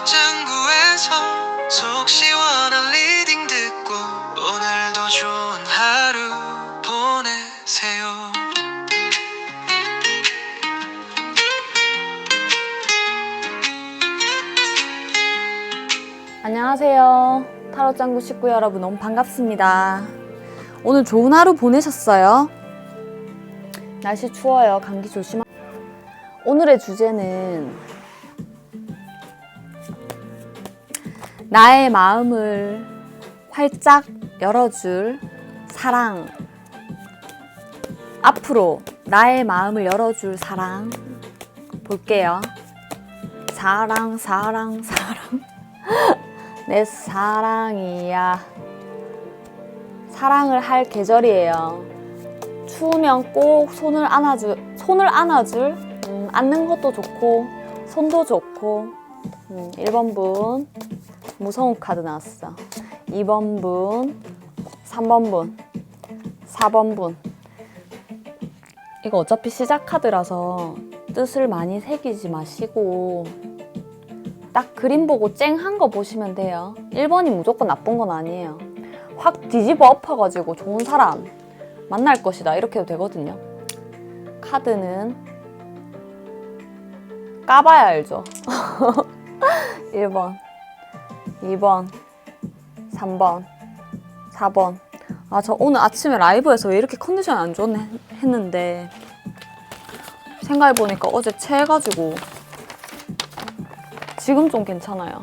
짱구에서 속 시원한 리딩 듣고 오늘도 좋은 하루 보내세요. 안녕하세요. 타로짱구 식구 여러분, 너무 반갑습니다. 오늘 좋은 하루 보내셨어요? 날씨 추워요. 감기 조심하. 오늘의 주제는 나의 마음을 활짝 열어줄 사랑. 앞으로 나의 마음을 열어줄 사랑 볼게요. 사랑, 사랑, 사랑. 내 사랑이야. 사랑을 할 계절이에요. 추우면 꼭 손을 안아줄, 안는 것도 좋고 손도 좋고. 1번 분 무서운 카드 나왔어. 2번 분, 3번 분, 4번 분. 이거 어차피 시작 카드라서 뜻을 많이 새기지 마시고 딱 그림 보고 쨍한 거 보시면 돼요. 1번이 무조건 나쁜 건 아니에요. 확 뒤집어 엎어가지고 좋은 사람 만날 것이다 이렇게 해도 되거든요. 카드는 까봐야 알죠. 1번, 2번, 3번, 4번. 아, 저 오늘 아침에 라이브에서 왜 이렇게 컨디션이 안 좋네 했는데 생각해보니까 어제 체해가지고 지금 좀 괜찮아요.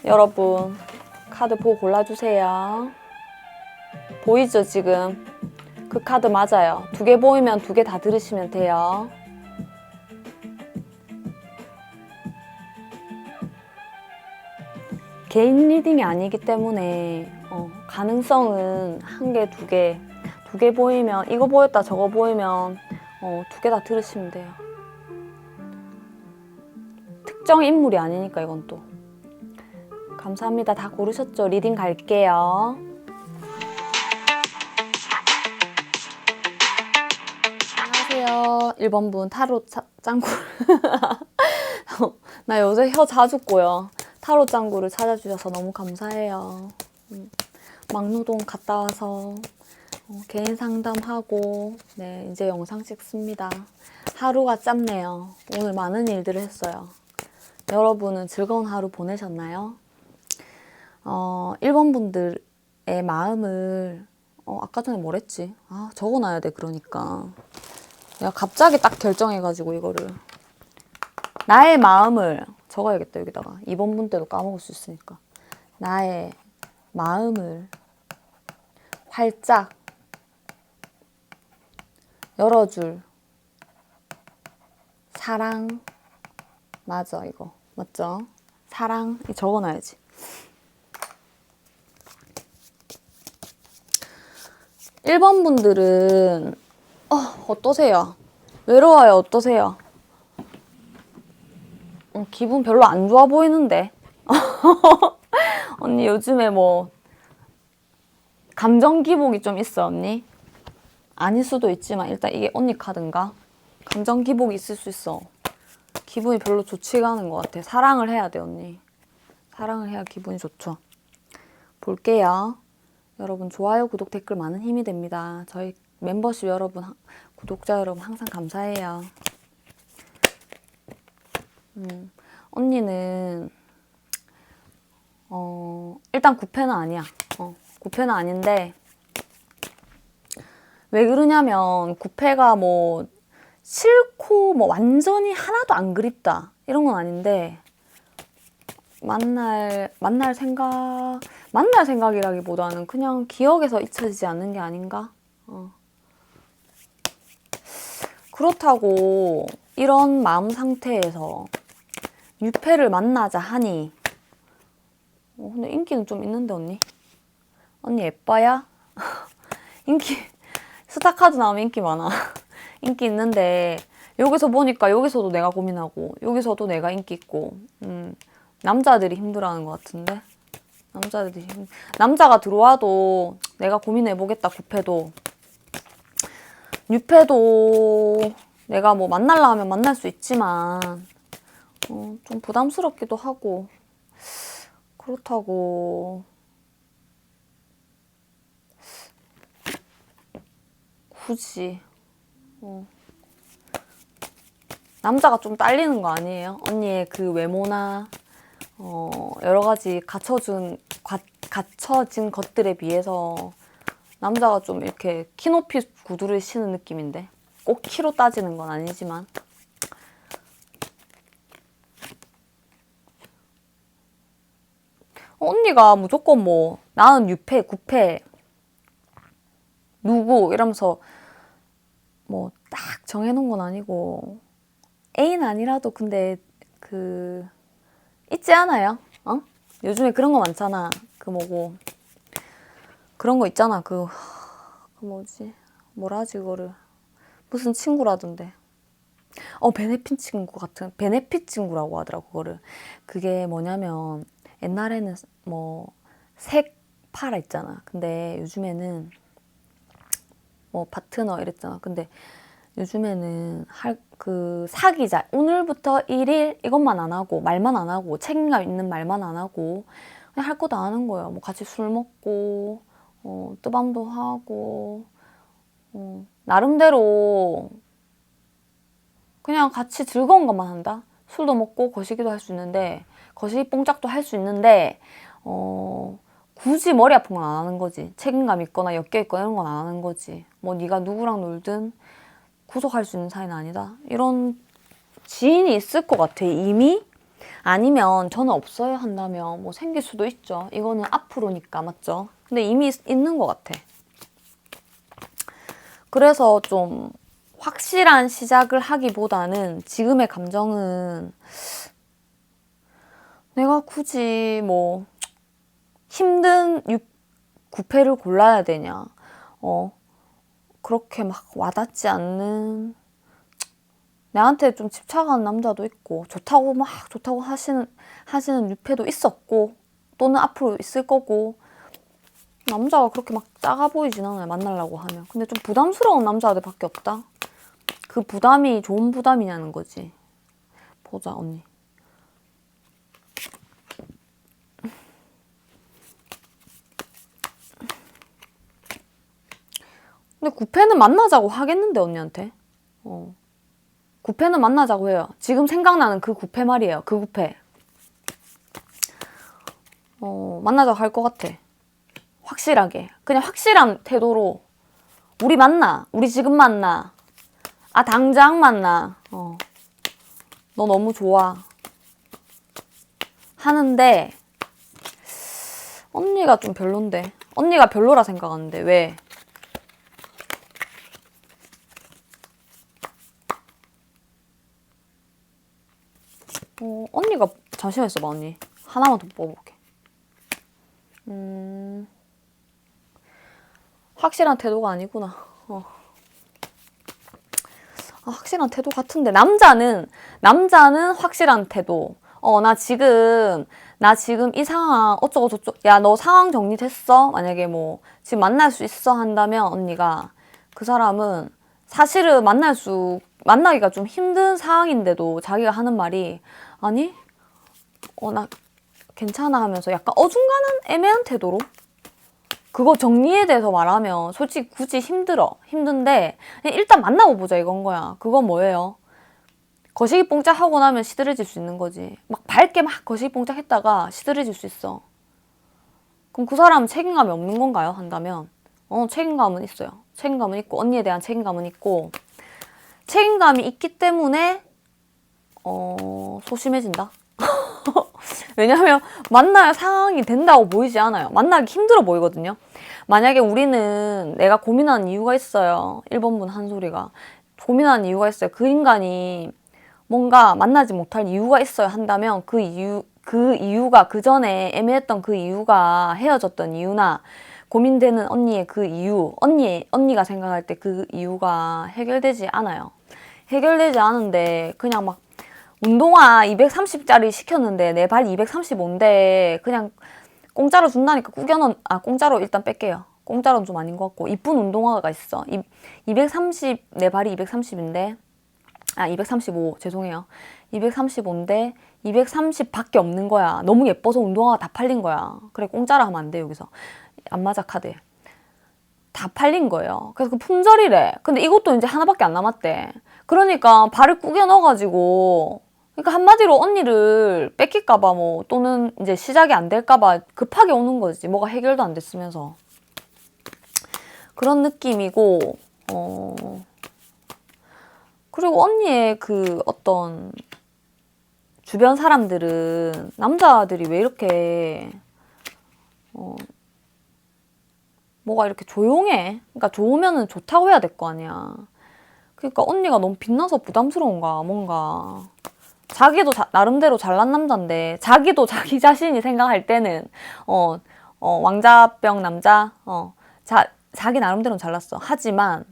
여러분 카드 보고 골라주세요. 보이죠 지금? 그 카드 맞아요. 2개 보이면 2개 다 들으시면 돼요. 개인 리딩이 아니기 때문에 가능성은 1개, 2개 2개 보이면 이거 보였다 저거 보이면 2개 다 들으시면 돼요. 특정 인물이 아니니까 이건 또. 감사합니다. 다 고르셨죠? 리딩 갈게요. 안녕하세요. 1번 분 타로 짱구. 나 요새 혀 자주 꼬여. 타로 짱구를 찾아주셔서 너무 감사해요. 막노동 갔다 와서 개인 상담하고 네 이제 영상 찍습니다. 하루가 짧네요. 오늘 많은 일들을 했어요. 여러분은 즐거운 하루 보내셨나요? 1번 분들의 마음을 아까 전에 뭘 했지? 아, 적어놔야 돼. 그러니까 내가 갑자기 딱 결정해가지고 이거를 나의 마음을 적어야겠다. 여기다가 2번 분 때도 까먹을 수 있으니까 나의 마음을 활짝 열어줄 사랑. 맞아, 이거 맞죠? 사랑 적어놔야지. 일 번 분들은 어떠세요? 외로워요? 어떠세요? 기분 별로 안 좋아 보이는데. 언니 요즘에 뭐 감정 기복이 좀 있어 언니? 아닐 수도 있지만 일단 이게 언니 카드인가? 감정 기복이 있을 수 있어. 기분이 별로 좋지가 않은 것 같아. 사랑을 해야 돼 언니. 사랑을 해야 기분이 좋죠. 볼게요. 여러분 좋아요, 구독, 댓글 많은 힘이 됩니다. 저희 멤버십 여러분, 구독자 여러분 항상 감사해요. 언니는 일단 9패는 아니야. 9패는 아닌데 왜 그러냐면 9패가 뭐 싫고 뭐 완전히 하나도 안 그립다 이런 건 아닌데 만날 생각이라기보다는 그냥 기억에서 잊혀지지 않는 게 아닌가? 그렇다고 이런 마음 상태에서 유패를 만나자 하니 근데 인기는 좀 있는데 언니? 언니 예뻐야? 인기 스타카드 나오면 인기 많아. 인기 있는데 여기서 보니까 여기서도 내가 고민하고 여기서도 내가 인기 있고 남자들이 힘들어하는 것 같은데 남자가 들어와도 내가 고민해보겠다. 9패도 6패도 내가 뭐 만날라 하면 만날 수 있지만 좀 부담스럽기도 하고 그렇다고 굳이 남자가 좀 딸리는 거 아니에요? 언니의 그 외모나 여러 가지 갖춰진 것들에 비해서 남자가 좀 이렇게 키높이 구두를 신은 느낌인데 꼭 키로 따지는 건 아니지만 언니가 무조건 뭐 나는 유패, 구패 누구 이러면서 뭐 딱 정해놓은 건 아니고 애인 아니라도 근데 그 있지 않아요? 요즘에 그런 거 많잖아. 그 뭐고 그런 거 있잖아. 그 뭐지? 뭐라 하지 그거를 무슨 친구라던데. 베네핏 친구 같은 베네핏 친구라고 하더라고 그거를. 그게 뭐냐면 옛날에는 뭐 색 파라 있잖아. 근데 요즘에는 뭐 파트너 이랬잖아. 근데 요즘에는 그 사귀자 오늘부터 1일 이것만 안 하고 말만 안 하고 책임감 있는 말만 안 하고 그냥 할 거 다 하는 거예요. 뭐 같이 술 먹고 뜨밤도 하고 나름대로 그냥 같이 즐거운 것만 한다. 술도 먹고 거시기도 할 수 있는데 거시기 뽕짝도 할 수 있는데 굳이 머리 아픈 건 안 하는 거지. 책임감 있거나 엮여 있거나 이런 건 안 하는 거지. 뭐 네가 누구랑 놀든 구속할 수 있는 사이는 아니다. 이런 지인이 있을 것 같아. 이미 아니면 저는 없어요 한다면 뭐 생길 수도 있죠. 이거는 앞으로니까 맞죠? 근데 이미 있는 것 같아. 그래서 좀 확실한 시작을 하기보다는 지금의 감정은 내가 굳이 뭐 힘든 구패를 골라야 되냐. 그렇게 막 와닿지 않는 나한테 좀 집착하는 남자도 있고 좋다고 막 좋다고 하시는 유패도 있었고 또는 앞으로 있을 거고 남자가 그렇게 막 작아 보이진 않아요 만나려고 하면. 근데 좀 부담스러운 남자들밖에 없다. 그 부담이 좋은 부담이냐는 거지. 보자 언니. 근데 구패는 만나자고 하겠는데 언니한테. 구패는 만나자고 해요. 지금 생각나는 그 구패 말이에요. 그 구패. 만나자고 할 것 같아. 확실하게. 그냥 확실한 태도로 우리 만나. 우리 지금 만나. 당장 만나. 너 너무 좋아. 하는데 언니가 좀 별론데. 언니가 별로라 생각하는데 왜? 언니가 잠시만 있어봐 언니. 하나만 더 뽑아볼게. 확실한 태도가 아니구나. 확실한 태도 같은데 남자는 확실한 태도. 나 지금 이 상황 어쩌고 저쩌고. 야, 너 상황 정리됐어? 만약에 뭐 지금 만날 수 있어 한다면 언니가 그 사람은 사실은 만나기가 좀 힘든 상황인데도 자기가 하는 말이 아니 나 괜찮아 하면서 약간 어중간한 애매한 태도로 그거 정리에 대해서 말하면 솔직히 굳이 힘든데 그냥 일단 만나고 보자 이건 거야. 그건 뭐예요? 거시기 뽕짝 하고 나면 시들해질 수 있는 거지. 막 밝게 막 거시기 뽕짝 했다가 시들해질 수 있어. 그럼 그 사람은 책임감이 없는 건가요? 한다면 책임감은 있어요. 책임감은 있고 언니에 대한 책임감은 있고 책임감이 있기 때문에 소심해진다. 왜냐하면 만날 상황이 된다고 보이지 않아요. 만나기 힘들어 보이거든요. 만약에 우리는 내가 고민하는 이유가 있어요. 1번분 한 소리가. 고민하는 이유가 있어요. 그 인간이 뭔가 만나지 못할 이유가 있어요 한다면 그 이유가 그 전에 애매했던 그 이유가 헤어졌던 이유나 고민되는 언니의 그 이유, 언니가 생각할 때 그 이유가 해결되지 않아요. 해결되지 않은데 그냥 막 운동화 230짜리 시켰는데 내 발 235인데 그냥 공짜로 준다니까 공짜로 일단 뺄게요. 공짜로는 좀 아닌 것 같고 이쁜 운동화가 있어. 230, 내 발이 230인데 아, 235. 죄송해요. 235인데 230밖에 없는 거야. 너무 예뻐서 운동화가 다 팔린 거야. 그래, 공짜라 하면 안 돼, 여기서. 안 맞아, 카드에. 다 팔린 거예요. 그래서 그 품절이래. 근데 이것도 이제 하나밖에 안 남았대. 그러니까 발을 구겨 넣어가지고, 그러니까 한마디로 언니를 뺏길까봐 뭐, 또는 이제 시작이 안 될까봐 급하게 오는 거지. 뭐가 해결도 안 됐으면서. 그런 느낌이고, 그리고 언니의 그 어떤 주변 사람들은 남자들이 왜 이렇게 뭐가 이렇게 조용해? 그러니까 좋으면은 좋다고 해야 될 거 아니야. 그러니까 언니가 너무 빛나서 부담스러운가 뭔가. 자기도 나름대로 잘난 남잔데 자기도 자기 자신이 생각할 때는 왕자병 남자 자기 나름대로는 잘났어. 하지만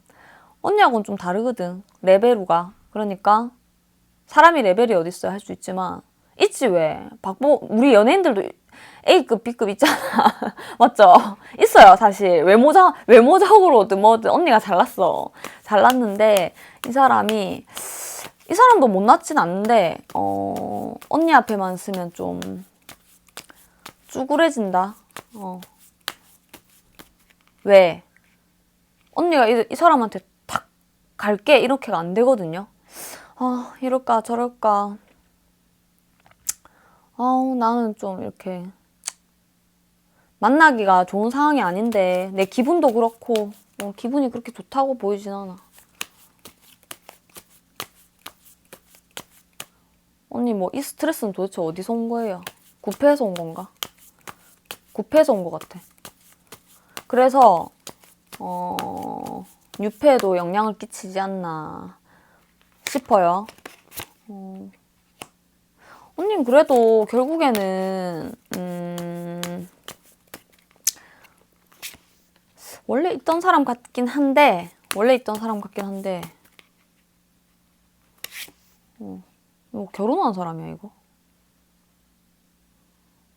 언니하고는 좀 다르거든. 레벨우가. 그러니까 사람이 레벨이 어딨어요. 할 수 있지만 있지 왜. 우리 연예인들도 A급, B급 있잖아. 맞죠? 있어요, 사실. 외모적으로든 뭐든 언니가 잘났어. 잘났는데, 이 사람도 못났진 않는데, 언니 앞에만 쓰면 좀 쭈그레진다. 왜? 언니가 이 사람한테 탁 갈게 이렇게가 안 되거든요. 아, 이럴까 저럴까. 나는 좀 이렇게 만나기가 좋은 상황이 아닌데 내 기분도 그렇고 기분이 그렇게 좋다고 보이진 않아. 언니 뭐 이 스트레스는 도대체 어디서 온 거예요? 구패에서 온 건가? 구패에서 온 것 같아. 그래서 유패에도 영향을 끼치지 않나 싶어요. 언니는 그래도 결국에는 원래 있던 사람 같긴 한데 이거 결혼한 사람이야 이거?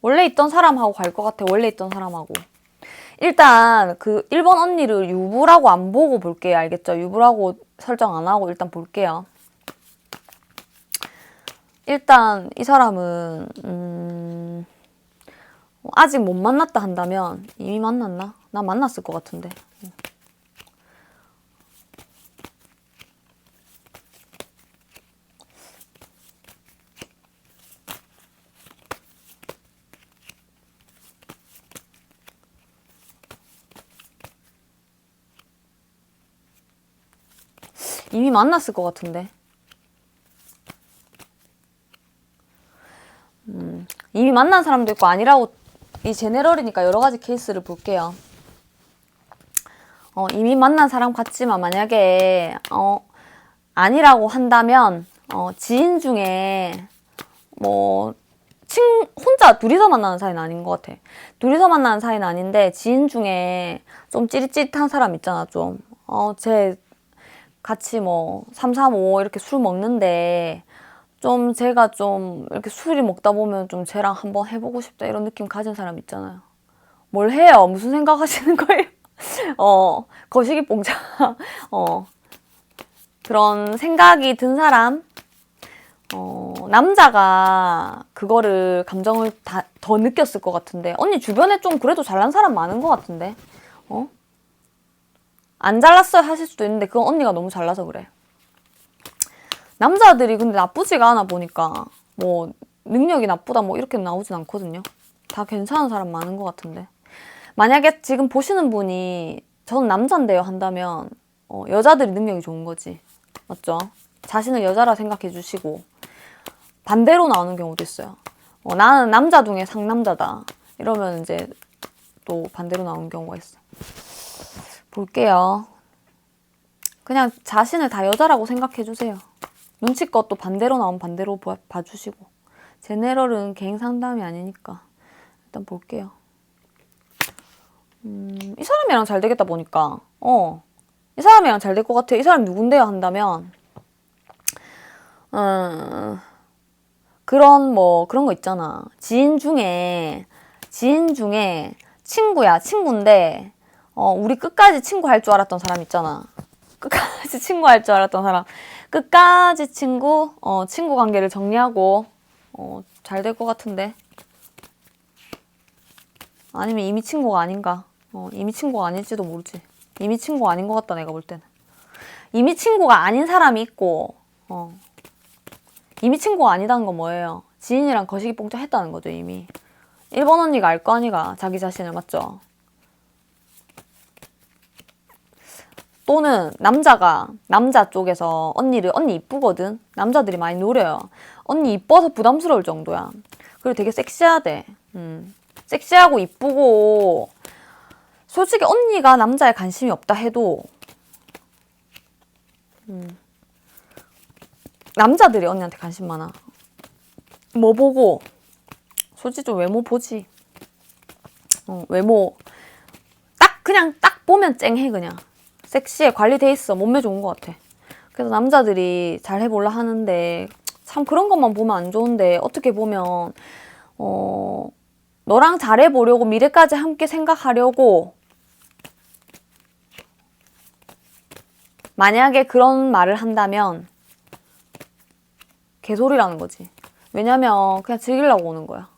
원래 있던 사람하고 갈 것 같아. 원래 있던 사람하고. 일단 그 1번 언니를 유부라고 안 보고 볼게요. 알겠죠? 유부라고 설정 안 하고 일단 볼게요. 일단 이 사람은 아직 못 만났다 한다면 이미 만났나? 나 만났을 것 같은데. 이미 만났을 것 같은데. 이미 만난 사람도 있고 아니라고 이 제네럴이니까 여러 가지 케이스를 볼게요. 이미 만난 사람 같지만 만약에 아니라고 한다면 지인 중에 뭐 혼자 둘이서 만나는 사이는 아닌 것 같아. 둘이서 만나는 사이는 아닌데 지인 중에 좀 찌릿찌릿한 사람 있잖아. 좀 쟤 같이 뭐 3, 3, 5 이렇게 술 먹는데 좀 제가 좀 이렇게 술이 먹다 보면 좀 쟤랑 한번 해보고 싶다 이런 느낌 가진 사람 있잖아요. 뭘 해요? 무슨 생각하시는 거예요? 거시기 봉자. 그런 생각이 든 사람. 남자가 그거를 감정을 더 느꼈을 것 같은데 언니 주변에 좀 그래도 잘난 사람 많은 것 같은데 안 잘났어요 하실 수도 있는데 그건 언니가 너무 잘나서 그래. 남자들이 근데 나쁘지가 않아 보니까 뭐 능력이 나쁘다 뭐 이렇게 나오진 않거든요. 다 괜찮은 사람 많은 것 같은데 만약에 지금 보시는 분이 저는 남잔데요 한다면 여자들이 능력이 좋은 거지. 맞죠? 자신을 여자라 생각해 주시고 반대로 나오는 경우도 있어요. 나는 남자 중에 상남자다 이러면 이제 또 반대로 나오는 경우가 있어. 볼게요. 그냥 자신을 다 여자라고 생각해 주세요. 눈치껏 또 반대로 나오면 반대로 봐주시고. 제네럴은 개인 상담이 아니니까 일단 볼게요. 이 사람이랑 잘 되겠다 보니까 이 사람이랑 잘 될 것 같아. 이 사람 누군데요 한다면 그런 거 있잖아. 지인 중에 친구인데 우리 끝까지 친구 할 줄 알았던 사람 있잖아. 끝까지 친구 할 줄 알았던 사람. 끝까지 친구 관계를 정리하고 잘 될 것 같은데. 아니면 이미 친구가 아닌가. 이미 친구가 아닐지도 모르지. 이미 친구가 아닌 것 같다, 내가 볼 때는. 이미 친구가 아닌 사람이 있고, 이미 친구가 아니다는 건 뭐예요? 지인이랑 거시기 뽕짝 했다는 거죠, 이미. 1번 언니가 알 거 아니가, 자기 자신을, 맞죠? 또는 남자 쪽에서 언니 이쁘거든? 남자들이 많이 노려요. 언니 이뻐서 부담스러울 정도야. 그리고 되게 섹시하대. 섹시하고 이쁘고, 솔직히 언니가 남자에 관심이 없다 해도, 남자들이 언니한테 관심 많아. 뭐 보고, 솔직히 좀 외모 보지. 외모, 그냥 딱 보면 쨍해, 그냥. 섹시해, 관리돼 있어, 몸매 좋은 것 같아. 그래서 남자들이 잘 해볼라 하는데, 참 그런 것만 보면 안 좋은데, 어떻게 보면, 너랑 잘해보려고, 미래까지 함께 생각하려고, 만약에 그런 말을 한다면, 개소리라는 거지. 왜냐면, 그냥 즐기려고 오는 거야.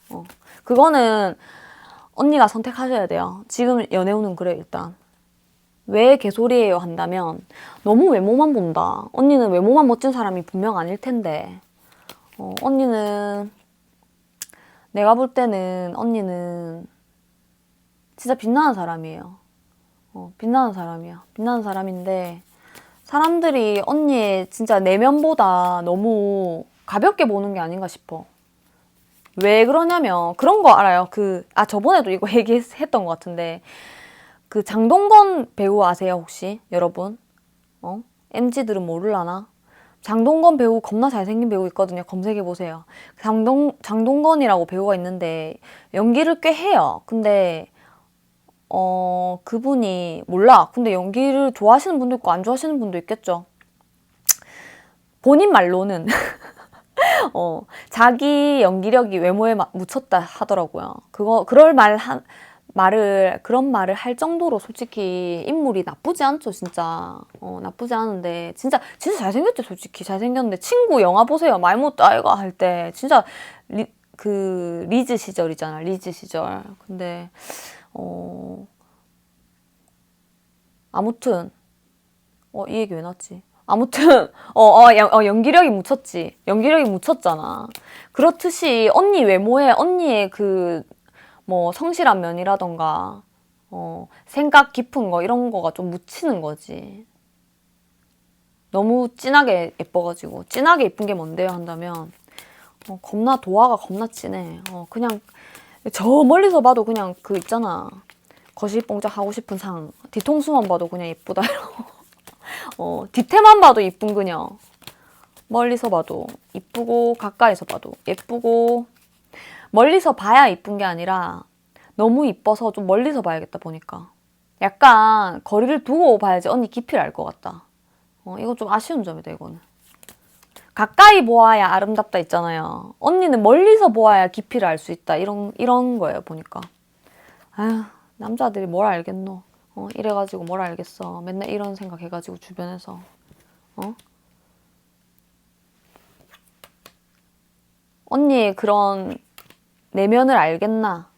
그거는, 언니가 선택하셔야 돼요. 지금 연애운은 그래, 일단. 왜 개소리예요 한다면 너무 외모만 본다. 언니는 외모만 멋진 사람이 분명 아닐 텐데 언니는 내가 볼 때는 언니는 진짜 빛나는 사람이에요. 빛나는 사람이야. 빛나는 사람인데 사람들이 언니의 진짜 내면보다 너무 가볍게 보는 게 아닌가 싶어. 왜 그러냐면 그런 거 알아요. 저번에도 이거 얘기했던 것 같은데 그 장동건 배우 아세요, 혹시? 여러분? MZ들은 모를라나? 장동건 배우 겁나 잘생긴 배우 있거든요. 검색해보세요. 장동건이라고 배우가 있는데 연기를 꽤 해요. 근데 그분이 몰라. 근데 연기를 좋아하시는 분도 있고 안 좋아하시는 분도 있겠죠. 본인 말로는 자기 연기력이 외모에 묻혔다 하더라고요. 그런 말을 할 정도로 솔직히 인물이 나쁘지 않죠, 진짜. 나쁘지 않은데, 진짜 잘생겼죠, 솔직히. 잘생겼는데, 친구 영화 보세요. 말 못다 아이가 할 때. 진짜, 리즈 시절이잖아, 리즈 시절. 근데, 아무튼, 이 얘기 왜 났지? 아무튼, 연기력이 묻혔지. 연기력이 묻혔잖아. 그렇듯이, 언니 외모에 언니의 성실한 면이라던가, 생각 깊은 거, 이런 거가 좀 묻히는 거지. 너무 진하게 예뻐가지고. 진하게 예쁜 게 뭔데요? 한다면, 도화가 겁나 진해. 그냥, 저 멀리서 봐도 그냥 있잖아. 거시뽕짝 하고 싶은 상. 뒤통수만 봐도 그냥 예쁘다. 뒤태만 봐도 이쁜 그녀. 멀리서 봐도 이쁘고, 가까이서 봐도 예쁘고, 멀리서 봐야 이쁜 게 아니라 너무 이뻐서 좀 멀리서 봐야겠다 보니까. 약간 거리를 두고 봐야지 언니 깊이를 알 것 같다. 이거 좀 아쉬운 점이다, 이거는. 가까이 보아야 아름답다 있잖아요. 언니는 멀리서 보아야 깊이를 알 수 있다. 이런 거예요, 보니까. 아휴, 남자들이 뭘 알겠노. 이래가지고 뭘 알겠어. 맨날 이런 생각 해가지고 주변에서. 언니의 그런 내면을 알겠나?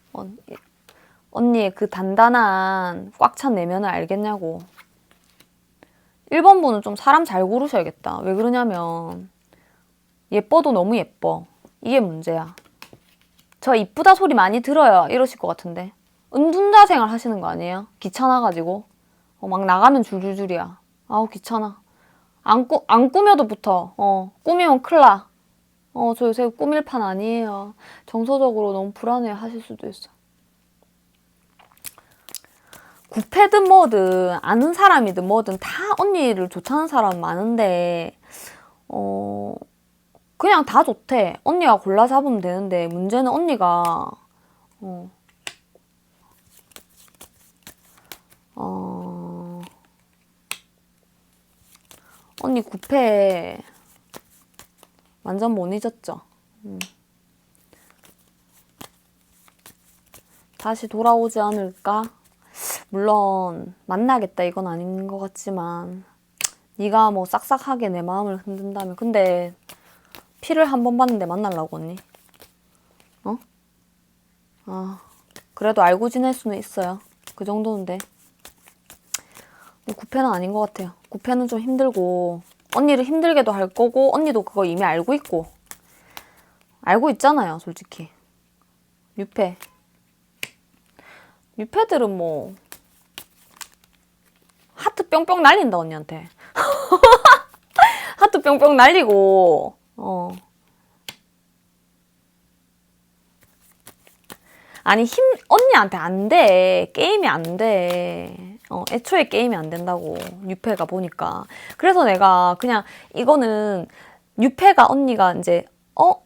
언니의 그 단단한 꽉 찬 내면을 알겠냐고. 1번 분은 좀 사람 잘 고르셔야겠다. 왜 그러냐면 예뻐도 너무 예뻐. 이게 문제야. 저 이쁘다 소리 많이 들어요. 이러실 것 같은데. 은둔자 생활 하시는 거 아니에요? 귀찮아가지고. 막 나가면 줄줄줄이야. 아우 귀찮아. 안 꾸며도 붙어. 꾸미면 큰일 나. 저 요새 꾸밀 판 아니에요. 정서적으로 너무 불안해 하실 수도 있어. 구패든 뭐든 아는 사람이든 뭐든 다 언니를 좋다는 사람 많은데 그냥 다 좋대. 언니가 골라 잡으면 되는데 문제는 언니가 언니 구패 완전 못 잊었죠. 다시 돌아오지 않을까? 물론 만나겠다 이건 아닌 것 같지만 네가 뭐 싹싹하게 내 마음을 흔든다면. 근데 피를 한 번 봤는데 만나려고 언니? 어? 아, 그래도 알고 지낼 수는 있어요. 그 정도는 돼. 구패는 아닌 것 같아요. 구패는 좀 힘들고 언니를 힘들게도 할 거고 언니도 그거 이미 알고 있고 알고 있잖아요, 솔직히. 유패. 유패들은 뭐 하트 뿅뿅 날린다 언니한테. 하트 뿅뿅 날리고 아니 언니한테 안 돼. 게임이 안 돼. 애초에 게임이 안 된다고 유패가 보니까. 그래서 내가 그냥 이거는 유패가 언니가 이제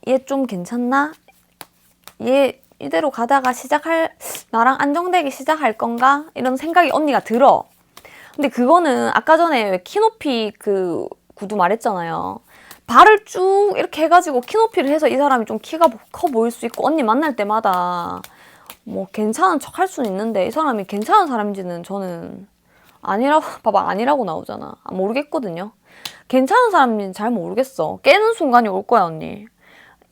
얘 좀 괜찮나? 얘 이대로 가다가 나랑 안정되게 시작할 건가? 이런 생각이 언니가 들어. 근데 그거는 아까 전에 왜 키높이 그 구두 말했잖아요. 발을 쭉 이렇게 해가지고 키높이를 해서 이 사람이 좀 키가 커 보일 수 있고 언니 만날 때마다 뭐 괜찮은 척 할 수는 있는데 이 사람이 괜찮은 사람인지는 저는 아니라고 봐봐 아니라고 나오잖아. 모르겠거든요. 괜찮은 사람인지는 잘 모르겠어. 깨는 순간이 올 거야 언니.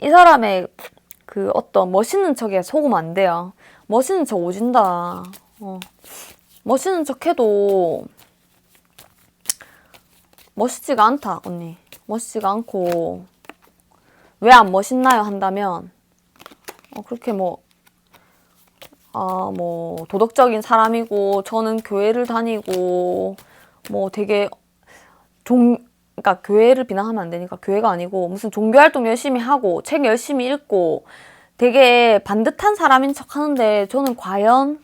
이 사람의 그 어떤 멋있는 척에 속으면 안 돼요. 멋있는 척 오진다. 멋있는 척 해도 멋있지가 않다 언니. 멋있지가 않고 왜 안 멋있나요 한다면 그렇게 뭐 도덕적인 사람이고 저는 교회를 다니고 뭐 되게 그러니까 교회를 비난하면 안 되니까 교회가 아니고 무슨 종교활동 열심히 하고 책 열심히 읽고 되게 반듯한 사람인 척 하는데 저는 과연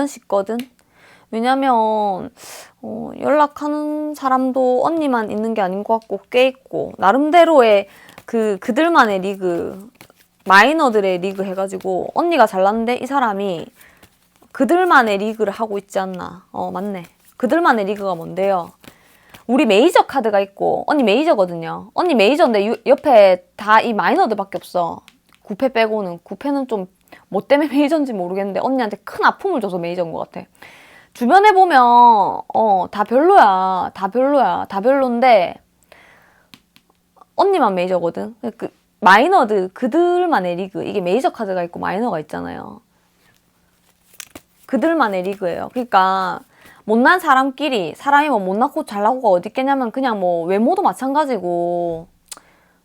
싶거든. 왜냐면 연락하는 사람도 언니만 있는 게 아닌 것 같고 꽤 있고 나름대로의 그들만의 리그 마이너들의 리그 해가지고 언니가 잘났는데 이 사람이 그들만의 리그를 하고 있지 않나. 맞네. 그들만의 리그가 뭔데요? 우리 메이저 카드가 있고 언니 메이저거든요. 언니 메이저인데 옆에 다 이 마이너들밖에 없어. 구패 빼고는. 구패는 좀 뭐 때문에 메이저인지 모르겠는데 언니한테 큰 아픔을 줘서 메이저인 것 같아. 주변에 보면 다 별로야. 다 별로야. 다 별론데 언니만 메이저거든. 마이너들 그들만의 리그. 이게 메이저 카드가 있고 마이너가 있잖아요. 그들만의 리그예요. 그러니까 못난 사람끼리 사람이 뭐 못났고 잘나고가 어디 있겠냐면 그냥 뭐 외모도 마찬가지고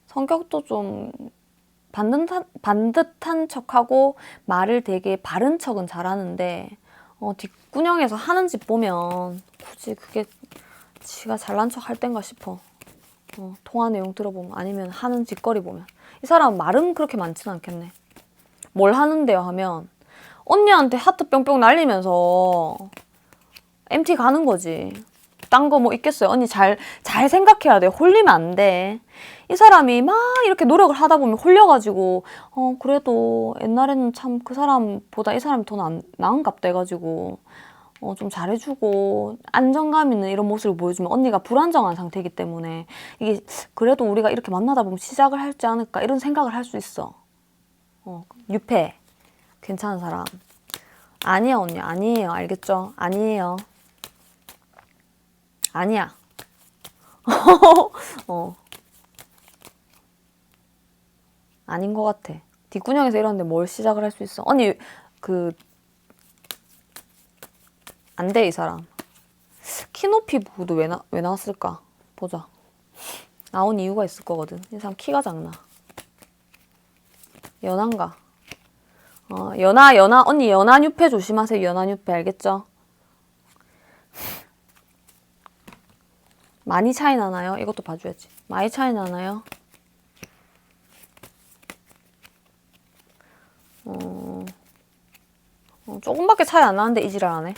성격도 좀 반듯한 척하고 말을 되게 바른 척은 잘하는데 뒷구녕에서 하는 짓 보면 굳이 그게 지가 잘난 척 할 땐가 싶어. 통화 내용 들어보면 아니면 하는 짓거리 보면 이 사람 말은 그렇게 많진 않겠네. 뭘 하는데요 하면 언니한테 하트 뿅뿅 날리면서 MT 가는 거지. 딴 거 뭐 있겠어요. 언니 잘 생각해야 돼. 홀리면 안 돼. 이 사람이 막 이렇게 노력을 하다 보면 홀려가지고 그래도 옛날에는 참 그 사람보다 이 사람이 더 나은갑다 해가지고 좀 잘해주고 안정감 있는 이런 모습을 보여주면 언니가 불안정한 상태이기 때문에 이게 그래도 우리가 이렇게 만나다 보면 시작을 할지 않을까 이런 생각을 할 수 있어. 유패 괜찮은 사람 아니야 언니 아니에요. 알겠죠? 아니에요. 아니야. 아닌 것 같아. 뒷구녕에서 이러는데 뭘 시작을 할 수 있어. 언니 안 돼 이 사람. 키높이 구도 왜 나왔을까? 보자. 나온 이유가 있을 거거든. 이 사람 키가 작나? 연한가? 연하 언니 연한 유패 조심하세요. 연한 유패 알겠죠? 많이 차이 나나요? 이것도 봐줘야지. 많이 차이 나나요? 조금밖에 차이 안 나는데 이 지랄 안 해.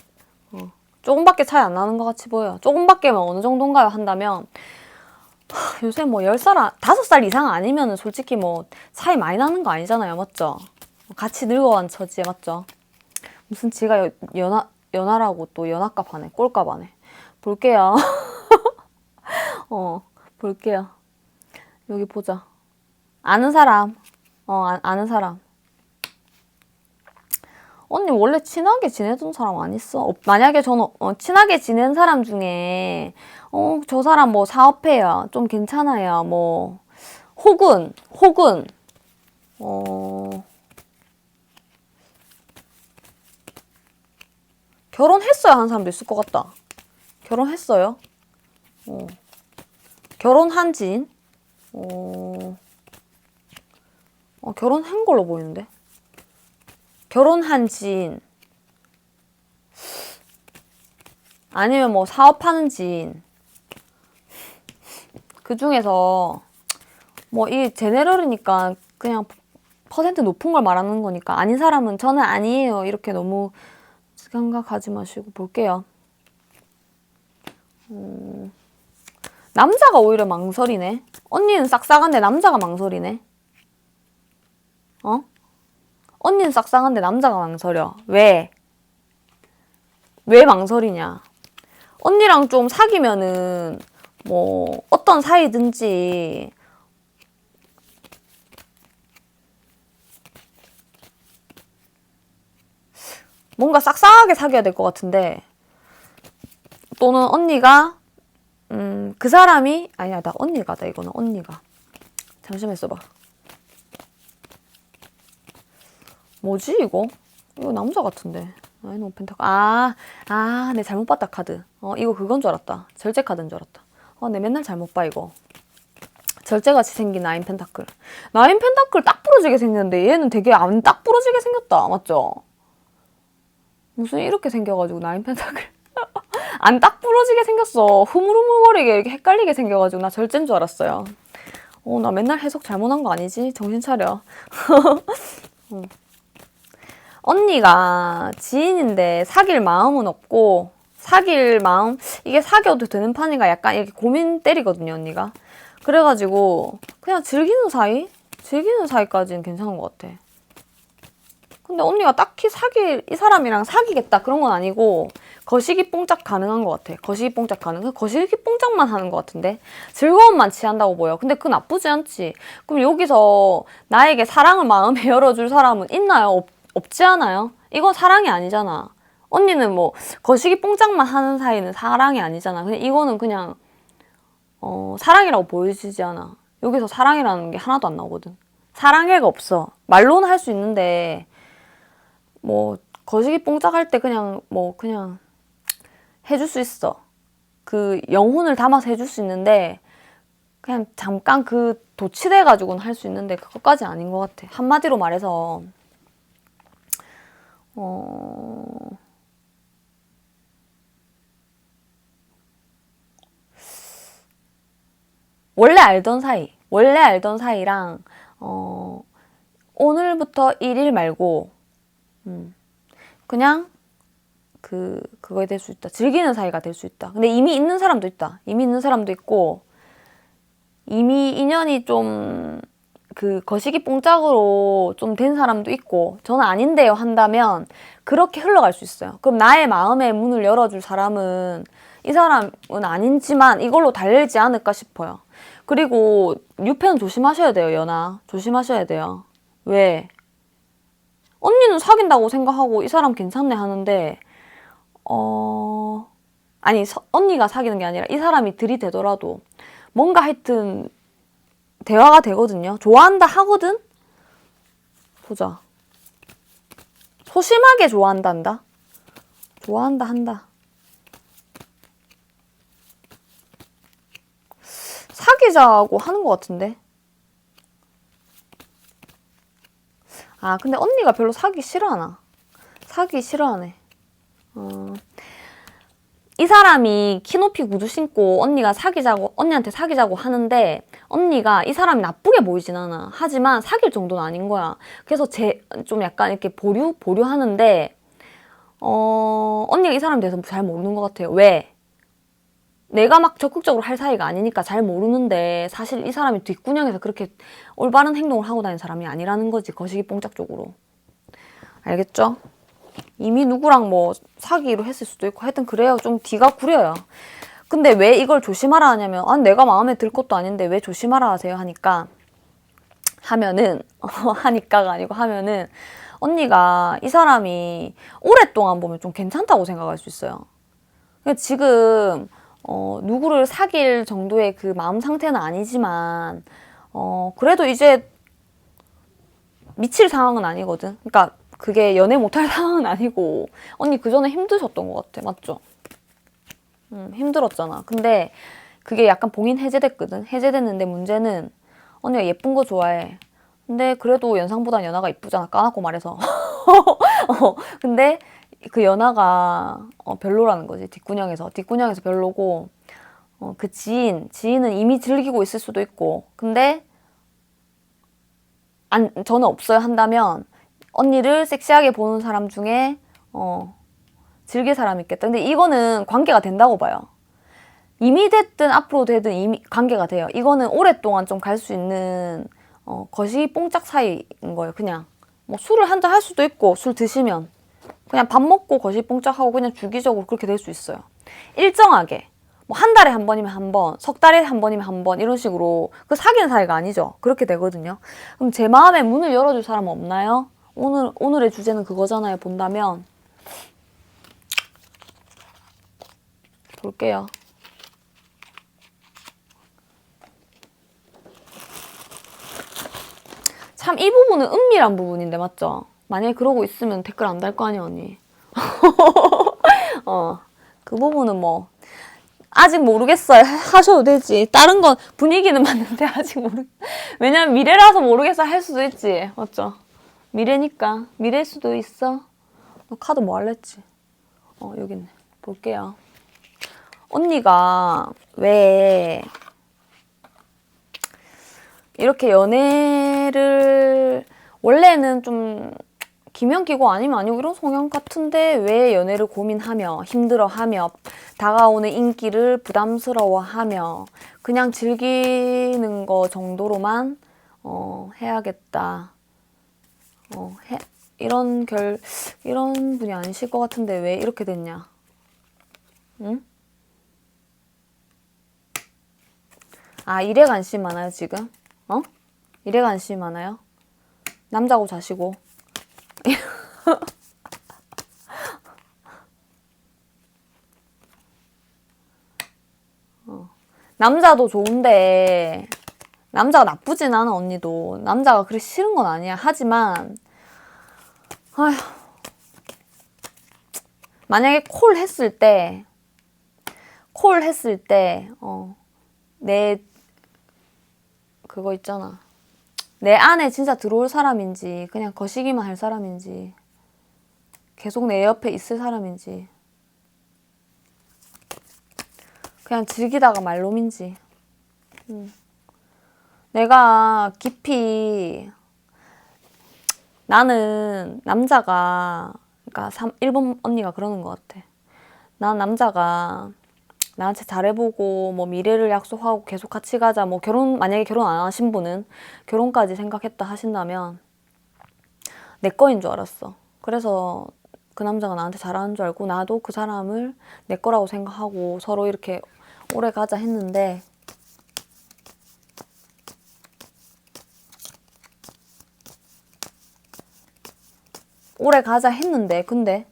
조금밖에 차이 안 나는 것 같이 보여요. 조금밖에면 어느 정도인가요? 한다면 요새 뭐 10살, 5살 이상 아니면은 솔직히 뭐 차이 많이 나는 거 아니잖아요. 맞죠? 같이 늙어간 처지에 맞죠? 무슨 지가 연하라고 또 연합값 하네. 꼴값 하네. 볼게요. 볼게요. 여기 보자. 아는 사람. 아는 사람. 언니 원래 친하게 지내던 사람 안 있어? 만약에 저는 친하게 지낸 사람 중에 저 사람 뭐 사업해요. 좀 괜찮아요. 뭐 혹은 결혼했어야 하는 사람도 있을 것 같다. 결혼했어요? 결혼한 지인? 결혼한 걸로 보이는데? 결혼한 지인. 아니면 뭐 사업하는 지인. 그 중에서 뭐 이 제네럴이니까 그냥 퍼센트 높은 걸 말하는 거니까 아닌 사람은 저는 아니에요. 이렇게 너무 생각하지 마시고 볼게요. 남자가 오히려 망설이네. 언니는 싹싹한데 남자가 망설이네. 언니는 싹싹한데 남자가 망설여. 왜? 왜 망설이냐? 언니랑 좀 사귀면은 뭐 어떤 사이든지 뭔가 싹싹하게 사귀어야 될 것 같은데 또는 언니가 그 사람이 아니야 나 언니가다 이거는 언니가 잠시만 있어봐. 뭐지 이거? 이거 남자 같은데. 나인 오펜 타크. 내 잘못 봤다 카드. 이거 그건 줄 알았다. 절제 카드인 줄 알았다. 내 맨날 잘못 봐 이거. 절제같이 생긴 나인 펜타클. 나인 펜타클 딱 부러지게 생겼는데 얘는 되게 안 딱 부러지게 생겼다. 맞죠? 무슨 이렇게 생겨가지고 나인 펜타클. 안 딱 부러지게 생겼어. 흐물흐물거리게 이렇게 헷갈리게 생겨가지고 나 절제인 줄 알았어요. 나 맨날 해석 잘못한 거 아니지? 정신 차려. 언니가 지인인데 사귈 마음은 없고 사귈 마음 이게 사귀어도 되는 판인가 약간 이렇게 고민 때리거든요 언니가. 그래가지고 그냥 즐기는 사이까지는 괜찮은 것 같아. 근데 언니가 딱히 이 사람이랑 사귀겠다 그런 건 아니고 거시기 뽕짝 가능한 것 같아. 거시기 뽕짝 가능. 거시기 뽕짝만 하는 것 같은데 즐거움만 취한다고 보여. 근데 그건 나쁘지 않지. 그럼 여기서 나에게 사랑을 마음에 열어줄 사람은 있나요? 없지 않아요? 이건 사랑이 아니잖아. 언니는 뭐 거시기 뽕짝만 하는 사이는 사랑이 아니잖아. 그냥 이거는 그냥 사랑이라고 보여지지 않아. 여기서 사랑이라는 게 하나도 안 나오거든. 사랑해가 없어. 말로는 할 수 있는데 뭐 거시기 뽕짝 할 때 그냥 해줄 수 있어. 그 영혼을 담아서 해줄 수 있는데 그냥 잠깐 그 도취돼가지고는 할 수 있는데 그것까지는 아닌 것 같아. 한마디로 말해서 원래 알던 사이랑 오늘부터 1일 말고 그냥 그거에 될 수 있다. 즐기는 사이가 될 수 있다. 근데 이미 있는 사람도 있다. 이미 있는 사람도 있고 이미 인연이 좀 거시기 뽕짝으로 좀 된 사람도 있고 저는 아닌데요 한다면 그렇게 흘러갈 수 있어요. 그럼 나의 마음의 문을 열어줄 사람은 이 사람은 아닌지만 이걸로 달리지 않을까 싶어요. 그리고 뉴페는 조심하셔야 돼요. 연하 조심하셔야 돼요. 왜? 언니는 사귄다고 생각하고 이 사람 괜찮네 하는데 아니 언니가 사귀는 게 아니라 이 사람이 들이대더라도 뭔가 하여튼 대화가 되거든요. 좋아한다 하거든? 보자. 소심하게 좋아한단다. 좋아한다 한다. 사귀자고 하는 것 같은데. 근데 언니가 별로 사귀기 싫어하나? 사귀기 싫어하네. 이 사람이 키높이 구두 신고 언니한테 사귀자고 하는데 언니가 이 사람이 나쁘게 보이진 않아. 하지만 사귈 정도는 아닌 거야. 그래서 좀 약간 이렇게 보류하는데 언니가 이 사람에 대해서 잘 모르는 것 같아요. 왜? 내가 막 적극적으로 할 사이가 아니니까 잘 모르는데 사실 이 사람이 뒷구녕에서 그렇게 올바른 행동을 하고 다니는 사람이 아니라는 거지. 거시기 뽕짝 쪽으로. 알겠죠? 이미 누구랑 뭐 사귀기로 했을 수도 있고 하여튼 그래요. 좀 뒤가 구려요. 근데 왜 이걸 조심하라 하냐면 내가 마음에 들 것도 아닌데 왜 조심하라 하세요 하니까가 아니고 하면은 언니가 이 사람이 오랫동안 보면 좀 괜찮다고 생각할 수 있어요. 그러니까 지금 누구를 사귈 정도의 그 마음 상태는 아니지만 그래도 이제 미칠 상황은 아니거든. 그러니까 그게 연애 못할 상황은 아니고 언니 그전에 힘드셨던 것 같아. 맞죠? 힘들었잖아. 근데 그게 약간 봉인 해제됐거든. 해제됐는데 문제는 언니가 예쁜 거 좋아해. 근데 그래도 연상보단 연하가 이쁘잖아. 까놓고 말해서. 근데 그 연하가 별로라는 거지. 뒷구녕에서 별로고 그 지인은 이미 즐기고 있을 수도 있고. 근데 저는 없어요 한다면 언니를 섹시하게 보는 사람 중에 즐길 사람이 있겠다. 근데 이거는 관계가 된다고 봐요. 이미 됐든 앞으로 되든 이미 관계가 돼요. 이거는 오랫동안 좀 갈 수 있는 거시 뽕짝 사이인 거예요. 그냥 뭐 술을 한잔 할 수도 있고 술 드시면 그냥 밥 먹고 거시 뽕짝 하고 그냥 주기적으로 그렇게 될 수 있어요. 일정하게 뭐 한 달에 한 번이면 한 번, 석 달에 한 번이면 한 번 이런 식으로 그 사귀는 사이가 아니죠. 그렇게 되거든요. 그럼 제 마음에 문을 열어줄 사람 없나요? 오늘의 주제는 그거잖아요. 본다면 볼게요. 참 이 부분은 은밀한 부분인데 맞죠? 만약에 그러고 있으면 댓글 안 달 거 아니야 언니. 그 부분은 뭐 아직 모르겠어요 하셔도 되지. 다른 건 분위기는 맞는데 아직 왜냐면 미래라서 모르겠어 할 수도 있지. 맞죠? 미래니까 미래일 수도 있어. 카드 뭐 할랬지? 여기 있네. 볼게요. 언니가 왜 이렇게 연애를 원래는 좀 기면기고 아니면 아니고 이런 성향 같은데 왜 연애를 고민하며 힘들어하며 다가오는 인기를 부담스러워하며 그냥 즐기는 거 정도로만 해야겠다. 이런 분이 아니실 것 같은데 왜 이렇게 됐냐? 응? 아, 일에 관심 많아요, 지금? 일에 관심 많아요? 남자고 자시고. 남자도 좋은데, 남자가 나쁘진 않아, 언니도. 남자가 그리 싫은 건 아니야. 하지만, 아휴. 만약에 콜 했을 때, 그거 있잖아. 내 안에 진짜 들어올 사람인지, 그냥 거시기만 할 사람인지, 계속 내 옆에 있을 사람인지, 그냥 즐기다가 말 놈인지. 내가 깊이, 나는 남자가, 그러니까 일본 언니가 그러는 것 같아. 난 남자가 나한테 잘해보고, 뭐 미래를 약속하고 계속 같이 가자, 뭐 만약에 결혼 안 하신 분은 결혼까지 생각했다 하신다면, 내 거인 줄 알았어. 그래서 그 남자가 나한테 잘하는 줄 알고 나도 그 사람을 내 거라고 생각하고 서로 이렇게 오래 가자 했는데 근데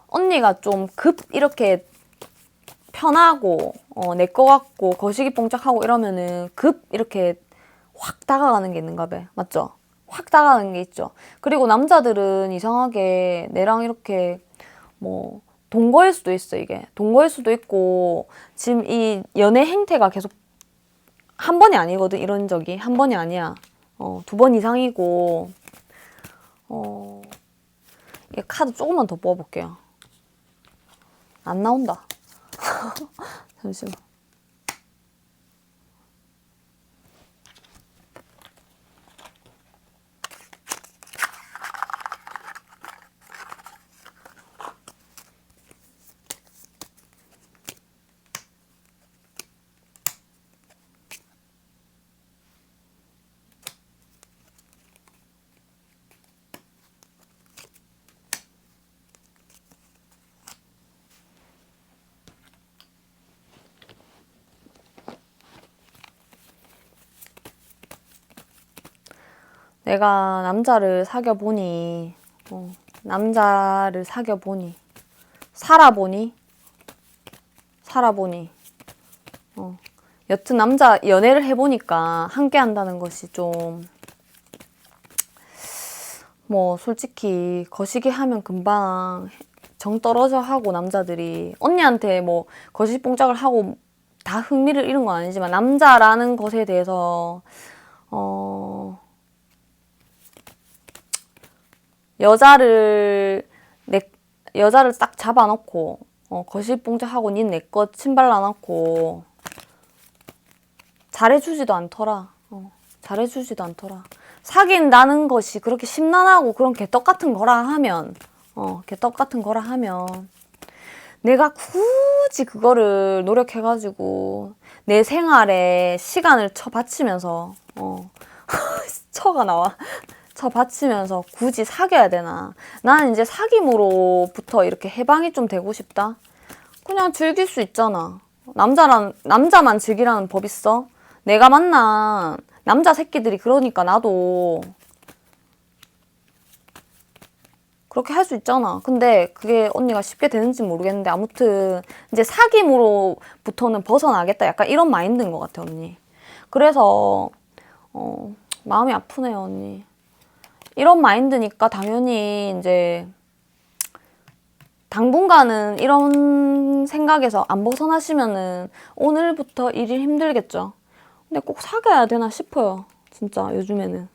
언니가 좀 이렇게 편하고 내 거 같고 거시기 뽕짝하고 이러면은 이렇게 확 다가가는 게 있는가 봐. 맞죠? 확 다가가는 게 있죠. 그리고 남자들은 이상하게 내랑 이렇게 뭐 동거일 수도 있어. 이게 동거일 수도 있고 지금 이 연애 행태가 계속 한 번이 아니거든. 이런 적이 한 번이 아니야. 2번 이상이고 이 카드 조금만 더 뽑아볼게요. 안 나온다. 잠시만. 내가 남자를 사귀어 보니, 남자를 사귀어 보니, 살아보니, 여튼 남자 연애를 해보니까 함께 한다는 것이 좀, 뭐, 솔직히 거시기 하면 금방 정 떨어져 하고 남자들이 언니한테 뭐 거시기 뽕짝을 하고 다 흥미를 잃은 건 아니지만 남자라는 것에 대해서 여자를 딱 잡아놓고 거시기 뽕짝하고 닌 내 것 침발라놓고 잘해주지도 않더라. 잘해주지도 않더라. 사귄다는 것이 그렇게 심란하고 그런 개떡 같은 거라 하면 내가 굳이 그거를 노력해가지고 내 생활에 시간을 바치면서 처가 나와. 처 바치면서 굳이 사귀어야 되나. 나는 이제 사귐으로부터 이렇게 해방이 좀 되고 싶다. 그냥 즐길 수 있잖아. 남자만 즐기라는 법 있어? 내가 만난 남자 새끼들이 그러니까 나도 그렇게 할 수 있잖아. 근데 그게 언니가 쉽게 되는지 모르겠는데 아무튼 이제 사귐으로부터는 벗어나겠다. 약간 이런 마인드인 것 같아, 언니. 그래서 마음이 아프네요, 언니. 이런 마인드니까 당연히 이제 당분간은 이런 생각에서 안 벗어나시면은 오늘부터 일이 힘들겠죠. 근데 꼭 사귀어야 되나 싶어요. 진짜 요즘에는.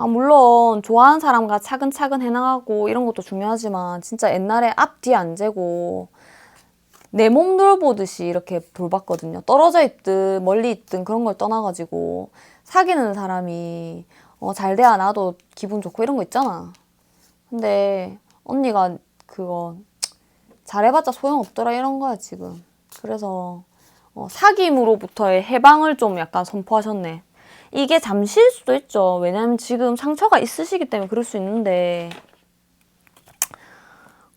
물론 좋아하는 사람과 차근차근 해나가고 이런 것도 중요하지만 진짜 옛날에 앞뒤 안 재고 내 몸 돌보듯이 이렇게 돌봤거든요. 떨어져 있든 멀리 있든 그런 걸 떠나가지고 사귀는 사람이 잘 돼야 나도 기분 좋고 이런 거 있잖아. 근데 언니가 그거 잘해봤자 소용없더라 이런 거야 지금. 그래서 사귐으로부터의 해방을 좀 약간 선포하셨네. 이게 잠시일 수도 있죠. 왜냐면 지금 상처가 있으시기 때문에 그럴 수 있는데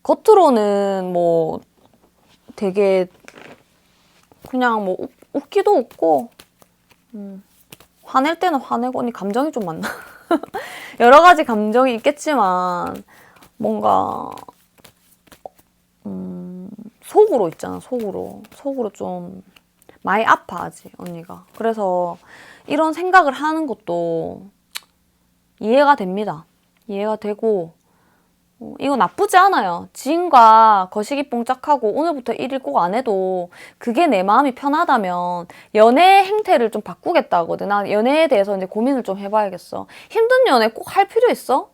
겉으로는 뭐 되게 그냥 뭐 웃기도 웃고 화낼 때는 화내고. 언니 감정이 좀 많나? 여러 가지 감정이 있겠지만 뭔가 속으로 있잖아. 속으로 좀 많이 아파하지 언니가. 그래서 이런 생각을 하는 것도 이해가 됩니다. 이해가 되고 이거 나쁘지 않아요. 지인과 거시기 뽕짝하고 오늘부터 일일 꼭 안 해도 그게 내 마음이 편하다면 연애 행태를 좀 바꾸겠다 하거든. 난 연애에 대해서 이제 고민을 좀 해봐야겠어. 힘든 연애 꼭 할 필요 있어?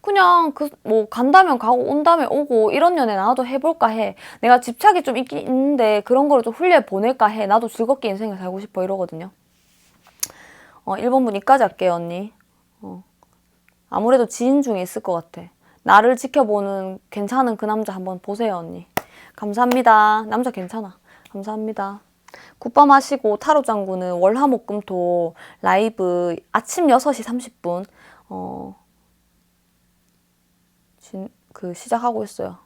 그냥 뭐 간다면 가고 온다면 오고 이런 연애 나도 해볼까 해. 내가 집착이 좀 있긴 있는데 그런 거를 좀 흘려 보낼까 해. 나도 즐겁게 인생을 살고 싶어 이러거든요. 1번분 이까지 할게요, 언니. 아무래도 지인 중에 있을 것 같아. 나를 지켜보는 괜찮은 그 남자 한번 보세요, 언니. 감사합니다. 남자 괜찮아. 감사합니다. 굿밤 하시고 타로 짱구는 월화목금토 라이브 아침 6시 30분 시작하고 있어요.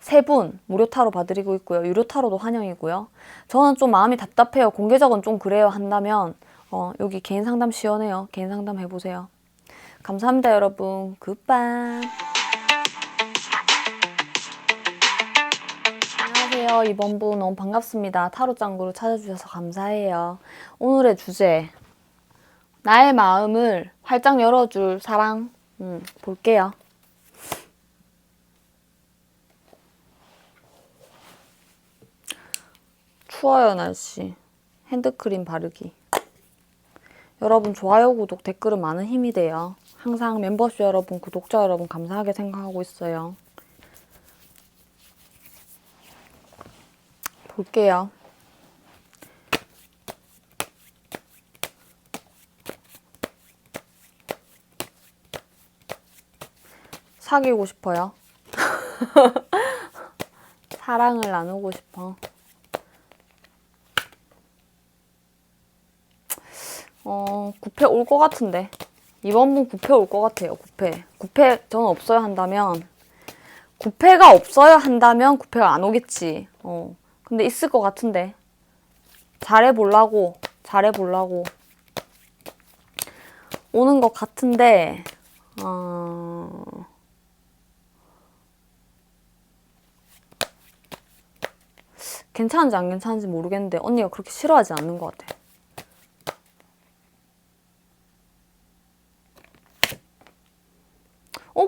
3분 무료 타로 봐드리고 있고요. 유료 타로도 환영이고요. 저는 좀 마음이 답답해요. 공개적은 좀 그래요 한다면 여기 개인 상담 시원해요. 개인 상담 해보세요. 감사합니다, 여러분. 굿밤. 안녕하세요. 이번 분 너무 반갑습니다. 타로 짱구를 찾아주셔서 감사해요. 오늘의 주제, 나의 마음을 활짝 열어줄 사랑 볼게요. 추워요, 날씨. 핸드크림 바르기. 여러분 좋아요, 구독, 댓글은 많은 힘이 돼요. 항상 멤버십 여러분, 구독자 여러분 감사하게 생각하고 있어요. 볼게요. 사귀고 싶어요. 사랑을 나누고 싶어. 구패 올 것 같은데. 이번 분 구패 올 것 같아요. 구패 저는 없어야 한다면, 구패가 없어야 한다면 구패가 안 오겠지. 근데 있을 것 같은데. 잘해보려고. 오는 것 같은데 괜찮은지 안 괜찮은지 모르겠는데 언니가 그렇게 싫어하지 않는 것 같아.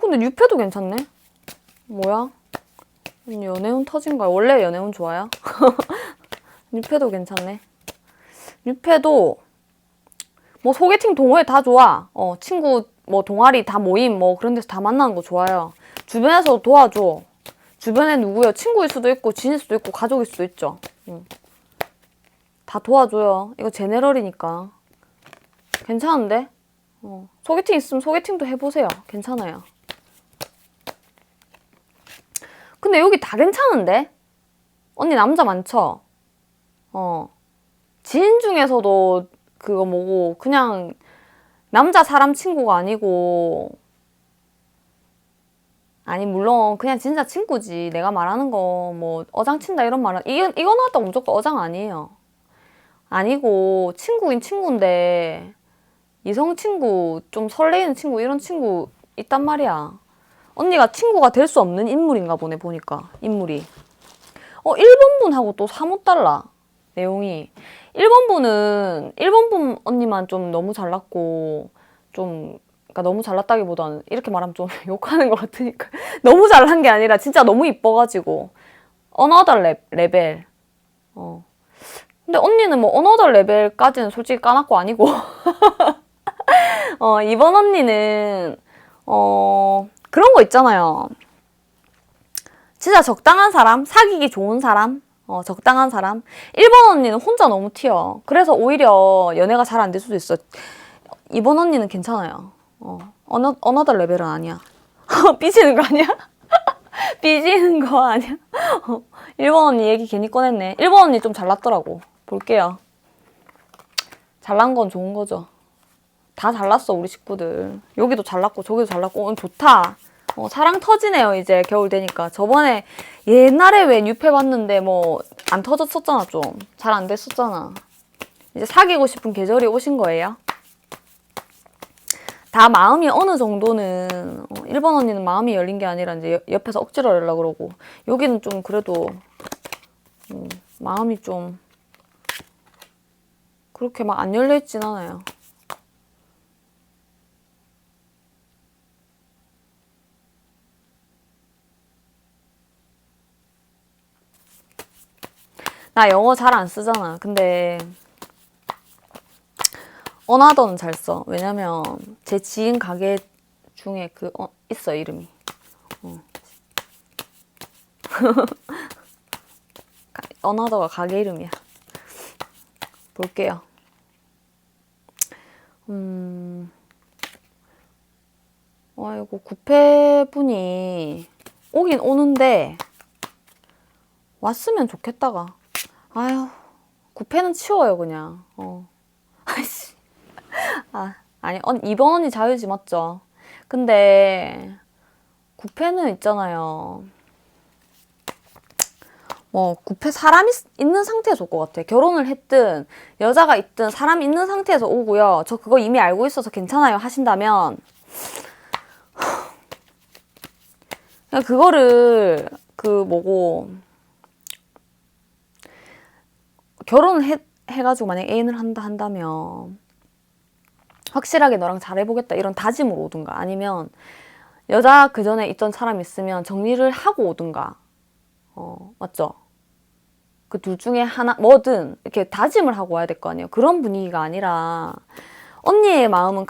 근데 뉴페도 괜찮네. 뭐야? 연애운 터진 거야. 원래 연애운 좋아요? 뉴페도 괜찮네. 뉴페도 뭐 소개팅 동호회 다 좋아. 친구 뭐 동아리 다 모임 뭐 그런 데서 다 만나는 거 좋아요. 주변에서 도와줘. 주변에 누구요? 친구일 수도 있고 지인일 수도 있고 가족일 수도 있죠. 다 도와줘요. 이거 제네럴이니까. 괜찮은데? 소개팅 있으면 소개팅도 해보세요. 괜찮아요. 근데 여기 다 괜찮은데? 언니 남자 많죠? 지인 중에서도 그거 뭐고 그냥 남자 사람 친구가 아니고 아니 물론 그냥 진짜 친구지. 내가 말하는 거 뭐 어장친다 이런 말은 이거 나왔다고 무조건 어장 아니에요. 아니고 친구인 친구인데 이성 친구 좀 설레이는 친구 이런 친구 있단 말이야. 언니가 친구가 될 수 없는 인물인가 보네 보니까 인물이. 1번 분하고 또 사뭇 달라 내용이. 1번 분은 1번 분 언니만 좀 너무 잘났고 좀 그러니까 너무 잘났다기보다는 이렇게 말하면 좀 욕하는 것 같으니까 너무 잘난 게 아니라 진짜 너무 이뻐가지고 어너더 레벨. 근데 언니는 뭐 어너더 레벨까지는 솔직히 까맣고 아니고 이번 언니는 그런 거 있잖아요. 진짜 적당한 사람, 사귀기 좋은 사람, 적당한 사람. 1번 언니는 혼자 너무 튀어. 그래서 오히려 연애가 잘 안 될 수도 있어. 이번 언니는 괜찮아요. 어너더 레벨은 아니야. 삐지는 거 아니야? 삐지는 거 아니야? 1번 언니 얘기 괜히 꺼냈네. 1번 언니 좀 잘났더라고. 볼게요. 잘난 건 좋은 거죠. 다 잘났어 우리 식구들. 여기도 잘났고 저기도 잘났고 오늘 좋다. 사랑 터지네요 이제 겨울 되니까. 저번에 옛날에 왜 뉴페 봤는데 뭐 안 터졌었잖아. 좀 잘 안 됐었잖아. 이제 사귀고 싶은 계절이 오신 거예요. 다 마음이 어느 정도는 1번 언니는 마음이 열린 게 아니라 이제 옆에서 억지로 하려고 그러고 여기는 좀 그래도 마음이 좀 그렇게 막 안 열려 있진 않아요. 나 영어 잘 안 쓰잖아. 근데 어나더는 잘 써. 왜냐면 제 지인 가게 중에 있어 이름이. 어나더가 가게 이름이야. 볼게요. 아이고 구패분이 오긴 오는데 왔으면 좋겠다가. 아유 구패는 치워요 그냥. 아이씨. 아니 이번 언니 자유지 맞죠? 근데 구패는 있잖아요. 구패 사람이 있는 상태에서 올 것 같아. 결혼을 했든 여자가 있든 사람이 있는 상태에서 오고요. 저 그거 이미 알고 있어서 괜찮아요 하신다면 그냥 그거를 결혼을 해가지고 만약 애인을 한다면 확실하게 너랑 잘해보겠다 이런 다짐으로 오든가 아니면 여자 그 전에 있던 사람 있으면 정리를 하고 오든가. 맞죠? 그 둘 중에 하나 뭐든 이렇게 다짐을 하고 와야 될 거 아니에요. 그런 분위기가 아니라 언니의 마음은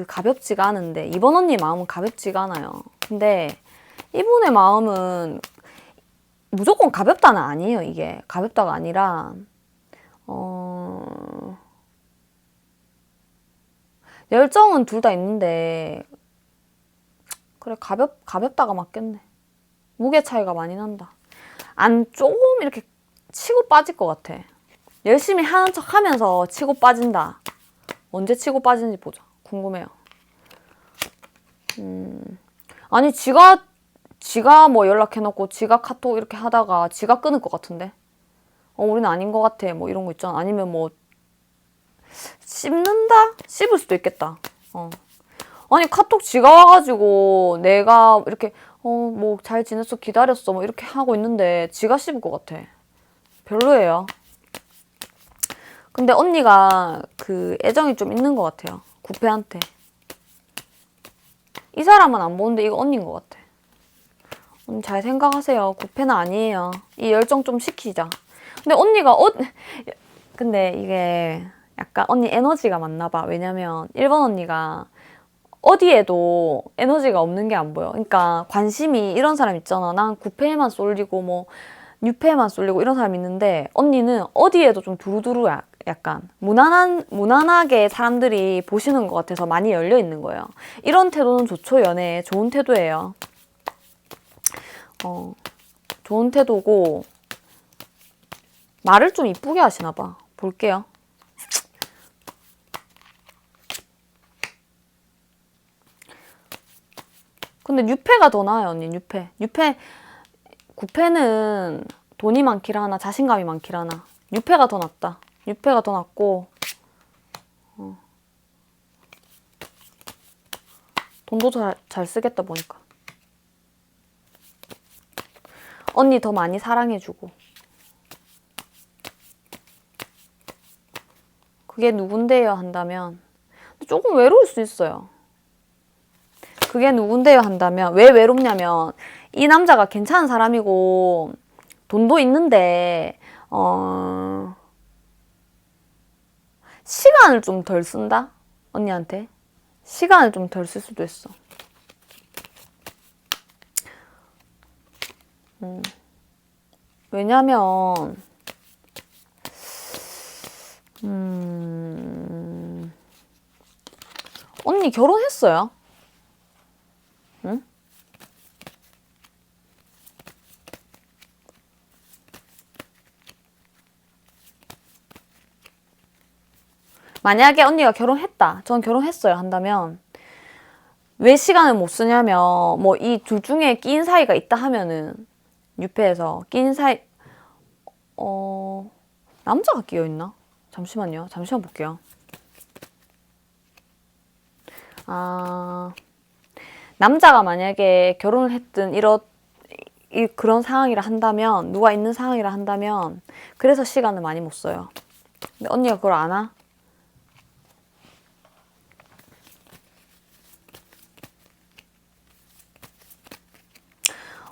가볍지가 않은데 이번 언니의 마음은 가볍지가 않아요. 근데 이분의 마음은 무조건 가볍다는 아니에요. 이게 가볍다가 아니라 열정은 둘 다 있는데 그래 가볍다가 맞겠네. 무게 차이가 많이 난다. 조금 이렇게 치고 빠질 것 같아. 열심히 하는 척 하면서 치고 빠진다. 언제 치고 빠지는지 보자. 궁금해요. 아니 지가 뭐 연락해놓고 지가 카톡 이렇게 하다가 지가 끊을 것 같은데. 우리는 아닌 것 같아. 뭐 이런 거 있잖아. 아니면 뭐 씹는다? 씹을 수도 있겠다. 아니 카톡 지가 와가지고 내가 이렇게 뭐 잘 지냈어 기다렸어 뭐 이렇게 하고 있는데 지가 씹을 것 같아. 별로예요. 근데 언니가 그 애정이 좀 있는 것 같아요. 구패한테. 이 사람은 안 보는데 이거 언니인 것 같아. 언니 잘 생각하세요. 구패는 아니에요. 이 열정 좀 식히자. 근데 언니가 근데 이게 약간 언니 에너지가 많나 봐. 왜냐면 1번 언니가 어디에도 에너지가 없는 게 안 보여. 그러니까 관심이 이런 사람 있잖아. 난 구패에만 쏠리고 뭐 뉴패에만 쏠리고 이런 사람 있는데 언니는 어디에도 좀 두루두루 약간 무난하게 사람들이 보시는 것 같아서 많이 열려 있는 거예요. 이런 태도는 좋죠. 연애에 좋은 태도예요. 좋은 태도고 말을 좀 이쁘게 하시나 봐. 볼게요. 근데 뉴패가 더 나아요, 언니. 뉴패. 구패는 돈이 많길 하나 자신감이 많길 하나. 뉴패가 더 낫다. 뉴패가 더 낫고 돈도 잘 쓰겠다 보니까. 언니 더 많이 사랑해주고. 그게 누군데요 한다면 조금 외로울 수 있어요. 그게 누군데요 한다면 왜 외롭냐면 이 남자가 괜찮은 사람이고 돈도 있는데 시간을 좀 덜 쓴다? 언니한테 시간을 좀 덜 쓸 수도 있어. 왜냐면 언니 결혼했어요? 응? 만약에 언니가 결혼했다. 전 결혼했어요 한다면 왜 시간을 못 쓰냐면 뭐 이 둘 중에 끼인 사이가 있다 하면은 뉴페에서 끼인 사이 남자가 끼어 있나? 잠시만요. 잠시만 볼게요. 남자가 만약에 결혼을 했든 그런 상황이라 한다면 누가 있는 상황이라 한다면 그래서 시간을 많이 못 써요. 근데 언니가 그걸 아나?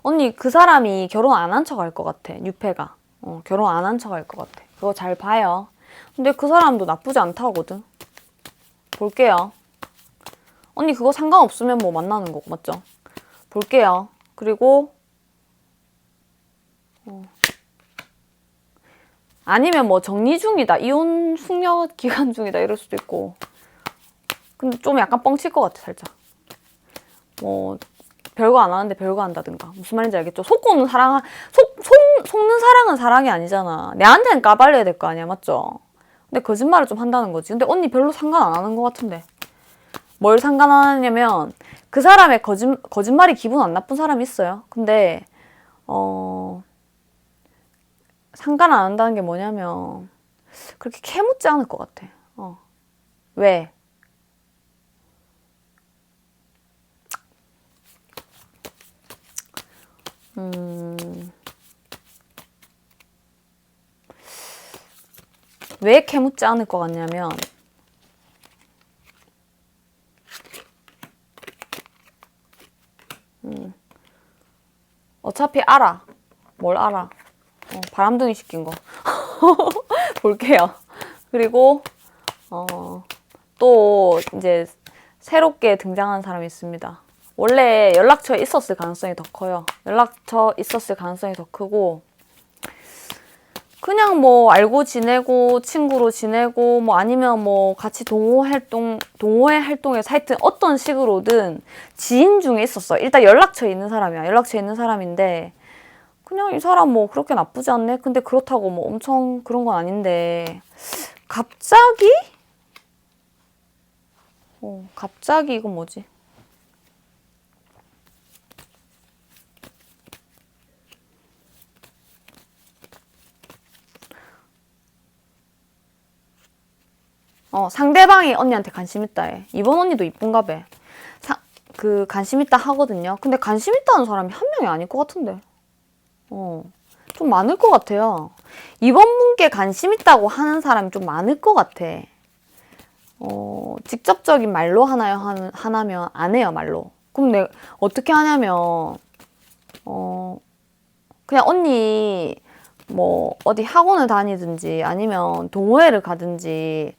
언니 그 사람이 결혼 안 한 척 할 것 같아. 뉴페가. 결혼 안 한 척 할 것 같아. 그거 잘 봐요. 근데 그 사람도 나쁘지 않다거든. 볼게요. 언니 그거 상관없으면 뭐 만나는 거고 맞죠? 볼게요. 그리고 아니면 뭐 정리 중이다. 이혼 숙려 기간 중이다. 이럴 수도 있고. 근데 좀 약간 뻥칠 것 같아 살짝. 뭐 별거 안 하는데 별거 한다든가. 무슨 말인지 알겠죠? 속는 사랑은 사랑이 아니잖아. 내한테는 까발려야 될 거 아니야, 맞죠? 근데 거짓말을 좀 한다는 거지. 근데 언니 별로 상관 안 하는 것 같은데. 뭘 상관 안 하냐면 그 사람의 거짓말이 기분 안 나쁜 사람이 있어요. 근데 상관 안 한다는 게 뭐냐면 그렇게 캐묻지 않을 것 같아. 왜? 왜 캐묻지 않을 것 같냐면 어차피 알아. 뭘 알아? 바람둥이 시킨 거. 볼게요. 그리고 또 이제 새롭게 등장한 사람이 있습니다. 원래 연락처에 있었을 가능성이 더 커요. 연락처 있었을 가능성이 더 크고 그냥 뭐 알고 지내고 친구로 지내고 뭐 아니면 뭐 같이 동호회 활동에서 하여튼 어떤 식으로든 지인 중에 있었어. 일단 연락처에 있는 사람이야. 연락처에 있는 사람인데 그냥 이 사람 뭐 그렇게 나쁘지 않네. 근데 그렇다고 뭐 엄청 그런 건 아닌데 갑자기? 갑자기 이건 뭐지? 상대방이 언니한테 관심 있다 해. 이번 언니도 이쁜가 봐. 관심 있다 하거든요. 근데 관심 있다는 사람이 한 명이 아닐 것 같은데. 좀 많을 것 같아요. 이번 분께 관심 있다고 하는 사람이 좀 많을 것 같아. 직접적인 말로 하나요? 하나면 안 해요, 말로. 그럼 내가 어떻게 하냐면, 그냥 언니, 뭐, 어디 학원을 다니든지, 아니면 동호회를 가든지,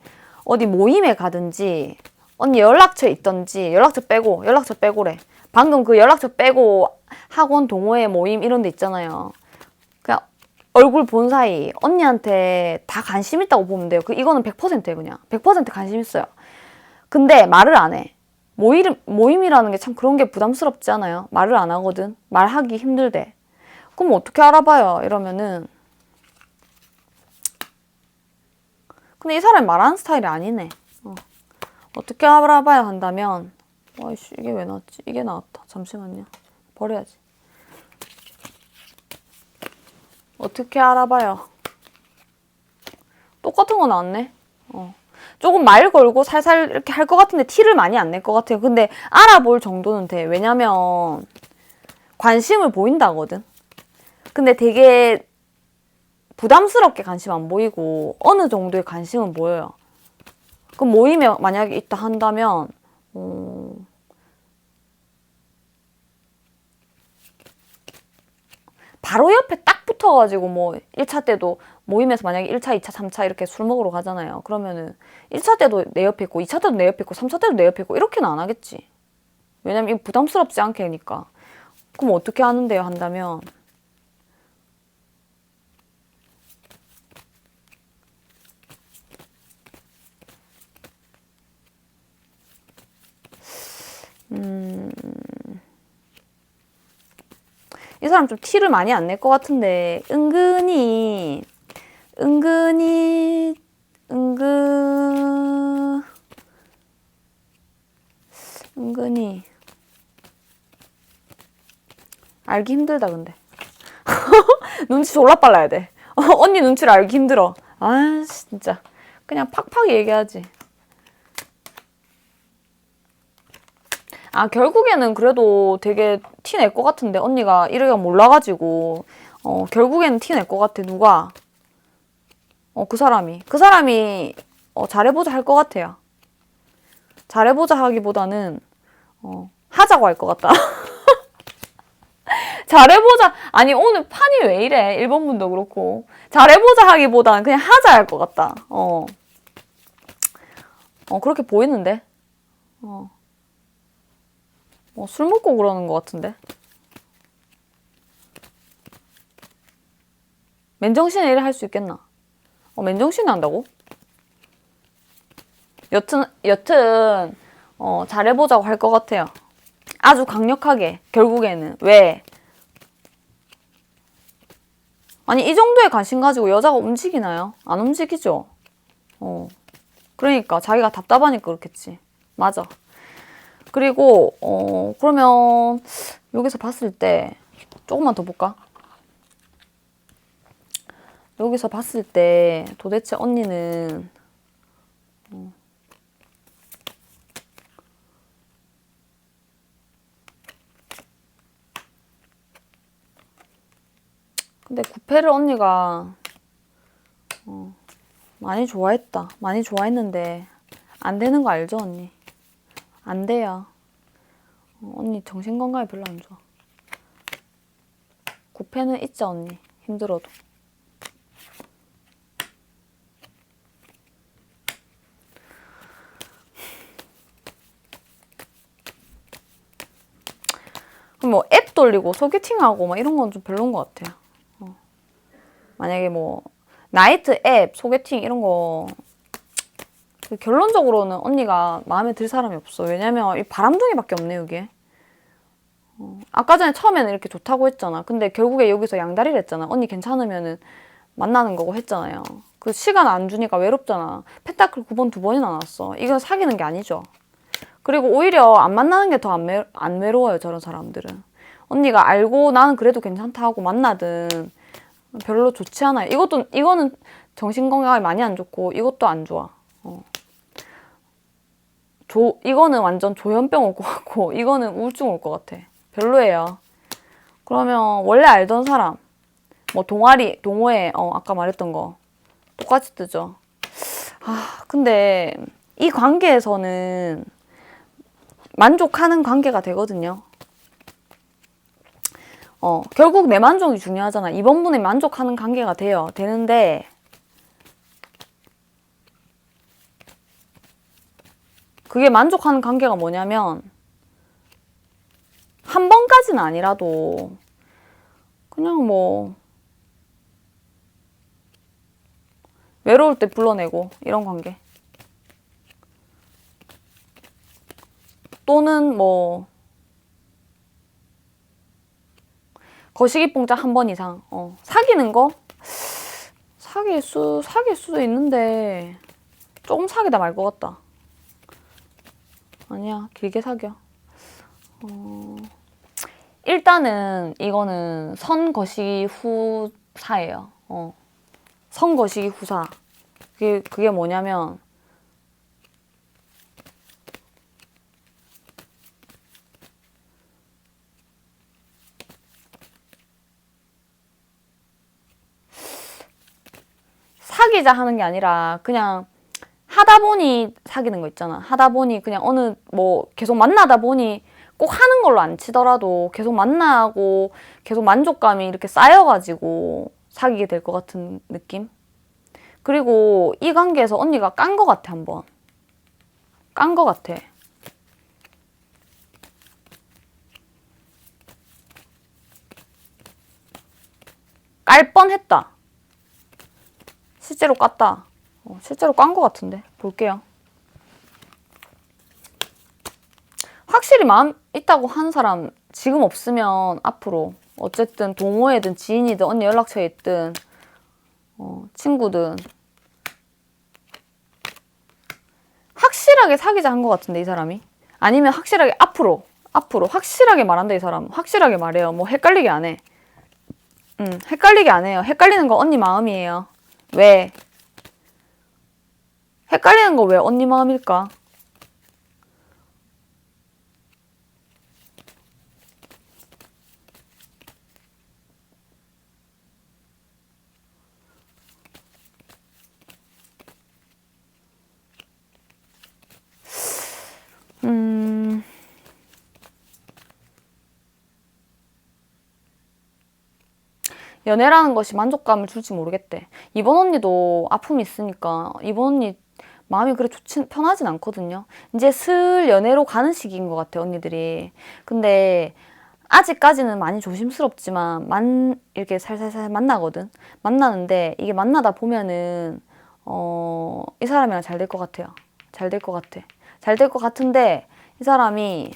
어디 모임에 가든지, 언니 연락처 있던지, 연락처 빼고래. 방금 그 연락처 빼고 학원, 동호회, 모임 이런 데 있잖아요. 그냥 얼굴 본 사이 언니한테 다 관심 있다고 보면 돼요. 이거는 100%예요, 그냥. 100% 관심 있어요. 근데 말을 안 해. 모임이라는 게 참 그런 게 부담스럽지 않아요? 말을 안 하거든. 말하기 힘들대. 그럼 어떻게 알아봐요? 이러면은. 근데 이 사람이 말하는 스타일이 아니네. 어떻게 알아봐야 한다면, 아이씨, 이게 왜 나왔지? 이게 나왔다. 잠시만요. 버려야지. 어떻게 알아봐요? 똑같은 거 나왔네. 조금 말 걸고 살살 이렇게 할 것 같은데 티를 많이 안 낼 것 같아요. 근데 알아볼 정도는 돼. 왜냐면 관심을 보인다거든. 근데 되게 부담스럽게 관심 안 보이고 어느 정도의 관심은 보여요. 그럼 모임에 만약에 있다 한다면 바로 옆에 딱 붙어가지고 뭐 1차 때도 모임에서 만약에 1차, 2차, 3차 이렇게 술 먹으러 가잖아요. 그러면은 1차 때도 내 옆에 있고 2차 때도 내 옆에 있고 3차 때도 내 옆에 있고 이렇게는 안 하겠지. 왜냐면 이거 부담스럽지 않게 하니까. 그럼 어떻게 하는데요? 한다면 이 사람 좀 티를 많이 안 낼 것 같은데 은근히 알기 힘들다 근데 눈치 졸라 빨라야 돼. 언니 눈치를 알기 힘들어. 아 진짜 그냥 팍팍 얘기하지. 아 결국에는 그래도 되게 티 낼 것 같은데 언니가 이래가 몰라가지고 결국에는 티 낼 것 같아. 누가? 그 사람이 잘해보자 할 것 같아요. 잘해보자 하기보다는 하자고 할 것 같다. 잘해보자. 아니 오늘 판이 왜 이래? 1번 분도 그렇고 잘해보자 하기보다는 그냥 하자 할 것 같다. 그렇게 보이는데. 술 먹고 그러는 것 같은데. 맨정신에 일을 할 수 있겠나? 맨정신에 한다고? 여튼 잘해보자고 할 것 같아요. 아주 강력하게 결국에는. 왜? 아니 이 정도의 관심 가지고 여자가 움직이나요? 안 움직이죠. 그러니까 자기가 답답하니까 그렇겠지. 맞아. 그리고 그러면 여기서 봤을 때 조금만 더 볼까? 여기서 봤을 때 도대체 언니는 근데 구패를 언니가 많이 좋아했다. 많이 좋아했는데 안 되는 거 알죠, 언니? 안 돼요. 언니 정신건강이 별로 안 좋아. 구패는 있자, 언니. 힘들어도. 그럼 뭐 앱 돌리고 소개팅하고 막 이런 건 좀 별로인 것 같아요. 만약에 뭐 나이트 앱, 소개팅 이런 거 결론적으로는 언니가 마음에 들 사람이 없어. 왜냐면 이 바람둥이밖에 없네 여기에. 아까 전에 처음에는 이렇게 좋다고 했잖아. 근데 결국에 여기서 양다리를 했잖아. 언니 괜찮으면은 만나는 거고 했잖아요. 그 시간 안 주니까 외롭잖아. 펜타클 9번 2번이나 나왔어. 이건 사귀는 게 아니죠. 그리고 오히려 안 만나는 게 더 안 외로워요. 저런 사람들은. 언니가 알고 나는 그래도 괜찮다 하고 만나든 별로 좋지 않아요. 이거는 정신건강에 많이 안 좋고 이것도 안 좋아. 이거는 완전 조현병 올 것 같고, 이거는 우울증 올 것 같아. 별로예요. 그러면 원래 알던 사람, 뭐 동아리, 동호회, 아까 말했던 거 똑같이 뜨죠. 아, 근데 이 관계에서는 만족하는 관계가 되거든요. 결국 내 만족이 중요하잖아. 이번 분에 만족하는 관계가 돼요. 되는데 그게 만족하는 관계가 뭐냐면 한 번까지는 아니라도 그냥 뭐 외로울 때 불러내고 이런 관계. 또는 뭐 거시기 뽕짝 한 번 이상. 사귀는 거? 사귈 수도 있는데 조금 사귀다 말 것 같다. 아니야, 길게 사겨. 일단은 이거는 선거시기 후사예요. 선거시기 후사. 그게 뭐냐면 사귀자 하는 게 아니라 그냥 하다 보니 사귀는 거 있잖아. 하다 보니 그냥 어느 뭐 계속 만나다 보니 꼭 하는 걸로 안 치더라도 계속 만나고 계속 만족감이 이렇게 쌓여가지고 사귀게 될 것 같은 느낌? 그리고 이 관계에서 언니가 깐 것 같아, 한번. 깐 것 같아. 깔 뻔했다. 실제로 깠다. 실제로 깐 것 같은데. 볼게요. 확실히 마음 있다고 하는 사람 지금 없으면 앞으로 어쨌든 동호회든 지인이든 언니 연락처에 있든 친구든 확실하게 사귀자 한 것 같은데 이 사람이. 아니면 확실하게 앞으로 확실하게 말한다 이 사람. 확실하게 말해요. 뭐 헷갈리게 안 해. 헷갈리게 안 해요. 헷갈리는 거 언니 마음이에요. 왜? 헷갈리는 거 왜 언니 마음일까? 연애라는 것이 만족감을 줄지 모르겠대. 이번 언니도 아픔이 있으니까 이번 언니 마음이 그래 편하진 않거든요. 이제 슬 연애로 가는 시기인 것 같아, 언니들이. 근데 아직까지는 많이 조심스럽지만 이렇게 살살살 만나거든. 만나는데 이게 만나다 보면은 이 사람이랑 잘 될 것 같아요. 잘 될 것 같아. 잘 될 것 같은데 이 사람이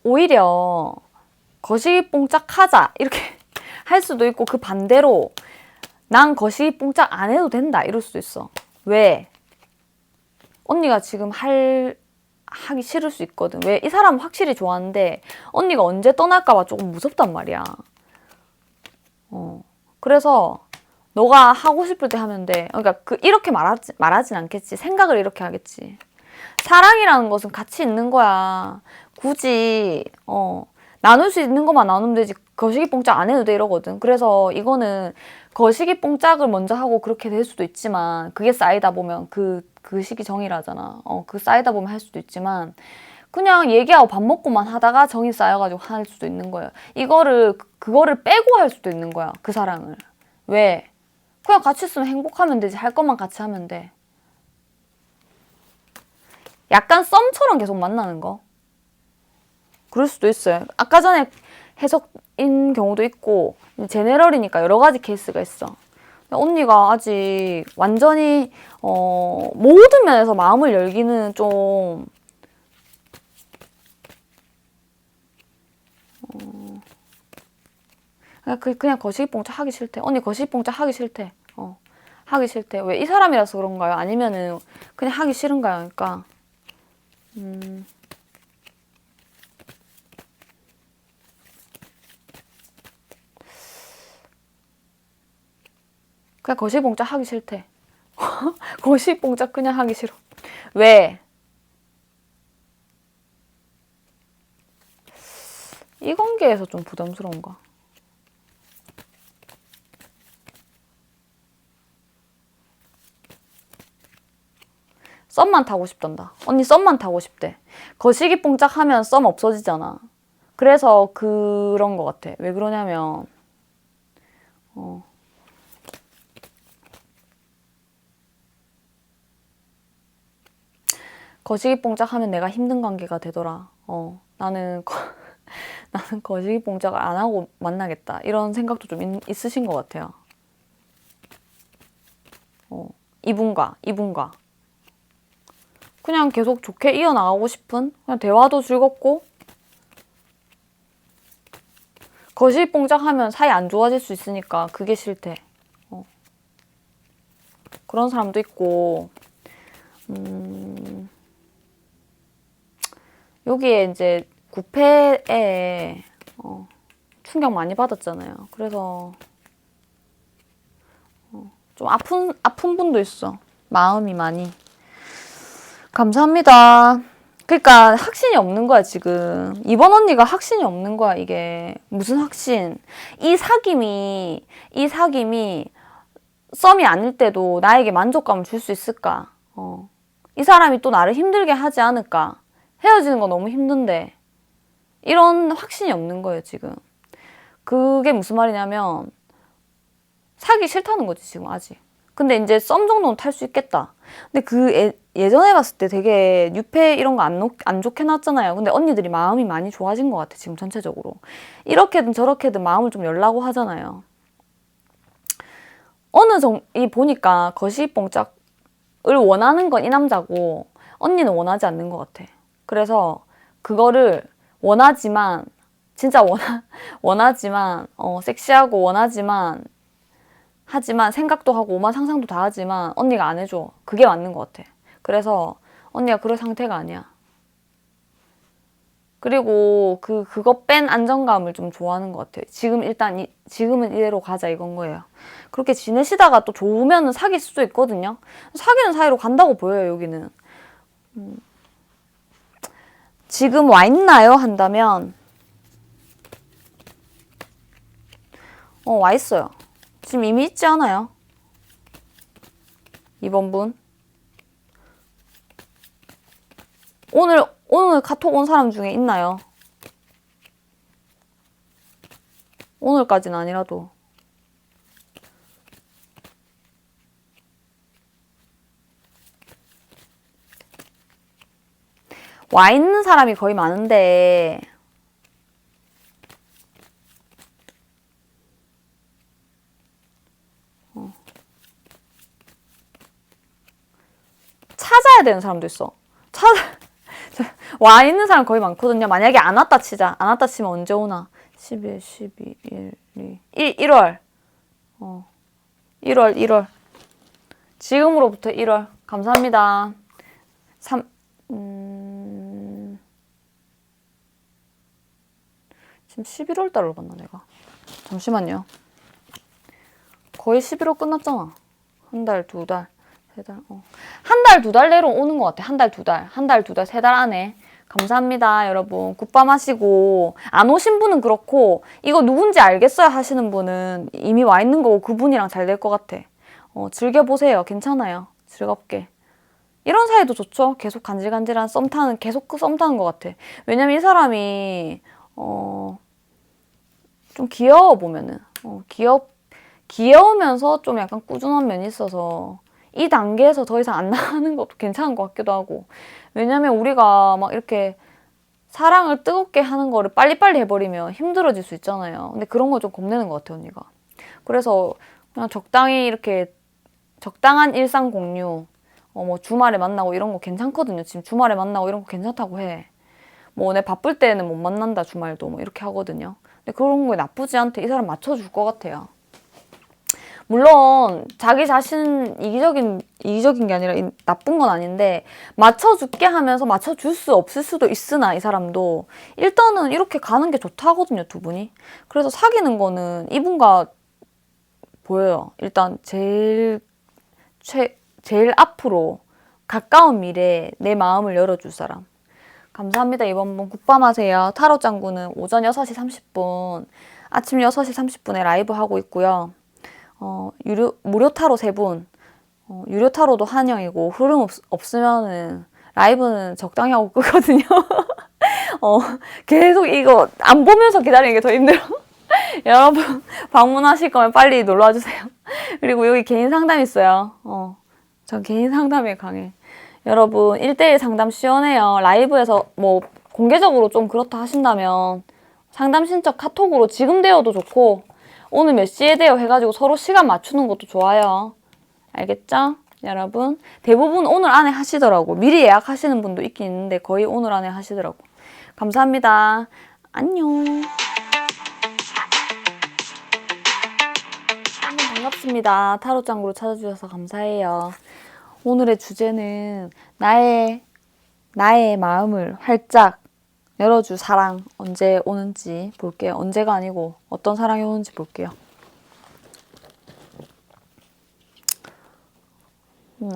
오히려 거시기 뽕짝 하자 이렇게 할 수도 있고 그 반대로 난 거시기 뽕짝 안 해도 된다 이럴 수도 있어. 왜? 언니가 지금 하기 싫을 수 있거든. 왜? 이 사람 확실히 좋아하는데 언니가 언제 떠날까봐 조금 무섭단 말이야. 그래서 너가 하고 싶을 때 하면 돼. 그러니까 이렇게 말하진 않겠지. 생각을 이렇게 하겠지. 사랑이라는 것은 같이 있는 거야. 굳이 나눌 수 있는 것만 나누면 되지. 거시기 뽕짝 안 해도 돼 이러거든. 그래서 이거는 거시기 뽕짝을 먼저 하고 그렇게 될 수도 있지만 그게 쌓이다 보면 그 시기 정이라잖아. 그 쌓이다 보면 할 수도 있지만 그냥 얘기하고 밥 먹고만 하다가 정이 쌓여가지고 할 수도 있는 거예요. 그거를 빼고 할 수도 있는 거야. 그 사랑을. 왜? 그냥 같이 있으면 행복하면 되지. 할 것만 같이 하면 돼. 약간 썸처럼 계속 만나는 거. 그럴 수도 있어요. 아까 전에 해석인 경우도 있고 제네럴이니까 여러 가지 케이스가 있어. 언니가 아직 완전히 모든 면에서 마음을 열기는 좀 그냥 거시기 뽕짝 하기 싫대. 언니 거시기 뽕짝 하기 싫대. 하기 싫대. 왜? 이 사람이라서 그런가요? 아니면은 그냥 하기 싫은가요? 그러니까 그냥 거시기봉짝 하기 싫대. 거시기봉짝 그냥 하기 싫어. 왜? 이 관계에서 좀 부담스러운가? 썸만 타고 싶단다. 언니 썸만 타고 싶대. 거시기 뽕짝 하면 썸 없어지잖아. 그래서 그런 것 같아. 왜 그러냐면 거시기 뽕짝 하면 내가 힘든 관계가 되더라. 나는 나는 거시기 뽕짝을 안 하고 만나겠다. 이런 생각도 좀 있으신 것 같아요. 이분과. 그냥 계속 좋게 이어나가고 싶은? 그냥 대화도 즐겁고, 거시기 뽕짝 하면 사이 안 좋아질 수 있으니까 그게 싫대. 그런 사람도 있고, 여기에 이제 구패에 충격 많이 받았잖아요. 그래서 좀 아픈 분도 있어. 마음이 많이. 감사합니다. 그러니까 확신이 없는 거야, 지금. 이번 언니가 확신이 없는 거야, 이게. 무슨 확신? 이 사귐이 썸이 아닐 때도 나에게 만족감을 줄 수 있을까? 이 사람이 또 나를 힘들게 하지 않을까? 헤어지는 거 너무 힘든데. 이런 확신이 없는 거예요, 지금. 그게 무슨 말이냐면, 사기 싫다는 거지, 지금 아직. 근데 이제 썸 정도는 탈 수 있겠다. 근데 예전에 봤을 때 되게 뉴페 이런 거 안 좋게 나왔잖아요. 근데 언니들이 마음이 많이 좋아진 것 같아, 지금 전체적으로. 이렇게든 저렇게든 마음을 좀 열라고 하잖아요. 보니까 거시기뽕짝을 원하는 건 이 남자고, 언니는 원하지 않는 것 같아. 그래서 그거를 원하지만, 진짜 원하지만, 섹시하고 원하지만, 하지만 생각도 하고 오만 상상도 다 하지만 언니가 안 해줘. 그게 맞는 것 같아. 그래서 언니가 그럴 상태가 아니야. 그리고 그거 뺀 안정감을 좀 좋아하는 것 같아요. 지금은 이대로 가자 이건 거예요. 그렇게 지내시다가 또 좋으면 사귈 수도 있거든요. 사귀는 사이로 간다고 보여요, 여기는. 지금 와 있나요? 한다면 와 있어요. 지금 이미 있지 않아요? 이번 분. 오늘 카톡 온 사람 중에 있나요? 오늘까지는 아니라도. 와 있는 사람이 거의 많은데, 찾아야 되는 사람도 있어. 와 있는 사람 거의 많거든요. 만약에 안 왔다 치자. 안 왔다 치면 언제 오나? 11, 12, 1, 2, 1월. 1월. 지금으로부터 1월. 감사합니다. 지금 11월 달로 봤나, 내가? 잠시만요. 거의 11월 끝났잖아. 한 달, 두 달, 세 달. 한 달, 두 달 내로 오는 것 같아. 한 달, 두 달, 세 달 안에. 감사합니다, 여러분. 굿밤 하시고. 안 오신 분은 그렇고, 이거 누군지 알겠어요 하시는 분은 이미 와 있는 거고, 그분이랑 잘 될 것 같아. 즐겨보세요. 괜찮아요. 즐겁게. 이런 사이도 좋죠. 계속 간질간질한 계속 썸 타는 것 같아. 왜냐면 이 사람이, 좀 귀여워, 보면은. 귀여우면서 좀 약간 꾸준한 면이 있어서, 이 단계에서 더 이상 안 나가는 것도 괜찮은 것 같기도 하고. 왜냐면 우리가 막 이렇게 사랑을 뜨겁게 하는 거를 빨리빨리 해버리면 힘들어질 수 있잖아요. 근데 그런 거 좀 겁내는 것 같아, 언니가. 그래서 그냥 적당히 이렇게 적당한 일상 공유, 뭐 주말에 만나고 이런 거 괜찮거든요. 지금 주말에 만나고 이런 거 괜찮다고 해. 뭐 내 바쁠 때는 못 만난다, 주말도 뭐 이렇게 하거든요. 근데 그런 거 나쁘지 않대. 이 사람 맞춰줄 것 같아요. 물론 자기 자신 이기적인 게 아니라 나쁜 건 아닌데, 맞춰줄게 하면서 맞춰줄 수 없을 수도 있으나 이 사람도 일단은 이렇게 가는 게 좋다 하거든요, 두 분이. 그래서 사귀는 거는 이분과 보여요. 일단 제일 앞으로 가까운 미래에 내 마음을 열어줄 사람. 감사합니다. 이번 분 굿밤하세요. 타로 짱구는 오전 6시 30분, 아침 6시 30분에 라이브 하고 있고요. 무료 타로 3분, 유료 타로도 한영이고 흐름 없으면은 라이브는 적당히 하고 끄거든요. 계속 이거 안 보면서 기다리는 게 더 힘들어. 여러분 방문하실 거면 빨리 놀러와주세요. 그리고 여기 개인 상담 있어요. 전 개인 상담에 강해. 여러분 1대1 상담 시원해요. 라이브에서 뭐 공개적으로 좀 그렇다 하신다면 상담 신청 카톡으로 지금 되어도 좋고 오늘 몇 시에 돼요 해가지고 서로 시간 맞추는 것도 좋아요. 알겠죠? 여러분 대부분 오늘 안에 하시더라고. 미리 예약하시는 분도 있긴 있는데 거의 오늘 안에 하시더라고. 감사합니다. 안녕. 반갑습니다. 타로 짱구로 찾아주셔서 감사해요. 오늘의 주제는 나의 마음을 활짝 열어줄 사랑 언제 오는지 볼게요. 언제가 아니고 어떤 사랑이 오는지 볼게요.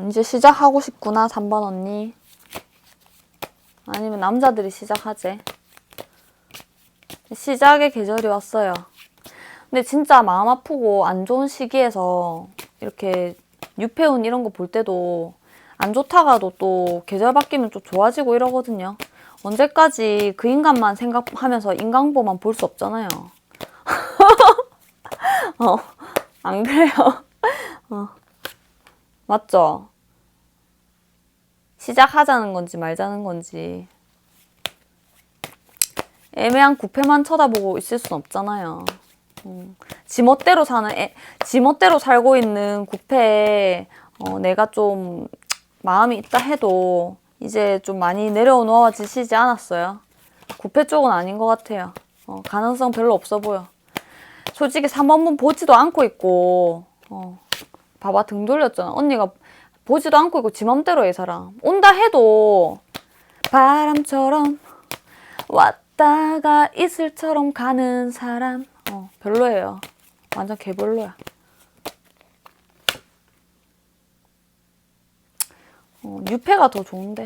이제 시작하고 싶구나 3번 언니. 아니면 남자들이 시작하재. 시작의 계절이 왔어요. 근데 진짜 마음 아프고 안 좋은 시기에서 이렇게 유폐운 이런 거 볼 때도 안 좋다가도 또 계절 바뀌면 좀 좋아지고 이러거든요. 언제까지 그 인간만 생각하면서 인간보만 볼 수 없잖아요. 안 그래요? 맞죠? 시작하자는 건지 말자는 건지 애매한 구패만 쳐다보고 있을 순 없잖아요. 지멋대로 지멋대로 살고 있는 구패에 내가 좀 마음이 있다 해도 이제 좀 많이 내려놓아지시지 않았어요? 구패 쪽은 아닌 것 같아요. 가능성 별로 없어 보여. 솔직히 3번분 보지도 않고 있고 봐봐 등 돌렸잖아. 언니가 보지도 않고 있고 지 맘대로 해 사람. 온다 해도 바람처럼 왔다가 이슬처럼 가는 사람 별로예요. 완전 개별로야. 유패가 더 좋은데.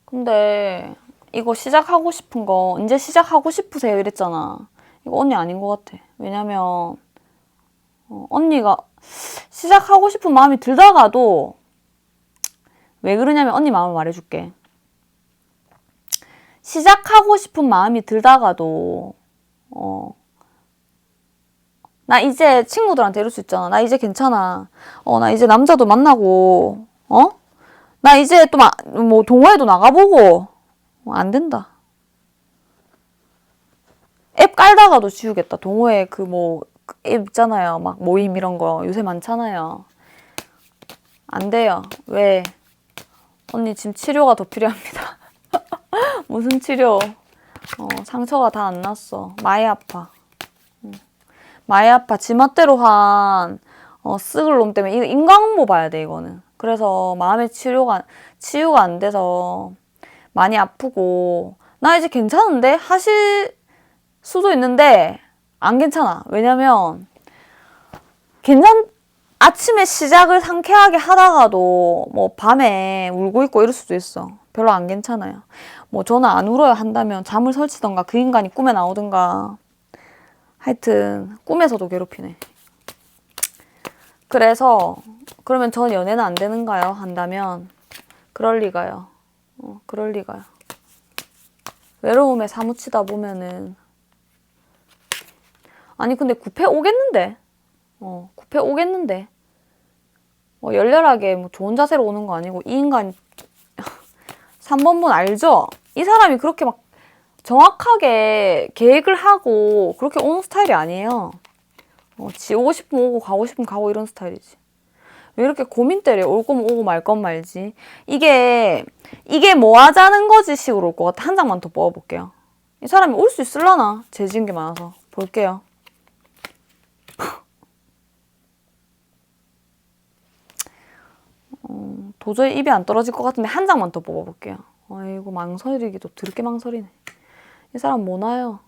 근데 이거 시작하고 싶은 거 이제 시작하고 싶으세요 이랬잖아. 이거 언니 아닌 것 같아. 왜냐면 언니가 시작하고 싶은 마음이 들다가도 왜 그러냐면 언니 마음을 말해줄게. 시작하고 싶은 마음이 들다가도 나 이제 친구들한테 이럴 수 있잖아. 나 이제 괜찮아. 나 이제 남자도 만나고 나 이제 또 뭐 동호회도 나가보고 안 된다. 앱 깔다가도 지우겠다. 동호회 앱 있잖아요. 막 모임 이런 거 요새 많잖아요. 안 돼요. 왜? 언니 지금 치료가 더 필요합니다. 무슨 치료? 상처가 다 안 났어. 많이 아파. 많이 아파. 지멋대로 한 쓱을 놈 때문에 이거 인과응보 봐야 돼 이거는. 그래서 마음의 치유가 안 돼서 많이 아프고 나 이제 괜찮은데 하실 수도 있는데 안 괜찮아. 왜냐면 아침에 시작을 상쾌하게 하다가도 뭐 밤에 울고 있고 이럴 수도 있어. 별로 안 괜찮아요. 뭐 저는 안 울어요 한다면 잠을 설치던가 그 인간이 꿈에 나오든가 하여튼 꿈에서도 괴롭히네. 그래서 그러면 전 연애는 안 되는가요? 한다면 그럴 리가요. 그럴 리가요. 외로움에 사무치다 보면은 아니 근데 구패 오겠는데? 구패 오겠는데? 열렬하게 뭐 좋은 자세로 오는 거 아니고 이 인간 3번분 알죠? 이 사람이 그렇게 막 정확하게 계획을 하고 그렇게 오는 스타일이 아니에요. 지 오고 싶으면 오고 가고 싶으면 가고 이런 스타일이지. 왜 이렇게 고민 때려? 올 거면 오고 말 건 말지. 이게 뭐 하자는 거지 식으로 올 것 같아. 한 장만 더 뽑아볼게요. 이 사람이 올 수 있을라나? 재지은 게 많아서. 볼게요. 도저히 입이 안 떨어질 것 같은데 한 장만 더 뽑아볼게요. 아이고 망설이기도 드럽게 망설이네. 이 사람 뭐나요?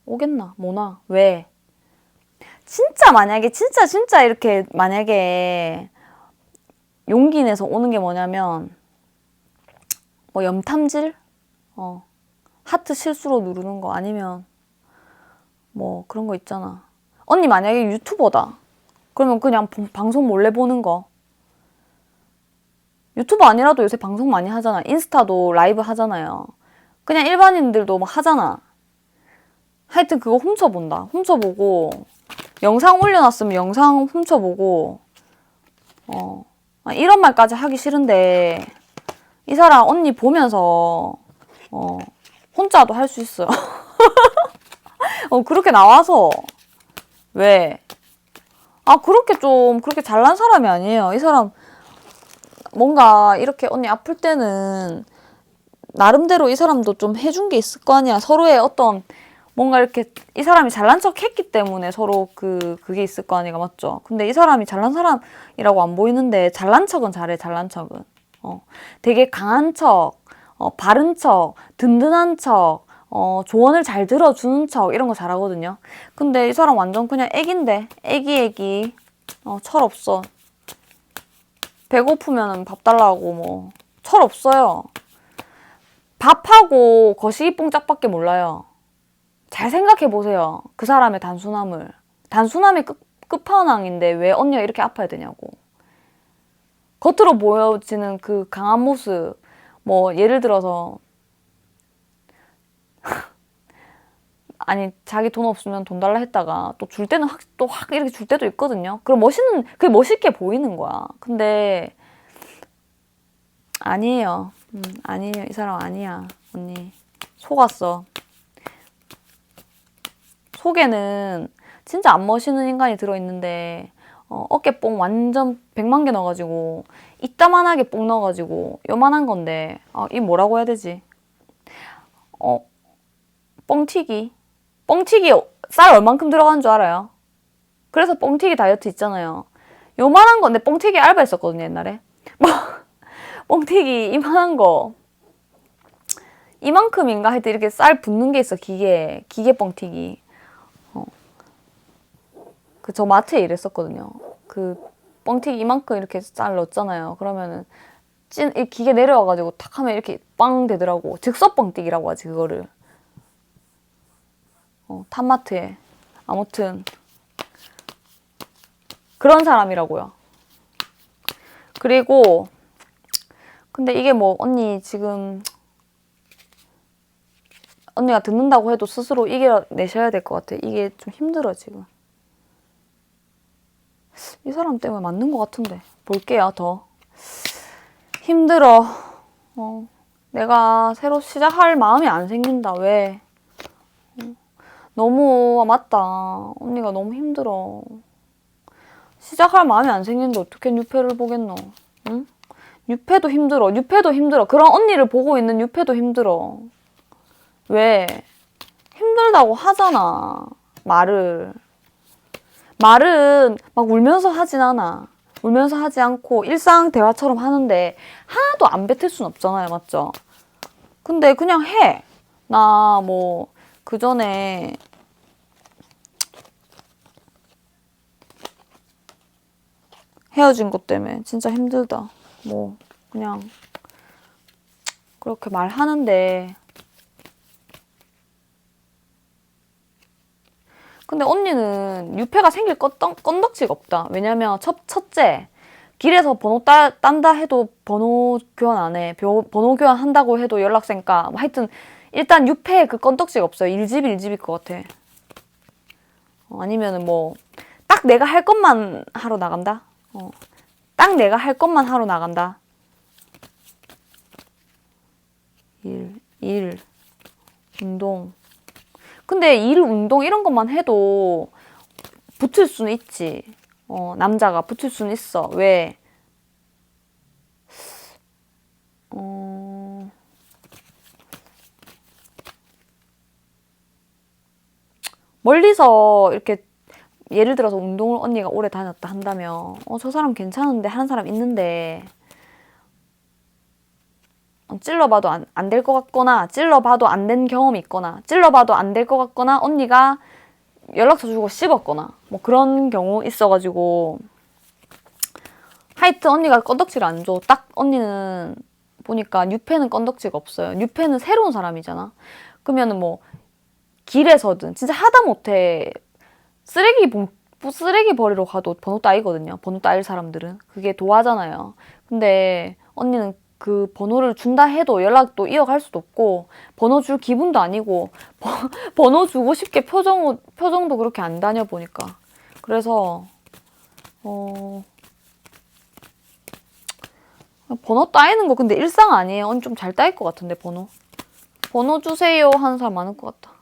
오겠나? 뭐나? 왜? 진짜 만약에 진짜 이렇게 만약에 용기 내서 오는 게 뭐냐면 뭐 염탐질? 하트 실수로 누르는 거 아니면 뭐 그런 거 있잖아. 언니 만약에 유튜버다. 그러면 그냥 방송 몰래 보는 거. 유튜버 아니라도 요새 방송 많이 하잖아. 인스타도 라이브 하잖아요. 그냥 일반인들도 막 하잖아. 하여튼 그거 훔쳐본다. 훔쳐보고 영상 올려놨으면 영상 훔쳐보고 이런 말까지 하기 싫은데 이 사람 언니 보면서 혼자도 할 수 있어요. 그렇게 나와서 왜? 그렇게 잘난 사람이 아니에요. 이 사람 뭔가 이렇게 언니 아플 때는 나름대로 이 사람도 좀 해준 게 있을 거 아니야. 서로의 어떤 뭔가 이렇게 이 사람이 잘난 척 했기 때문에 서로 그게 있을 거 아니가 맞죠? 근데 이 사람이 잘난 사람이라고 안 보이는데 잘난 척은 잘해, 잘난 척은. 되게 강한 척, 바른 척, 든든한 척, 조언을 잘 들어주는 척 이런 거 잘하거든요. 근데 이 사람 완전 그냥 애기인데 애기 철 없어. 배고프면 밥 달라고 뭐 철 없어요. 밥하고 거시기 뽕짝밖에 몰라요. 잘 생각해 보세요. 그 사람의 단순함을. 단순함이 끝판왕인데 왜 언니가 이렇게 아파야 되냐고. 겉으로 보여지는 그 강한 모습, 뭐 예를 들어서 아니 자기 돈 없으면 돈 달라 했다가 또 줄 때는 확 이렇게 줄 때도 있거든요. 그럼 그게 멋있게 보이는 거야. 근데 아니에요. 아니에요. 이 사람 아니야. 언니 속았어. 속에는 진짜 안 멋있는 인간이 들어있는데 어깨뽕 완전 100만 개 넣어가지고 이따만하게 뽕 넣어가지고 요만한 건데 이 뭐라고 해야 되지? 뻥튀기 쌀 얼만큼 들어가는 줄 알아요? 그래서 뻥튀기 다이어트 있잖아요. 요만한 건데 뻥튀기 알바 했었거든요 옛날에. 뻥튀기 이만한 거 이만큼인가 하여튼 이렇게 쌀 붓는 게 있어. 기계 뻥튀기. 저 마트에 일했었거든요. 그 뻥튀기 이만큼 이렇게 쌀 넣었잖아요. 그러면은 이 기계 내려와가지고 탁 하면 이렇게 빵 되더라고. 즉석 뻥튀기라고 하지 그거를. 탑마트에. 아무튼 그런 사람이라고요. 그리고 근데 이게 뭐 언니 지금 언니가 듣는다고 해도 스스로 이겨내셔야 될 것 같아. 이게 좀 힘들어 지금. 이 사람 때문에 맞는 것 같은데. 볼게요, 더. 힘들어. 내가 새로 시작할 마음이 안 생긴다. 왜? 너무, 맞다. 언니가 너무 힘들어. 시작할 마음이 안 생기는데 어떻게 뉴페를 보겠노? 응? 뉴페도 힘들어. 그런 언니를 보고 있는 뉴페도 힘들어. 왜? 힘들다고 하잖아. 말은 막 울면서 하진 않아. 울면서 하지 않고 일상 대화처럼 하는데 하나도 안 뱉을 순 없잖아요. 맞죠? 근데 그냥 해. 나 뭐 그 전에 헤어진 것 때문에 진짜 힘들다. 뭐 그냥 그렇게 말하는데 근데 언니는 유패가 생길 건덕지가 없다. 왜냐면 첫째, 길에서 번호 딴다 해도 번호 교환 안 해. 번호 교환 한다고 해도 연락센까. 뭐 하여튼 일단 유패에 그 건덕지가 없어요. 일집일 것 같아. 아니면은 뭐 딱 내가 할 것만 하러 나간다. 딱 내가 할 것만 하러 나간다. 일, 운동. 근데 일, 운동 이런 것만 해도 붙을 수는 있지. 남자가 붙을 수는 있어. 왜? 멀리서 이렇게 예를 들어서 운동을 언니가 오래 다녔다 한다면 저 사람 괜찮은데 하는 사람 있는데 찔러봐도 안 될 것 같거나 찔러봐도 안 된 경험이 있거나 찔러봐도 안 될 것 같거나 언니가 연락처 주고 씹었거나 뭐 그런 경우 있어가지고 하여튼 언니가 건덕지를 안 줘. 딱 언니는 보니까 뉴페는 건덕지가 없어요. 뉴페는 새로운 사람이잖아. 그러면은 뭐 길에서든 진짜 하다못해 쓰레기 버리러 가도 번호 따이거든요. 번호 따일 사람들은. 그게 도와잖아요. 근데 언니는 그 번호를 준다 해도 연락도 이어갈 수도 없고 번호 줄 기분도 아니고 번호 주고 싶게 표정도 그렇게 안 다녀보니까. 그래서 번호 따이는 거 근데 일상 아니에요. 언니 좀 잘 따일 것 같은데 번호. 번호 주세요 하는 사람 많을 것 같다.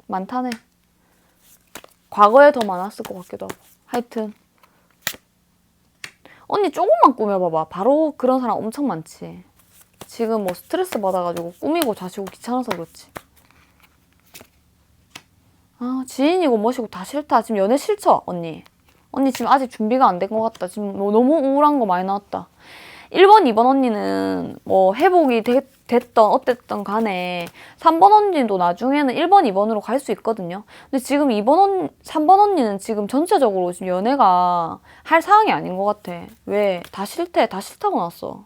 많다네. 과거에 더 많았을 것 같기도 하고. 하여튼 언니 조금만 꾸며봐봐. 바로 그런 사람 엄청 많지. 지금 뭐 스트레스 받아가지고 꾸미고 자시고 귀찮아서 그렇지. 아 지인이고 뭐시고 다 싫다. 지금 연애 싫죠 언니? 언니 지금 아직 준비가 안 된 것 같다. 지금 뭐 너무 우울한 거 많이 나왔다. 1번, 2번 언니는 뭐 회복이 됐던 어땠던 간에 3번 언니도 나중에는 1번, 2번으로 갈 수 있거든요. 근데 지금 3번 언니는 지금 전체적으로 지금 연애가 할 상황이 아닌 것 같아. 왜? 다 싫대. 다 싫다고 나왔어.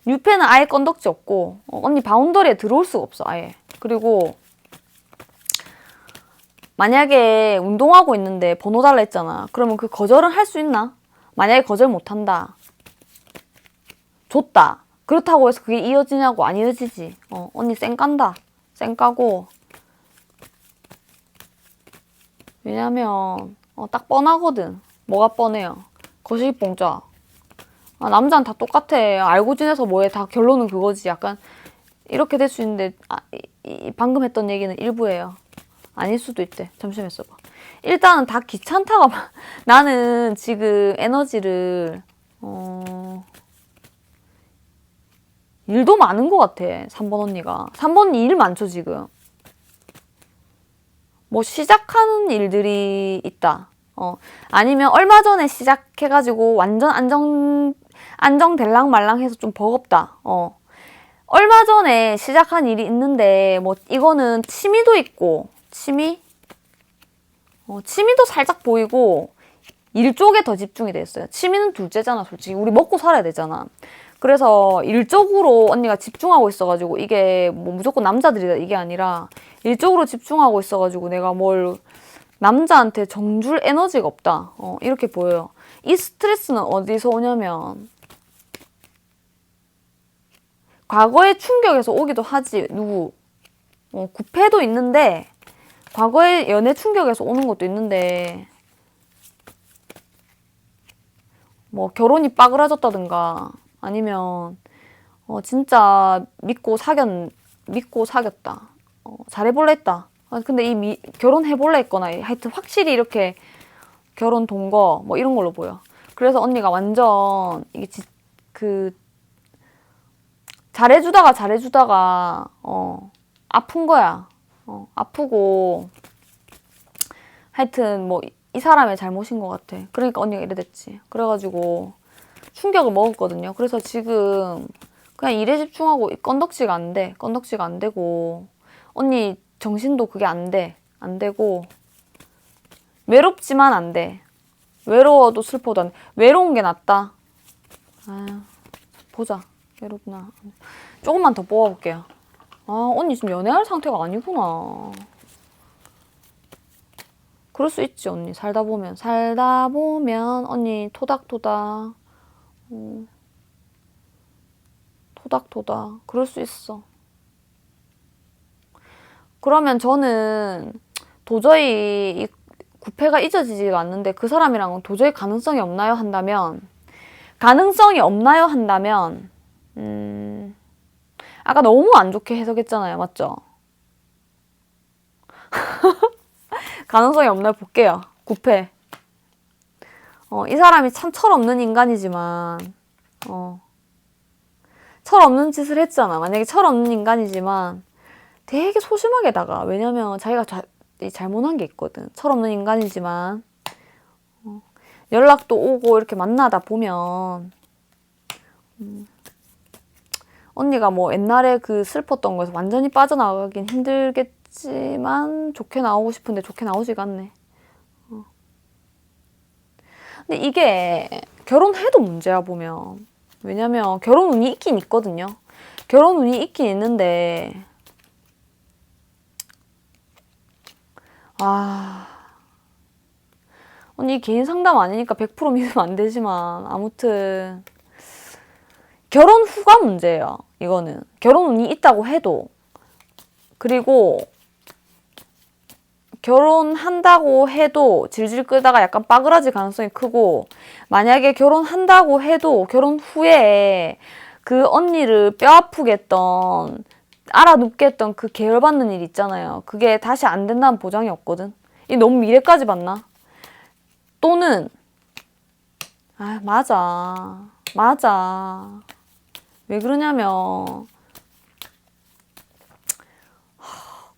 뉴페는 아예 건덕지 없고 언니 바운더리에 들어올 수가 없어 아예. 그리고 만약에 운동하고 있는데 번호 달라 했잖아. 그러면 그 거절은 할 수 있나? 만약에 거절 못한다. 줬다. 그렇다고 해서 그게 이어지냐고 안 이어지지. 언니 쌩 깐다. 쌩 까고. 왜냐면 딱 뻔하거든. 뭐가 뻔해요. 거시기 봉자. 아, 남자는 다 똑같아. 알고 지내서 뭐해. 다 결론은 그거지. 약간 이렇게 될 수 있는데 방금 했던 얘기는 일부예요. 아닐 수도 있대. 잠시만 있어봐. 일단은 다 귀찮다가 나는 지금 에너지를 일도 많은 것 같아. 3번 언니가. 3번이 일 많죠 지금. 뭐 시작하는 일들이 있다. 아니면 얼마 전에 시작해가지고 완전 안정될랑 말랑 해서 좀 버겁다. 얼마 전에 시작한 일이 있는데 뭐 이거는 취미도 있고 취미도 살짝 보이고 일 쪽에 더 집중이 돼 있어요. 취미는 둘째잖아 솔직히. 우리 먹고 살아야 되잖아. 그래서 일적으로 언니가 집중하고 있어가지고 이게 뭐 무조건 남자들이다 이게 아니라 일적으로 집중하고 있어가지고 내가 뭘 남자한테 정줄 에너지가 없다. 이렇게 보여요. 이 스트레스는 어디서 오냐면 과거의 충격에서 오기도 하지. 구패도 있는데 과거의 연애 충격에서 오는 것도 있는데 뭐 결혼이 빠그라졌다든가 아니면 진짜 믿고 사귀었다. 잘해볼래 했다. 근데 결혼해볼래 했거나 하여튼 확실히 이렇게 결혼 동거 뭐 이런 걸로 보여. 그래서 언니가 완전 이게 잘해주다가 아픈 거야. 아프고 하여튼 뭐 이 사람의 잘못인 것 같아. 그러니까 언니가 이래 됐지. 그래가지고 충격을 먹었거든요. 그래서 지금 그냥 일에 집중하고 건덕지가 안 돼. 건덕지가 안 되고 언니 정신도 그게 안 돼. 안 되고 외롭지만 안 돼. 외로워도 슬퍼도 안 돼. 외로운 게 낫다. 보자. 외롭나. 조금만 더 뽑아볼게요. 언니 지금 연애할 상태가 아니구나. 그럴 수 있지 언니. 살다 보면 언니 토닥토닥 토닥토닥 그럴 수 있어. 그러면 저는 도저히 이 구패가 잊어지지가 않는데 그 사람이랑은 도저히 가능성이 없나요 한다면 아까 너무 안 좋게 해석했잖아요. 맞죠? 가능성이 없나요? 볼게요. 구패. 이 사람이 참 철없는 인간이지만 철없는 짓을 했잖아. 만약에 철없는 인간이지만 되게 소심하게다가 왜냐면 자기가 잘못한 게 있거든. 철없는 인간이지만 연락도 오고 이렇게 만나다 보면 언니가 뭐 옛날에 그 슬펐던 거에서 완전히 빠져나가긴 힘들겠지만 좋게 나오고 싶은데 좋게 나오지가 않네. 근데 이게 결혼해도 문제야 보면. 왜냐면 결혼 운이 있긴 있거든요. 결혼 운이 있긴 있는데 언니 개인 상담 아니니까 100% 믿으면 안 되지만 아무튼 결혼 후가 문제예요. 이거는 결혼 운이 있다고 해도 그리고 결혼한다고 해도 질질 끌다가 약간 빠그라질 가능성이 크고 만약에 결혼한다고 해도 결혼 후에 그 언니를 뼈 아프게 했던 알아눕게 했던 그 계열받는 일 있잖아요. 그게 다시 안 된다는 보장이 없거든. 이 너무 미래까지 봤나? 또는 맞아. 왜 그러냐면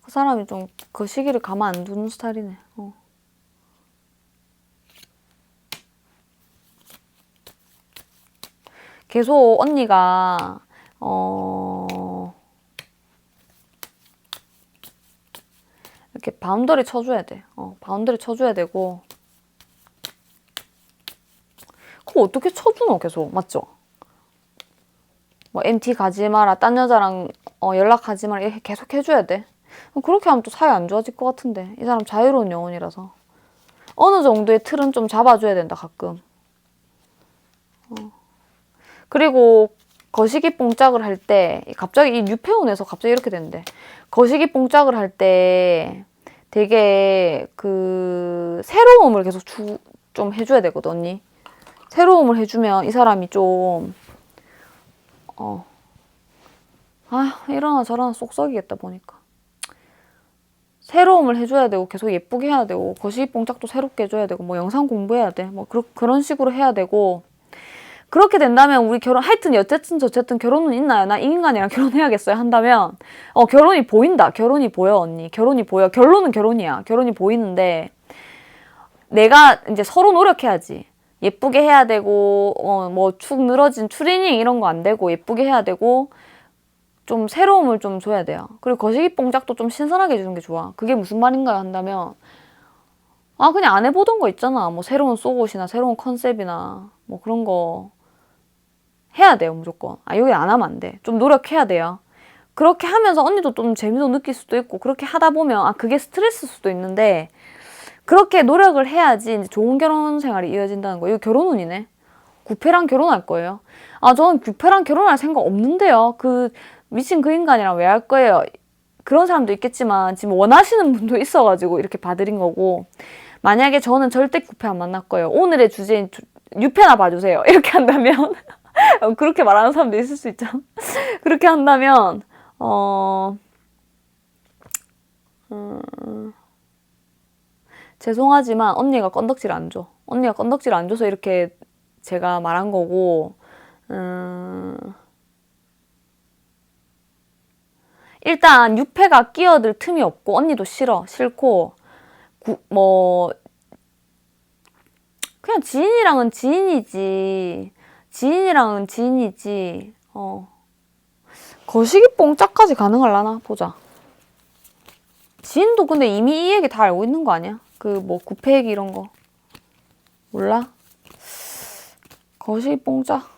그 사람이 좀 그 시기를 가만 안 두는 스타일이네. 계속 언니가 이렇게 바운더리 쳐줘야 돼. 바운더리 쳐줘야 되고 그거 어떻게 쳐주노 계속 맞죠? 뭐 MT 가지 마라, 딴 여자랑 연락하지 마라 이렇게 계속 해줘야 돼. 그렇게 하면 또 사이 안 좋아질 것 같은데 이 사람 자유로운 영혼이라서 어느 정도의 틀은 좀 잡아줘야 된다 가끔. 그리고 거시기 뽕짝을 할 때 갑자기 이 뉴페온에서 갑자기 이렇게 되는데 거시기 뽕짝을 할 때 되게 그 새로움을 계속 좀 해줘야 되거든 언니. 새로움을 해주면 이 사람이 좀 이러나 저러나 쏙 썩이겠다 보니까 새로움을 해줘야 되고 계속 예쁘게 해야 되고 거시기 뽕짝도 새롭게 해줘야 되고 뭐 영상 공부해야 돼 뭐 그런 식으로 해야 되고 그렇게 된다면 우리 결혼 하여튼 어쨌든 저쨌든 결혼은 있나요? 나 이 인간이랑 결혼해야겠어요 한다면 결혼이 보인다. 결혼이 보여 언니. 결혼이 보여. 결론은 결혼이야. 결혼이 보이는데 내가 이제 서로 노력해야지. 예쁘게 해야 되고 뭐 축 늘어진 추리닝 이런 거 안 되고 예쁘게 해야 되고 좀 새로움을 좀 줘야 돼요. 그리고 거시기 뽕짝도 좀 신선하게 해주는 게 좋아. 그게 무슨 말인가요? 한다면 그냥 안 해보던 거 있잖아. 뭐 새로운 속옷이나 새로운 컨셉이나 뭐 그런 거 해야 돼요 무조건. 여기 안 하면 안 돼. 좀 노력해야 돼요. 그렇게 하면서 언니도 좀 재미도 느낄 수도 있고 그렇게 하다 보면 그게 스트레스일 수도 있는데 그렇게 노력을 해야지 이제 좋은 결혼 생활이 이어진다는 거. 이거 결혼 운이네. 구패랑 결혼할 거예요. 저는 구패랑 결혼할 생각 없는데요. 그 미친 그 인간이랑 왜 할 거예요. 그런 사람도 있겠지만 지금 원하시는 분도 있어가지고 이렇게 봐드린 거고 만약에 저는 절대 구패 안 만날 거예요. 오늘의 주제인 뉴페나 봐주세요. 이렇게 한다면 그렇게 말하는 사람도 있을 수 있죠. 그렇게 한다면 죄송하지만 언니가 건덕지를 안 줘. 언니가 건덕지를 안 줘서 이렇게 제가 말한 거고 일단 유패가 끼어들 틈이 없고 언니도 싫고 뭐 그냥 지인이랑은 지인이지. 지인이랑은 지인이지. 거시기 뽕짝까지 가능할라나? 보자. 지인도 근데 이미 이 얘기 다 알고 있는 거 아니야? 그 뭐 구패 얘기 이런 거. 몰라? 거시기 뽕짝.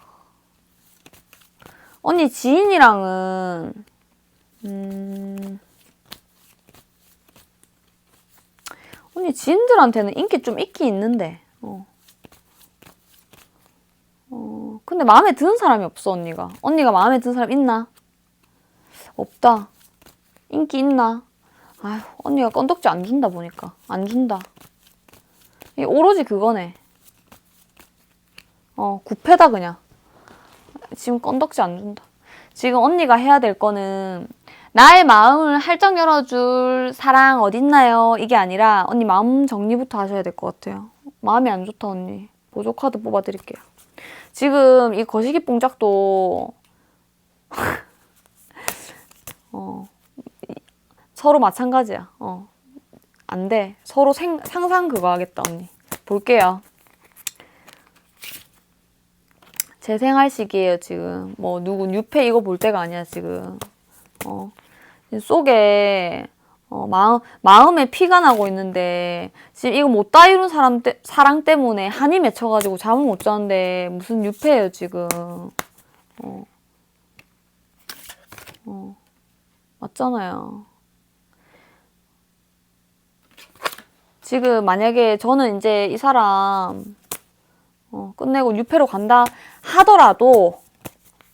언니 지인이랑은 언니 지인들한테는 인기 좀 있긴 있는데 근데 마음에 드는 사람이 없어 언니가. 언니가 마음에 드는 사람 있나? 없다. 인기 있나? 아휴 언니가 건덕지 안 준다 보니까. 안 준다. 이 오로지 그거네. 구패다 그냥. 지금 건덕지 안 준다. 지금 언니가 해야 될 거는 나의 마음을 활짝 열어줄 사랑 어딨나요? 이게 아니라 언니 마음 정리부터 하셔야 될 것 같아요. 마음이 안 좋다 언니. 보조 카드 뽑아드릴게요. 지금 이 거시기 뽕짝도 서로 마찬가지야. 안 돼. 서로 상상 그거 하겠다 언니. 볼게요. 재생할 시기예요, 지금. 뭐, 누군 유패 이거 볼 때가 아니야, 지금. 속에, 마음에 피가 나고 있는데, 지금 이거 못 다 이룬 사랑 때문에 한이 맺혀가지고 잠을 못 자는데, 무슨 유패예요, 지금. 맞잖아요. 지금 만약에 저는 이제 이 사람, 끝내고 유패로 간다 하더라도,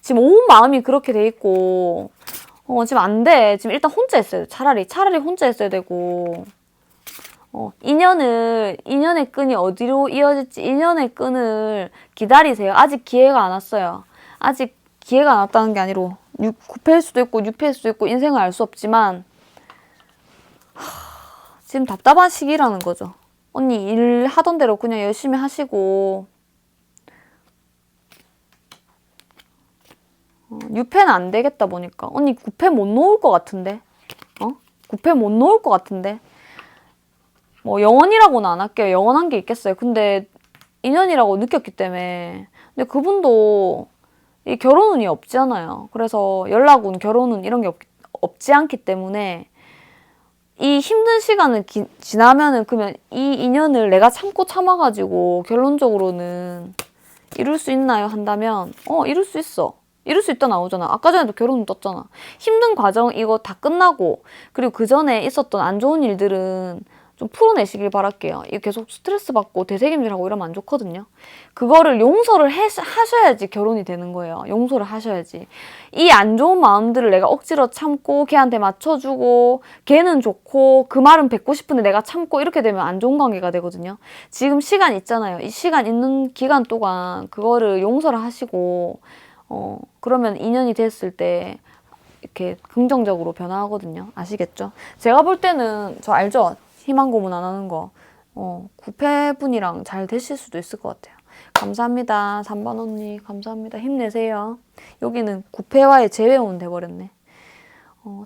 지금 온 마음이 그렇게 돼 있고, 지금 안 돼. 지금 일단 혼자 했어야 돼. 차라리 혼자 했어야 되고, 인연의 끈이 어디로 이어질지, 인연의 끈을 기다리세요. 아직 기회가 안 왔어요. 아직 기회가 안 왔다는 게 아니로, 9패일 수도 있고, 6패일 수도 있고, 인생을 알 수 없지만, 지금 답답한 시기라는 거죠. 언니 일 하던 대로 그냥 열심히 하시고, 6패는 안 되겠다 보니까. 언니 9패 못 놓을 것 같은데? 9패 못 놓을 것 같은데? 뭐 영원이라고는 안 할게요. 영원한 게 있겠어요. 근데 인연이라고 느꼈기 때문에. 근데 그분도 이 결혼운이 없잖아요. 그래서 연락운, 결혼운 이런 게 없지 않기 때문에 이 힘든 시간을 지나면은 그러면 이 인연을 내가 참아가지고 결론적으로는 이룰 수 있나요? 한다면 이룰 수 있어. 이룰 수 있다 나오잖아. 아까 전에도 결혼 떴잖아. 힘든 과정 이거 다 끝나고 그리고 그 전에 있었던 안 좋은 일들은 좀 풀어내시길 바랄게요. 이거 계속 스트레스 받고 되새김질하고 이러면 안 좋거든요. 그거를 용서를 하셔야지 결혼이 되는 거예요. 용서를 하셔야지. 이 안 좋은 마음들을 내가 억지로 참고 걔한테 맞춰주고 걔는 좋고 그 말은 뱉고 싶은데 내가 참고 이렇게 되면 안 좋은 관계가 되거든요. 지금 시간 있잖아요. 이 시간 있는 기간 동안 그거를 용서를 하시고 그러면 인연이 됐을 때 이렇게 긍정적으로 변화하거든요. 아시겠죠? 제가 볼 때는 저 알죠? 희망 고문 안 하는 거. 9패분이랑 잘 되실 수도 있을 것 같아요. 감사합니다. 3번 언니 감사합니다. 힘내세요. 여기는 9패와의 재회운 돼버렸네.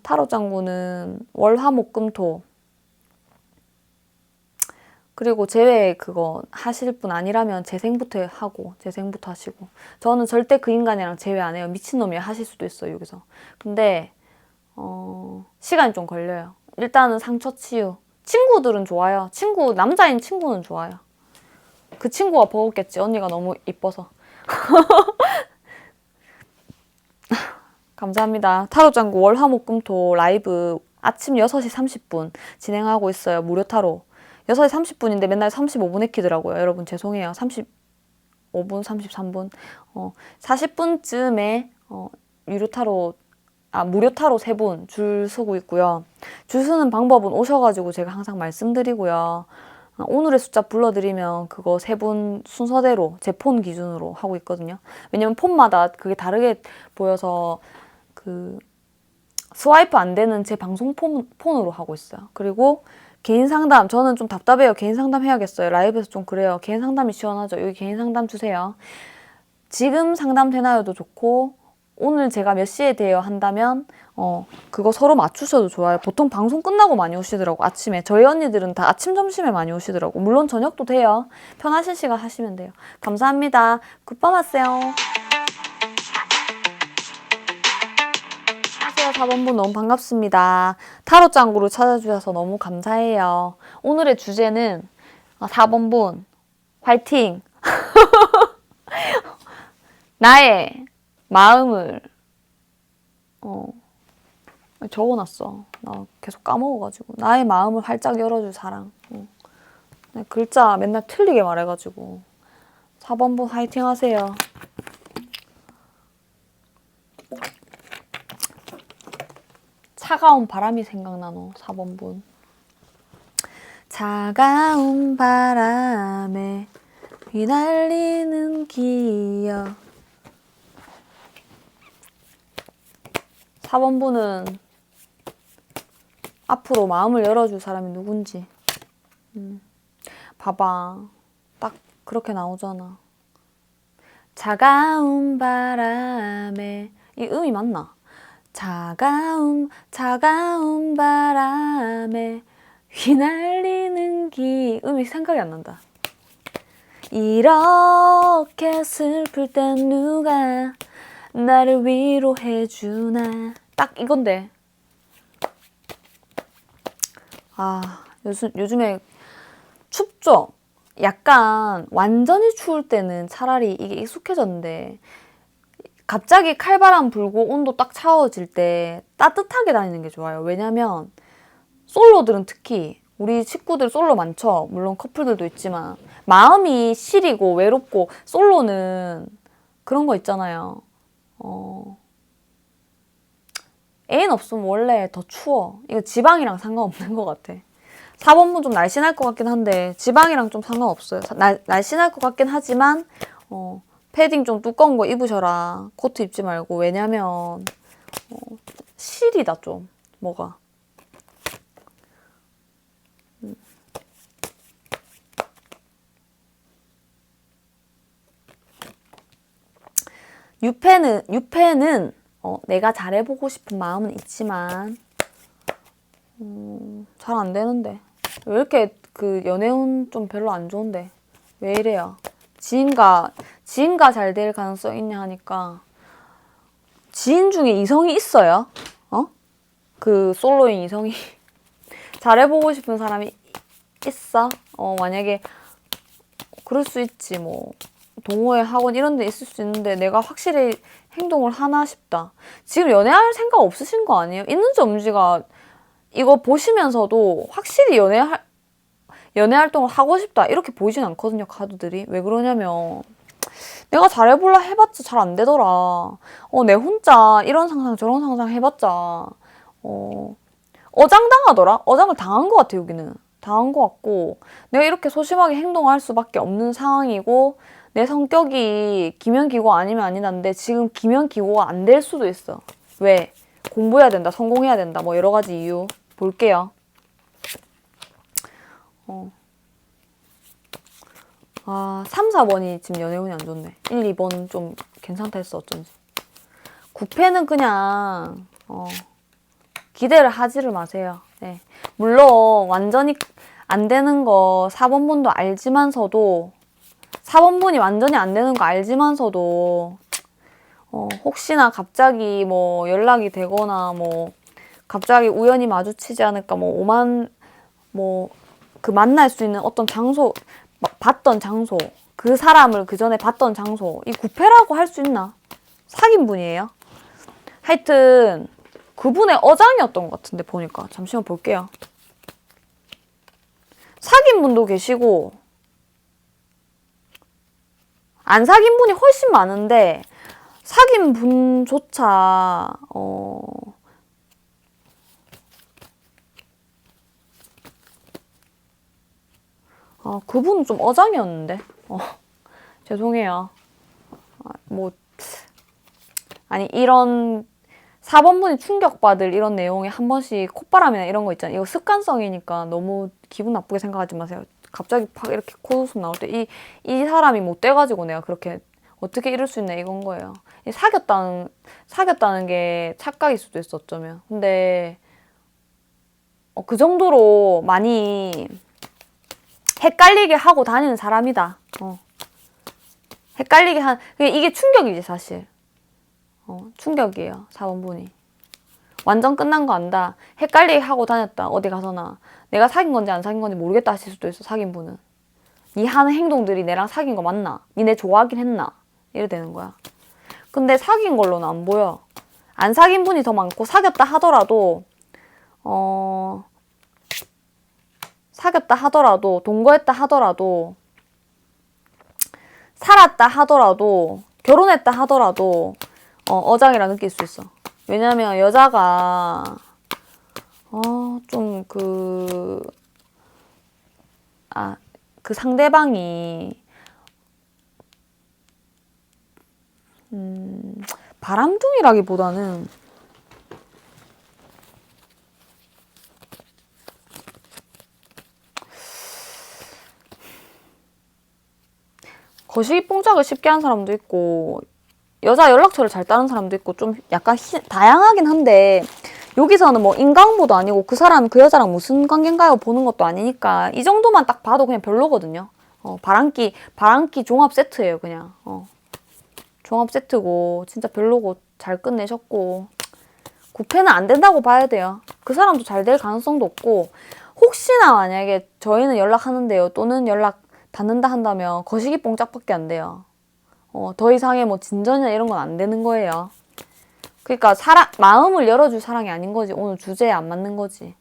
타로 짱구는 월, 화, 목, 금, 토. 그리고 재회 그거 하실 분 아니라면 재생부터 하시고. 저는 절대 그 인간이랑 재회 안 해요. 미친놈이야 하실 수도 있어요, 여기서. 근데 시간이 좀 걸려요. 일단은 상처 치유. 친구들은 좋아요. 남자인 친구는 좋아요. 그 친구가 버겁겠지. 언니가 너무 이뻐서. 감사합니다. 타로짱구 월화목금토 라이브 아침 6시 30분 진행하고 있어요. 무료 타로. 6시 30분인데 맨날 35분 해키더라고요. 여러분 죄송해요. 35분, 33분. 40분쯤에 무료 타로 3분 줄 서고 있고요. 줄 서는 방법은 오셔가지고 제가 항상 말씀드리고요. 오늘의 숫자 불러드리면 그거 3분 순서대로 제 폰 기준으로 하고 있거든요. 왜냐면 폰마다 그게 다르게 보여서 스와이프 안 되는 제 방송 폰으로 하고 있어요. 그리고 개인 상담, 저는 좀 답답해요. 개인 상담 해야겠어요. 라이브에서 좀 그래요. 개인 상담이 시원하죠. 여기 개인 상담 주세요. 지금 상담 되나요도 좋고 오늘 제가 몇 시에 돼요 한다면 그거 서로 맞추셔도 좋아요. 보통 방송 끝나고 많이 오시더라고. 아침에. 저희 언니들은 다 아침, 점심에 많이 오시더라고. 물론 저녁도 돼요. 편하신 시간 하시면 돼요. 감사합니다. 굿밤 하세요. 안녕하세요. 4번분 너무 반갑습니다. 타로 짱구를 찾아주셔서 너무 감사해요. 오늘의 주제는 4번분 화이팅! 나의 마음을 적어놨어. 나 계속 까먹어가지고. 나의 마음을 활짝 열어줄 사랑. 글자 맨날 틀리게 말해가지고. 4번분 화이팅 하세요. 차가운 바람이 생각나노. 4번분. 차가운 바람에 휘날리는 기억. 4번분은 앞으로 마음을 열어줄 사람이 누군지. 봐봐. 딱 그렇게 나오잖아. 차가운 바람에 이 음이 맞나? 차가운 바람에 휘날리는 음이 생각이 안 난다. 이렇게 슬플 땐 누가 나를 위로해주나. 딱 이건데. 아, 요즘에 춥죠? 약간 완전히 추울 때는 차라리 이게 익숙해졌는데 갑자기 칼바람 불고 온도 딱 차워질 때 따뜻하게 다니는 게 좋아요. 왜냐면 솔로들은 특히 우리 친구들 솔로 많죠? 물론 커플들도 있지만 마음이 시리고 외롭고 솔로는 그런 거 있잖아요. 애인 없으면 원래 더 추워. 이거 지방이랑 상관없는 것 같아. 4번분 좀 날씬할 것 같긴 한데 지방이랑 좀 상관없어요. 날씬할 것 같긴 하지만 패딩 좀 두꺼운 거 입으셔라. 코트 입지 말고. 왜냐면 시리다 좀 뭐가. 유패는 내가 잘해보고 싶은 마음은 있지만 잘 안 되는데. 왜 이렇게 그 연애운 좀 별로 안 좋은데. 왜 이래요? 지인과 잘 될 가능성 있냐 하니까 지인 중에 이성이 있어요? 그 솔로인 이성이 잘해보고 싶은 사람이 있어? 만약에 그럴 수 있지 뭐 동호회 학원 이런 데 있을 수 있는데 내가 확실히 행동을 하나 싶다. 지금 연애할 생각 없으신 거 아니에요? 있는지 없는지가 이거 보시면서도 확실히 연애 활동을 하고 싶다 이렇게 보이진 않거든요. 카드들이. 왜 그러냐면 내가 잘해볼라 해봤자 잘 안 되더라. 내 혼자 이런 상상 저런 상상 해봤자 어장당하더라. 어장을 당한 것 같아. 여기는 당한 것 같고 내가 이렇게 소심하게 행동할 수밖에 없는 상황이고 내 성격이 기면기고 아니면 아니란데 지금 기면기고가 안 될 수도 있어. 왜? 공부해야 된다, 성공해야 된다, 뭐 여러 가지 이유 볼게요. 3, 4번이 지금 연애운이 안 좋네. 1, 2번 좀 괜찮다 했어, 어쩐지. 9패는 그냥 기대를 하지를 마세요. 네. 물론 완전히 안 되는 거 4번분도 알지만서도 4번분이 완전히 안 되는 거 알지만서도 혹시나 갑자기 뭐 연락이 되거나 뭐 갑자기 우연히 마주치지 않을까 뭐 그 만날 수 있는 어떤 장소 봤던 장소 그 사람을 그 전에 봤던 장소 이 9패라고 할 수 있나? 사귄 분이에요. 하여튼 그분의 어장이었던 것 같은데 보니까 잠시만 볼게요. 사귄 분도 계시고 안 사귄 분이 훨씬 많은데 사귄 분조차 그분은 좀 어장이었는데 죄송해요. 아니 이런 4번분이 충격받을 이런 내용에 한 번씩 콧바람이나 이런 거 있잖아요. 이거 습관성이니까 너무 기분 나쁘게 생각하지 마세요. 갑자기 팍 이렇게 코웃음 나올 때 이 사람이 못 돼가지고 내가 그렇게 어떻게 이럴 수 있나 이건 거예요. 사귀었다는 게 착각일 수도 있어 어쩌면. 근데 그 정도로 많이 헷갈리게 하고 다니는 사람이다. 헷갈리게 이게 충격이지 사실. 충격이에요. 4번분이. 완전 끝난 거 안다. 헷갈리게 하고 다녔다. 어디 가서나. 내가 사귄 건지 안 사귄 건지 모르겠다 하실 수도 있어. 사귄 분은. 니 하는 행동들이 내랑 사귄 거 맞나? 니 내 좋아하긴 했나? 이래 되는 거야. 근데 사귄 걸로는 안 보여. 안 사귄 분이 더 많고 사귀었다 하더라도 동거했다 하더라도 살았다 하더라도 결혼했다 하더라도 어장이라 느낄 수 있어. 왜냐면 여자가 좀 그 상대방이 바람둥이라기보다는 거시기 뽕짝을 쉽게 하는 사람도 있고 여자 연락처를 잘 따는 사람도 있고 좀 약간 다양하긴 한데 여기서는 뭐 인강보도 아니고 그 사람 그 여자랑 무슨 관계인가요 보는 것도 아니니까 이 정도만 딱 봐도 그냥 별로거든요. 바람기 종합 세트예요, 그냥. 종합 세트고, 진짜 별로고, 잘 끝내셨고, 9패는 안 된다고 봐야 돼요. 그 사람도 잘 될 가능성도 없고, 혹시나 만약에 저희는 연락하는데요, 또는 연락 닫는다 한다면, 거시기 뽕짝밖에 안 돼요. 더 이상의 뭐 진전이나 이런 건 안 되는 거예요. 그러니까 마음을 열어줄 사랑이 아닌 거지. 오늘 주제에 안 맞는 거지.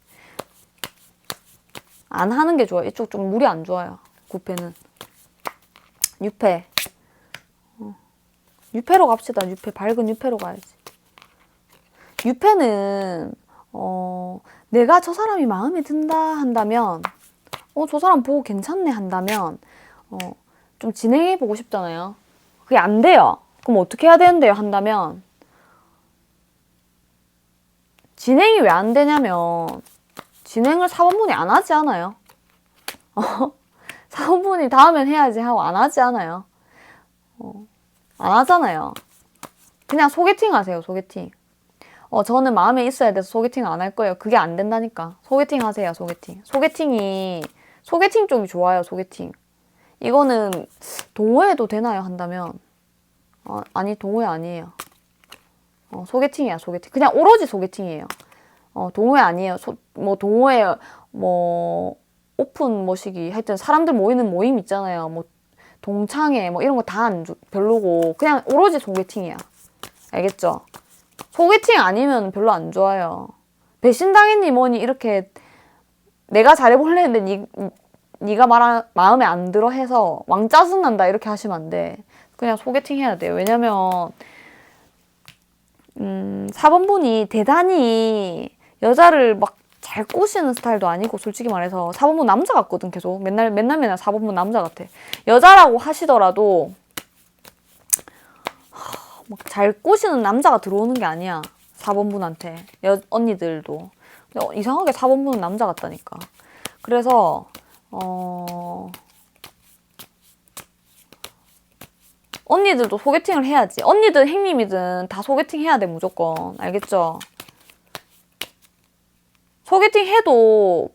안 하는 게 좋아요. 이쪽 좀 물이 안 좋아요. 9패는. 6패. 6패로 갑시다. 6패. 밝은 6패로 가야지. 6패는 내가 저 사람이 마음에 든다 한다면 저 사람 보고 괜찮네 한다면 좀 진행해보고 싶잖아요. 그게 안 돼요. 그럼 어떻게 해야 되는데요? 한다면 진행이 왜 안 되냐면 진행을 사원분이 안 하지 않아요. 사원분이 다음엔 해야지 하고 안 하지 않아요. 안 하잖아요. 그냥 소개팅 하세요. 소개팅. 저는 마음에 있어야 돼서 소개팅 안 할 거예요. 그게 안 된다니까. 소개팅 하세요. 소개팅. 소개팅 쪽이 좋아요. 소개팅. 이거는 동호회도 되나요? 한다면 아니 동호회 아니에요. 소개팅이야. 소개팅. 그냥 오로지 소개팅이에요. 동호회 아니에요. 뭐 동호회 뭐 오픈 뭐시기 하여튼 사람들 모이는 모임 있잖아요. 뭐 동창회 뭐 이런 거 다 별로고 그냥 오로지 소개팅이야. 알겠죠? 소개팅 아니면 별로 안 좋아요. 배신당했니 뭐니 이렇게 내가 잘해볼래 했는데 네가 마음에 안 들어 해서 왕짜증 난다 이렇게 하시면 안 돼. 그냥 소개팅 해야 돼요. 왜냐면 4번분이 대단히 여자를 막 잘 꼬시는 스타일도 아니고 솔직히 말해서 4번분 남자 같거든. 계속 맨날 4번분 남자 같아. 여자라고 하시더라도 막 잘 꼬시는 남자가 들어오는 게 아니야. 4번분한테 언니들도 이상하게 4번분은 남자 같다니까. 그래서 언니들도 소개팅을 해야지. 언니든 행님이든 다 소개팅 해야 돼 무조건. 알겠죠? 소개팅 해도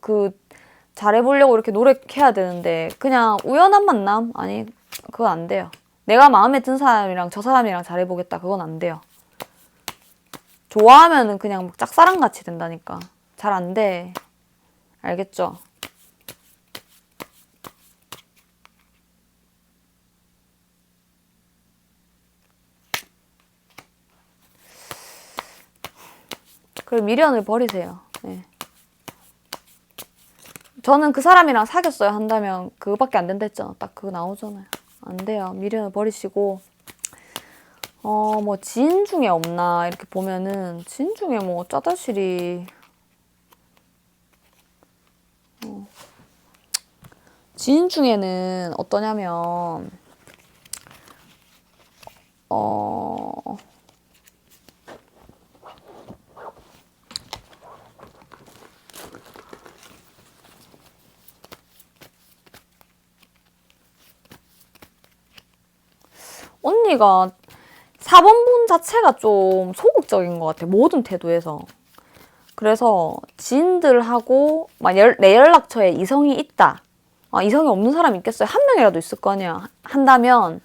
잘해보려고 이렇게 노력해야 되는데 그냥 우연한 만남? 아니 그건 안 돼요. 내가 마음에 든 사람이랑 저 사람이랑 잘해보겠다. 그건 안 돼요. 좋아하면은 그냥 막 짝사랑같이 된다니까. 잘 안 돼. 알겠죠? 그리고 미련을 버리세요. 네. 저는 그 사람이랑 사귀었어요 한다면 그거밖에 안 된다 했잖아. 딱 그거 나오잖아요. 안 돼요. 미련을 버리시고 뭐 지인 중에 없나 이렇게 보면은 지인 중에 뭐 짜다실이 지인 중에는 어떠냐면 언니가 4번분 자체가 좀 소극적인 것 같아. 모든 태도에서. 그래서 지인들하고 막 내 연락처에 이성이 있다. 이성이 없는 사람이 있겠어요? 한 명이라도 있을 거 아니야. 한다면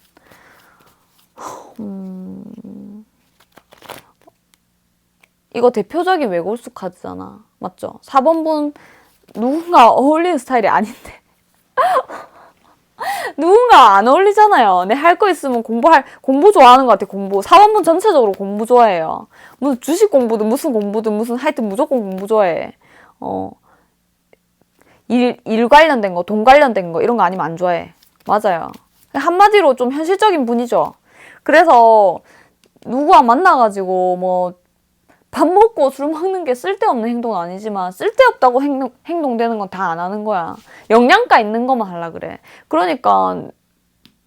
이거 대표적인 외골수 카드잖아. 맞죠? 4번분 누군가 어울리는 스타일이 아닌데 누군가 안 어울리잖아요. 내 할 거 있으면 공부 좋아하는 것 같아, 공부. 4번분 전체적으로 공부 좋아해요. 무슨 주식 공부든 무슨 공부든 무슨 하여튼 무조건 공부 좋아해. 일 관련된 거, 돈 관련된 거 이런 거 아니면 안 좋아해. 맞아요. 한마디로 좀 현실적인 분이죠. 그래서 누구와 만나가지고 뭐 밥 먹고 술 먹는 게 쓸데없는 행동은 아니지만 쓸데없다고 행동되는 건 다 안 하는 거야. 영양가 있는 것만 하려 그래. 그러니까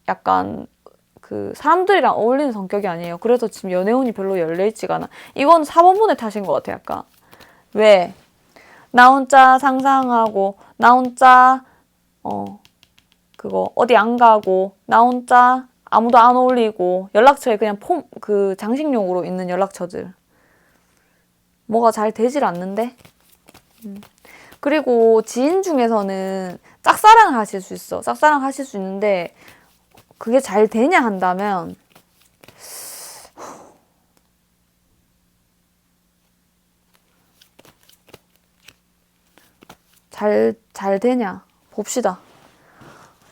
약간 사람들이랑 어울리는 성격이 아니에요. 그래서 지금 연애운이 별로 열려있지가 않아. 이건 4번분의 탓인 것 같아. 약간 왜? 나 혼자 상상하고 나 혼자 그거 어디 안 가고 나 혼자 아무도 안 어울리고 연락처에 그냥 장식용으로 있는 연락처들 뭐가 잘 되질 않는데 그리고 지인 중에서는 짝사랑 하실 수 있어. 짝사랑 하실 수 있는데 그게 잘 되냐 한다면 잘 되냐 봅시다.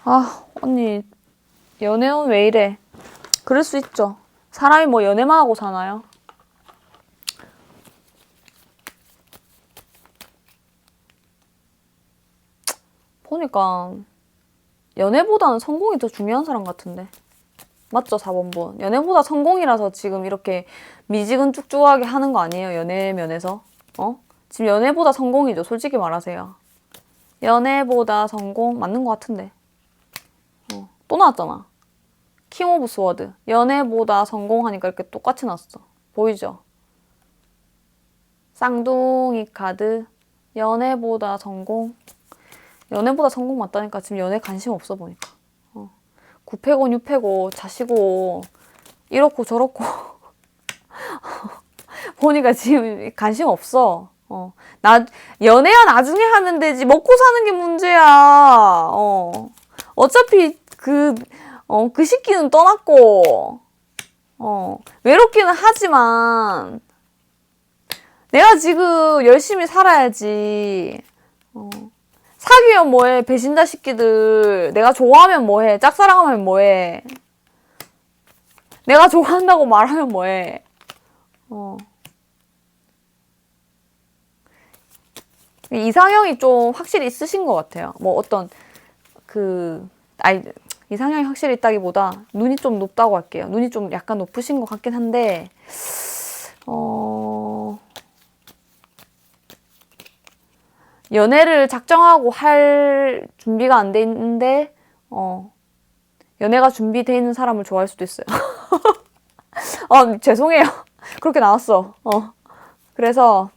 아, 언니 연애운 왜 이래? 그럴 수 있죠. 사람이 뭐 연애만 하고 사나요? 보니까 연애보다는 성공이 더 중요한 사람 같은데. 맞죠, 4번분? 연애보다 성공이라서 지금 이렇게 미지근쭉쭉하게 하는 거 아니에요, 연애 면에서? 어? 지금 연애보다 성공이죠, 솔직히 말하세요. 연애보다 성공 맞는 것 같은데. 또 나왔잖아. 킹 오브 스워드. 연애보다 성공하니까 이렇게 똑같이 났어. 보이죠? 쌍둥이 카드. 연애보다 성공. 연애보다 성공 맞다니까. 지금 연애 관심 없어 보니까. 구패고 뉴패고 자시고 이렇고 저렇고 보니까 지금 관심 없어. 연애야 나중에 하면 되지. 먹고 사는 게 문제야. 어차피 그 시기는 떠났고, 외롭기는 하지만, 내가 지금 열심히 살아야지. 사귀면 뭐해, 배신자 새끼들. 내가 좋아하면 뭐해, 짝사랑하면 뭐해. 내가 좋아한다고 말하면 뭐해. 이상형이 좀 확실히 있으신 것 같아요. 뭐 어떤, 이상형이 확실히 있다기보다 눈이 좀 높다고 할게요. 눈이 좀 약간 높으신 것 같긴 한데, 연애를 작정하고 할 준비가 안 돼 있는데, 연애가 준비되어 있는 사람을 좋아할 수도 있어요. 죄송해요. 그렇게 나왔어. 그래서,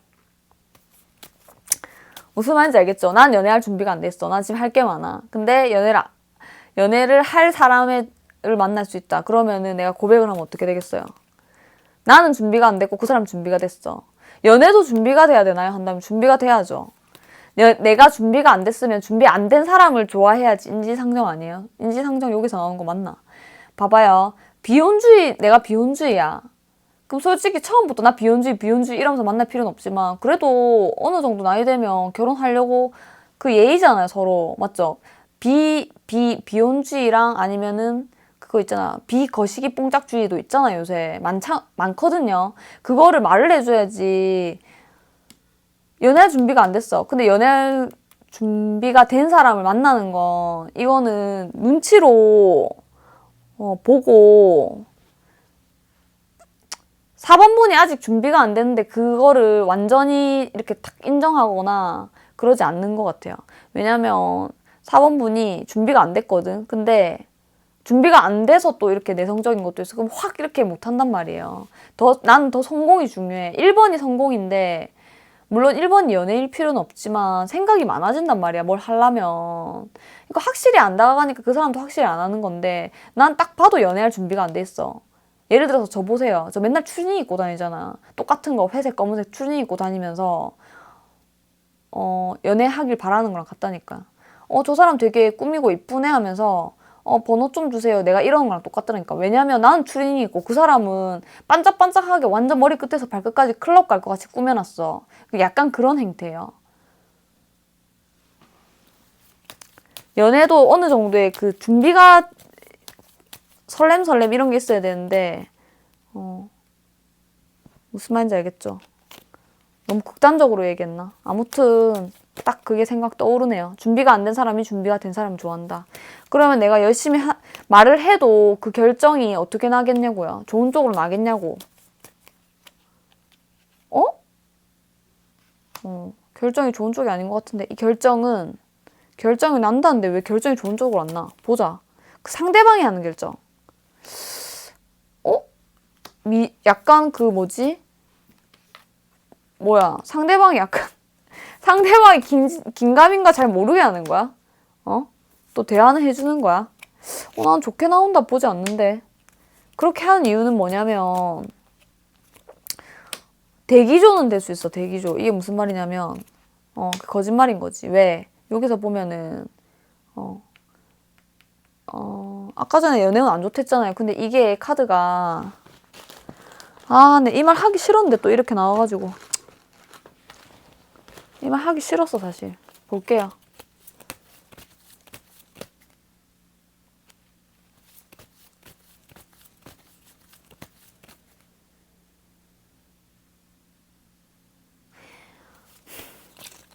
무슨 말인지 알겠죠? 난 연애할 준비가 안 돼 있어. 난 지금 할 게 많아. 근데 연애를 할 사람을 만날 수 있다. 그러면은 내가 고백을 하면 어떻게 되겠어요? 나는 준비가 안 됐고 그 사람 준비가 됐어. 연애도 준비가 돼야 되나요? 한다면 준비가 돼야죠. 내가 준비가 안 됐으면 준비 안 된 사람을 좋아해야지. 인지상정 아니에요? 인지상정 여기서 나오는 거 맞나? 봐봐요. 내가 비혼주의야. 그럼 솔직히 처음부터 나 비혼주의 이러면서 만날 필요는 없지만 그래도 어느 정도 나이 되면 결혼하려고 그 예의잖아요, 서로. 맞죠? 비혼주의랑 아니면은 그거 있잖아. 비거시기 뽕짝주의도 있잖아, 요새. 많거든요. 그거를 말을 해줘야지. 연애할 준비가 안 됐어. 근데 연애할 준비가 된 사람을 만나는 건 이거는 눈치로 보고 4번분이 아직 준비가 안 됐는데 그거를 완전히 이렇게 탁 인정하거나 그러지 않는 것 같아요. 왜냐면 4번분이 준비가 안 됐거든. 근데 준비가 안 돼서 또 이렇게 내성적인 것도 있어. 그럼 확 이렇게 못한단 말이에요. 나는 더 성공이 중요해. 1번이 성공인데 물론 1번이 연애일 필요는 없지만 생각이 많아진단 말이야. 뭘 하려면. 이거 확실히 안 다가가니까 그 사람도 확실히 안 하는 건데 난 딱 봐도 연애할 준비가 안 돼 있어. 예를 들어서 저 보세요. 저 맨날 추리닝 입고 다니잖아. 똑같은 거 회색, 검은색 추리닝 입고 다니면서 연애하길 바라는 거랑 같다니까. 저 사람 되게 꾸미고 이쁘네 하면서 번호 좀 주세요. 내가 이러는 거랑 똑같다니까. 왜냐면 나는 추리닝 입고 그 사람은 반짝반짝하게 완전 머리 끝에서 발끝까지 클럽 갈 것 같이 꾸며놨어. 약간 그런 행태예요. 연애도 어느 정도의 그 준비가 설렘 이런 게 있어야 되는데 무슨 말인지 알겠죠? 너무 극단적으로 얘기했나? 아무튼 딱 그게 생각 떠오르네요. 준비가 안 된 사람이 준비가 된 사람을 좋아한다. 그러면 내가 열심히 말을 해도 그 결정이 어떻게 나겠냐고요. 좋은 쪽으로 나겠냐고. 결정이 좋은 쪽이 아닌 것 같은데 이 결정이 난다는데 왜 결정이 좋은 쪽으로 안 나? 보자. 그 상대방이 하는 결정. 약간 그 뭐지? 상대방이 긴가민가 잘 모르게 하는 거야? 또 대화는 해주는 거야? 난 좋게 나온다 보지 않는데. 그렇게 하는 이유는 뭐냐면 대기조는 될 수 있어. 대기조. 이게 무슨 말이냐면 그 거짓말인 거지. 왜? 여기서 보면은 아까 전에 연애운 안 좋댔잖아요. 근데 이게 카드가 근데 이 말 하기 싫었는데 또 이렇게 나와가지고 이 말 하기 싫었어 사실. 볼게요.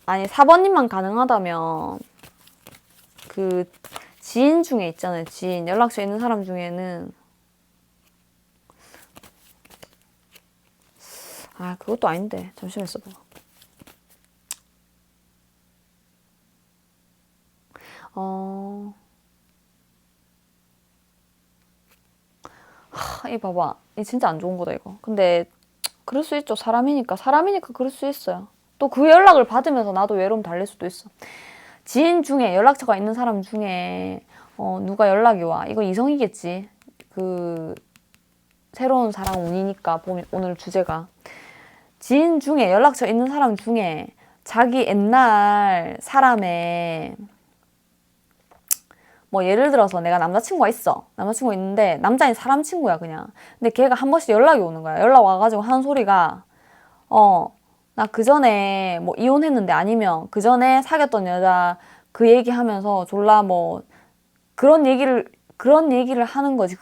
아니 4번님만 가능하다면 그 지인 중에 있잖아요. 지인 연락처 있는 사람 중에는 그것도 아닌데 잠시만 있어봐. 이 봐봐. 이 진짜 안 좋은 거다 이거. 근데 그럴 수 있죠. 사람이니까 그럴 수 있어요. 또 그 연락을 받으면서 나도 외로움 달랠 수도 있어. 지인 중에 연락처가 있는 사람 중에 누가 연락이 와. 이거 이성이겠지. 그 새로운 사랑 운이니까 오늘 주제가 지인 중에 연락처 있는 사람 중에 자기 옛날 사람의 뭐 예를 들어서 내가 남자친구가 있어. 남자친구가 있는데 남자인 사람 친구야 그냥. 근데 걔가 한 번씩 연락이 오는 거야. 연락 와가지고 하는 소리가 나 그 전에 뭐 이혼했는데 아니면 그 전에 사귀었던 여자 그 얘기하면서 졸라 뭐 그런 얘기를 하는 거지.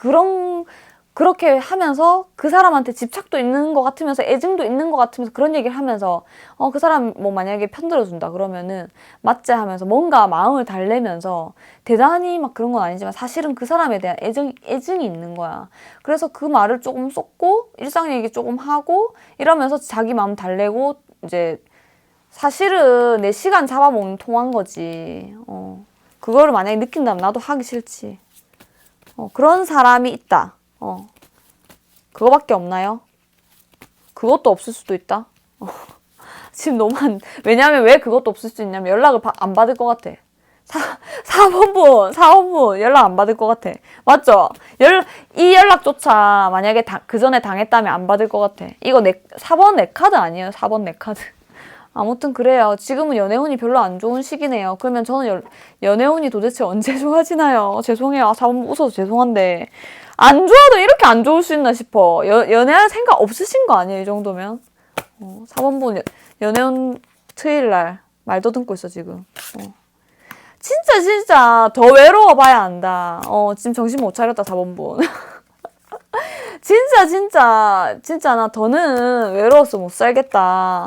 그렇게 하면서 그 사람한테 집착도 있는 것 같으면서 애증도 있는 것 같으면서 그런 얘기를 하면서 그 사람 뭐 만약에 편들어준다 그러면은 맞지 하면서 뭔가 마음을 달래면서 대단히 막 그런 건 아니지만 사실은 그 사람에 대한 애증이 있는 거야. 그래서 그 말을 조금 쏟고 일상 얘기 조금 하고 이러면서 자기 마음 달래고 이제 사실은 내 시간 잡아먹는 통한 거지. 그거를 만약에 느낀다면 나도 하기 싫지. 그런 사람이 있다. 그거밖에 없나요? 그것도 없을 수도 있다. 지금 왜냐면 왜 그것도 없을 수 있냐면 연락을 안 받을 것 같아. 4번분 연락 안 받을 것 같아. 맞죠? 이 연락조차 만약에 그 전에 당했다면 안 받을 것 같아. 이거 4번 내 카드 아니에요? 4번 내 카드. 아무튼 그래요. 지금은 연애운이 별로 안 좋은 시기네요. 그러면 저는 연애운이 도대체 언제 좋아지나요? 죄송해요. 4번 웃어서 죄송한데 안 좋아도 이렇게 안 좋을 수 있나 싶어. 연애할 생각 없으신 거 아니에요? 이 정도면. 4번분 연애운 트일날 말 더듬고 있어 지금. 진짜 더 외로워봐야 한다. 지금 정신 못 차렸다 4번분. 진짜 나 더는 외로워서 못 살겠다.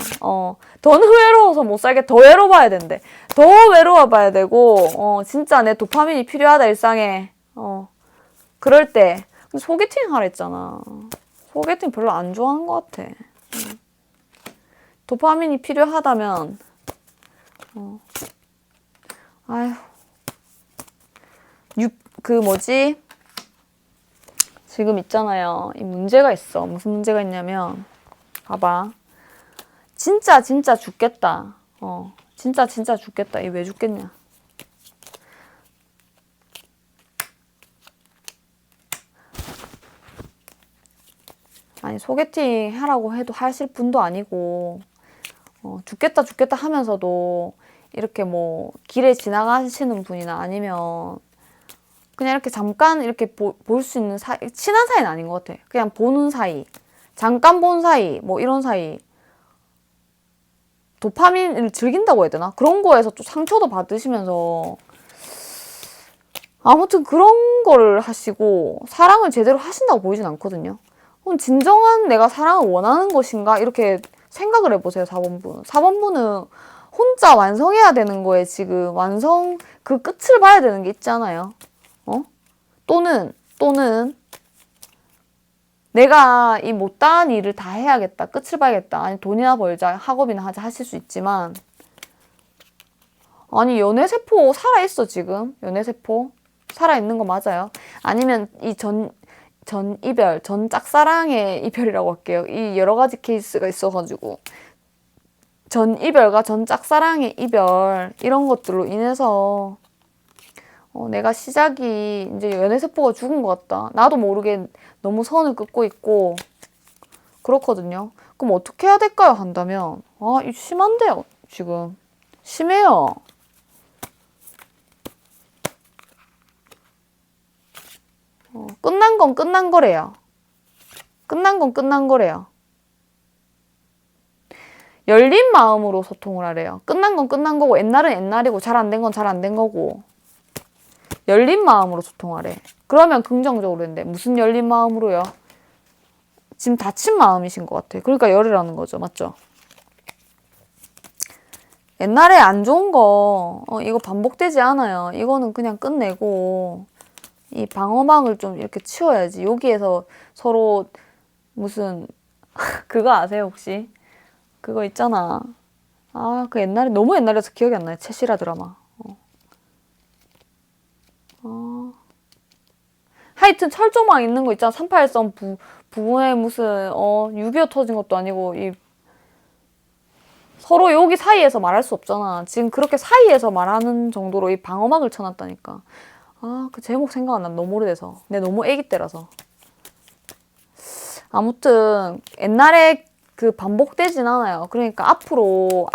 더는 외로워서 못 살겠다. 더 외로워봐야 된대. 더 외로워봐야 되고 진짜 내 도파민이 필요하다 일상에. 그럴 때 소개팅 하라 했잖아. 소개팅 별로 안 좋아하는 것 같아. 도파민이 필요하다면 아휴 지금 있잖아요. 이 문제가 있어. 무슨 문제가 있냐면 봐봐. 진짜 죽겠다. 진짜 죽겠다. 이 왜 죽겠냐. 아니 소개팅 하라고 해도 하실 분도 아니고 죽겠다 하면서도 이렇게 뭐 길에 지나가시는 분이나 아니면 그냥 이렇게 잠깐 이렇게 볼 수 있는 친한 사이는 아닌 것 같아. 그냥 보는 사이, 잠깐 본 사이, 뭐 이런 사이. 도파민을 즐긴다고 해야 되나? 그런 거에서 또 상처도 받으시면서 아무튼 그런 거를 하시고 사랑을 제대로 하신다고 보이진 않거든요. 그럼 진정한 내가 사랑을 원하는 것인가? 이렇게 생각을 해보세요, 4번분. 4번분은 혼자 완성해야 되는 거에 지금 그 끝을 봐야 되는 게 있잖아요. 또는 내가 이 못다한 일을 다 해야겠다. 끝을 봐야겠다. 아니 돈이나 벌자. 학업이나 하자 하실 수 있지만 아니 연애세포 살아있어 지금. 연애세포 살아있는 거 맞아요. 아니면 이 전 이별, 전 짝사랑의 이별이라고 할게요. 이 여러 가지 케이스가 있어가지고 전 이별과 전 짝사랑의 이별 이런 것들로 인해서 내가 시작이 이제 연애세포가 죽은 것 같다. 나도 모르게 너무 선을 긋고 있고 그렇거든요. 그럼 어떻게 해야 될까요? 한다면 이거 심한데요 지금. 심해요. 끝난 건 끝난 거래요. 끝난 건 끝난 거래요. 열린 마음으로 소통을 하래요. 끝난 건 끝난 거고 옛날은 옛날이고 잘 안 된 건 잘 안 된 거고 열린 마음으로 소통하래. 그러면 긍정적으로 했는데 무슨 열린 마음으로요? 지금 다친 마음이신 것 같아. 그러니까 열이라는 거죠. 맞죠? 옛날에 안 좋은 거 이거 반복되지 않아요. 이거는 그냥 끝내고 이 방어막을 좀 이렇게 치워야지. 여기에서 서로 무슨 그거 아세요 혹시? 그거 있잖아. 아, 그 옛날에 너무 옛날에서 기억이 안 나요. 채시라 드라마. 하여튼 철조망 있는 거 있잖아. 38선 부분에 무슨 6.25 터진 것도 아니고 이 서로 여기 사이에서 말할 수 없잖아. 지금 그렇게 사이에서 말하는 정도로 이 방어막을 쳐놨다니까. 아, 그 제목 생각 안 나. 너무 오래돼서. 내 너무 애기 때라서. 아무튼 옛날에 그 반복되진 않아요. 그러니까 앞으로의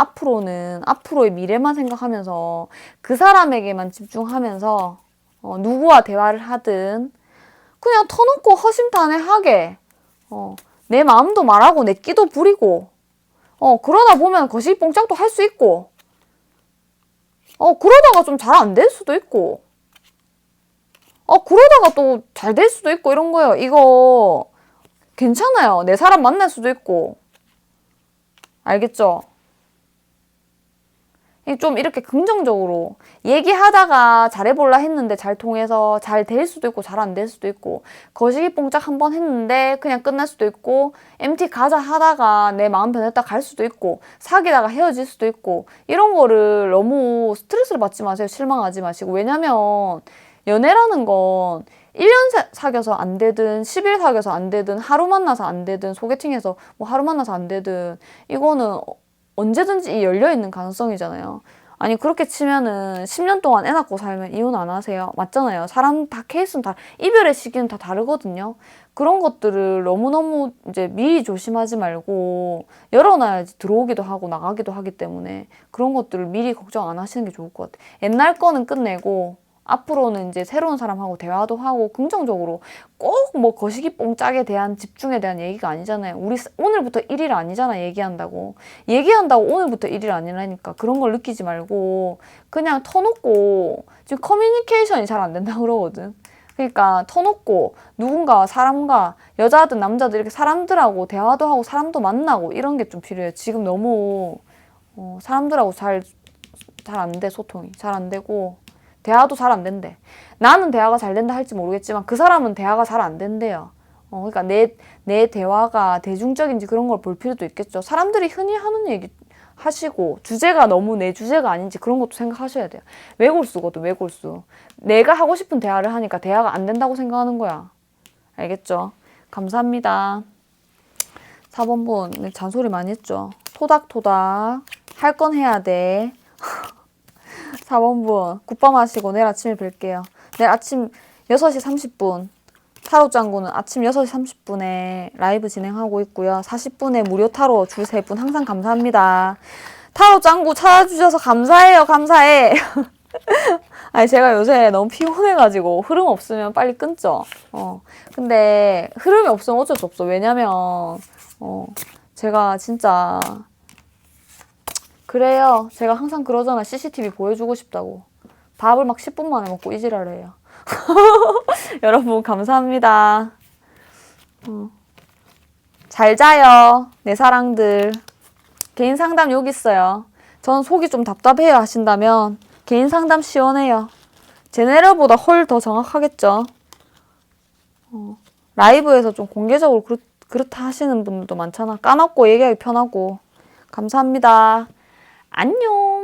미래만 생각하면서 그 사람에게만 집중하면서 누구와 대화를 하든 그냥 터놓고 허심탄회하게 내 마음도 말하고 내 끼도 부리고 그러다 보면 거시기뽕짝도 할 수 있고 그러다가 좀 잘 안 될 수도 있고 그러다가 또 잘 될 수도 있고 이런 거예요. 이거 괜찮아요. 내 사람 만날 수도 있고 알겠죠? 좀 이렇게 긍정적으로 얘기하다가 잘해볼라 했는데 잘 통해서 잘 될 수도 있고 잘 안 될 수도 있고 거시기뽕짝 한번 했는데 그냥 끝날 수도 있고 MT 가자 하다가 내 마음 변했다 갈 수도 있고 사귀다가 헤어질 수도 있고 이런 거를 너무 스트레스를 받지 마세요. 실망하지 마시고. 왜냐면 연애라는 건 1년 사귀어서 안 되든 10일 사귀어서 안 되든 하루 만나서 안 되든 소개팅해서 뭐 하루 만나서 안 되든 이거는 언제든지 열려있는 가능성이잖아요. 아니 그렇게 치면은 10년 동안 애 낳고 살면 이혼 안 하세요? 맞잖아요. 사람 다 케이스는 다 이별의 시기는 다 다르거든요. 그런 것들을 너무너무 이제 미리 조심하지 말고 열어놔야지 들어오기도 하고 나가기도 하기 때문에 그런 것들을 미리 걱정 안 하시는 게 좋을 것 같아요. 옛날 거는 끝내고 앞으로는 이제 새로운 사람하고 대화도 하고 긍정적으로 꼭 뭐 거시기뽕짝에 대한 집중에 대한 얘기가 아니잖아요. 우리 오늘부터 1일 아니잖아. 얘기한다고 오늘부터 1일 아니라니까. 그런 걸 느끼지 말고 그냥 터놓고 지금 커뮤니케이션이 잘 안 된다고 그러거든. 그러니까 터놓고 누군가 사람과 여자든 남자든 이렇게 사람들하고 대화도 하고 사람도 만나고 이런 게 좀 필요해요. 지금 너무 사람들하고 잘 안 돼. 소통이 잘 안 되고 대화도 잘 안 된대. 나는 대화가 잘 된다 할지 모르겠지만 그 사람은 대화가 잘 안 된대요. 그러니까 내 대화가 대중적인지 그런 걸 볼 필요도 있겠죠. 사람들이 흔히 하는 얘기 하시고 주제가 너무 내 주제가 아닌지 그런 것도 생각하셔야 돼요. 외골수거든, 외골수. 내가 하고 싶은 대화를 하니까 대화가 안 된다고 생각하는 거야. 알겠죠? 감사합니다. 4번분 잔소리 많이 했죠? 토닥토닥 할 건 해야 돼. 4번분 굿밤 하시고 내일 아침에 뵐게요. 내일 아침 6시 30분 타로 짱구는 아침 6시 30분에 라이브 진행하고 있고요. 40분에 무료 타로 줄 3분 항상 감사합니다. 타로 짱구 찾아주셔서 감사해요. 감사해. 아니 제가 요새 너무 피곤해가지고 흐름 없으면 빨리 끊죠. 근데 흐름이 없으면 어쩔 수 없어. 왜냐면 제가 진짜 그래요. 제가 항상 그러잖아. CCTV 보여주고 싶다고. 밥을 막 10분 만에 먹고 이지랄을 해요. 여러분 감사합니다. 잘 자요. 내 사랑들. 개인 상담 여기 있어요. 전 속이 좀 답답해요 하신다면 개인 상담 시원해요. 제네럴보다 헐 더 정확하겠죠. 라이브에서 좀 공개적으로 그렇다 하시는 분들도 많잖아. 까놓고 얘기하기 편하고. 감사합니다. 안녕.